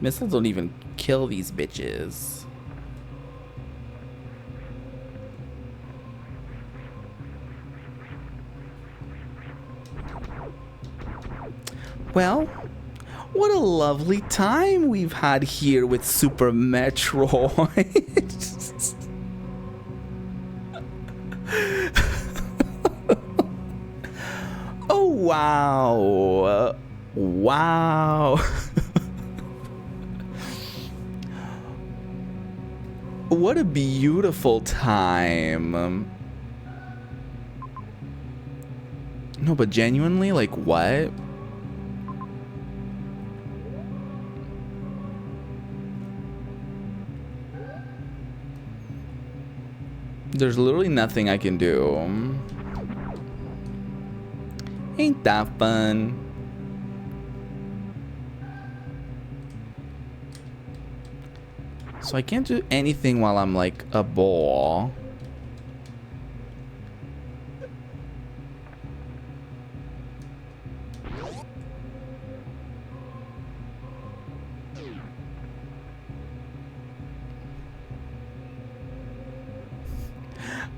Missiles don't even kill these bitches. Well, what a lovely time we've had here with Super Metroid. Oh, wow. Wow. What a beautiful time. No, but genuinely, like, what? There's literally nothing I can do. Ain't that fun? So I can't do anything while I'm like a ball.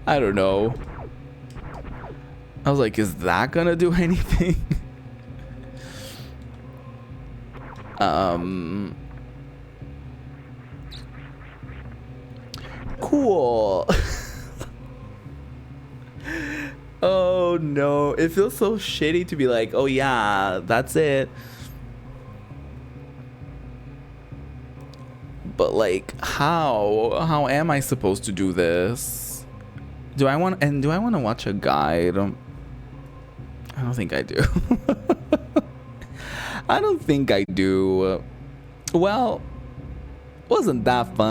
I don't know. I was like, is that gonna do anything? Cool. Oh no, it feels so shitty to be like, oh yeah, that's it. But like, how am I supposed to do this? Do I want to watch a guide? I don't think I do. I don't think I do. Well, wasn't that fun?